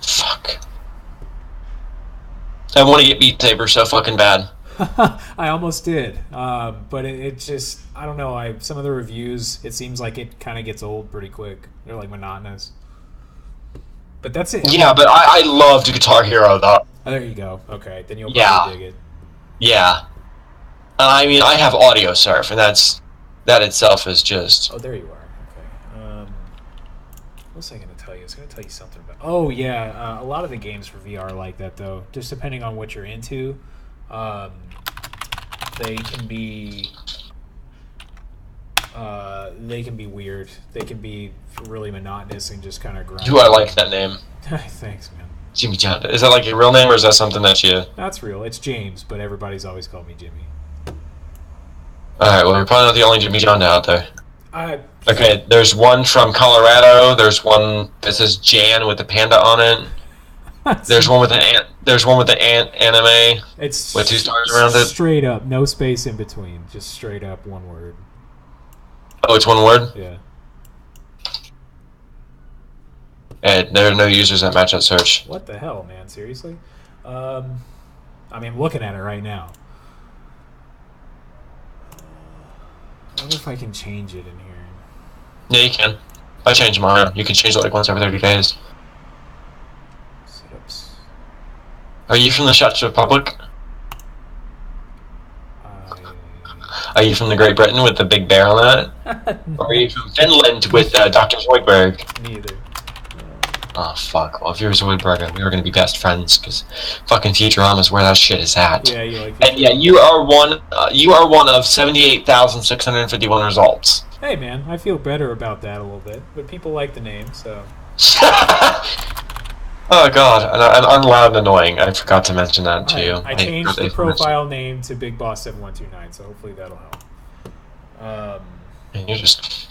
Fuck. I want to get Beat Saber so fucking bad. I almost did, but it just, I don't know, some of the reviews, it seems like it kind of gets old pretty quick. They're like monotonous. But that's it. Yeah, but I loved Guitar Hero though. Oh, there you go. Okay, then you'll probably dig it. Yeah. I mean, I have Audio Surf, and that itself is just... Oh, there you are. Okay. What was I going to tell you? I was going to tell you something about... Oh, yeah. A lot of the games for VR are like that, though. Just depending on what you're into. They can be weird. They can be really monotonous and just kind of grind. Do I like that name? Thanks, man. Jimmy John. Is that like your real name, or is that something that you... That's real. It's James, but everybody's always called me Jimmy. Alright, well, you're probably not the only Jimmy John out there. Okay, there's one from Colorado. There's one that says Jan with the panda on it. There's one with an ant. There's one with the ant anime. It's with 2 stars around it. Straight up, no space in between. Just straight up one word. Oh, it's one word? Yeah. And there are no users that match that search. What the hell, man? Seriously? I mean, I'm looking at it right now. I wonder if I can change it in here. Yeah, you can. I change mine. You can change it like once every 30 days. Setups. Are you from the Czech Republic? Are you from the Great Britain with the big bear on it? Or are you from Finland with Dr. Zoidberg? Neither. Oh, fuck. Well, if you were Zoidberg, we were going to be best friends, because fucking Futurama is where that shit is at. Yeah, you like And yeah, you are one of 78,651 results. Hey, man, I feel better about that a little bit. But people like the name, so... Oh, God. And unloud and annoying. I forgot to mention that to you. I changed the profile name to Big Boss 7129, so hopefully that'll help. And you're just...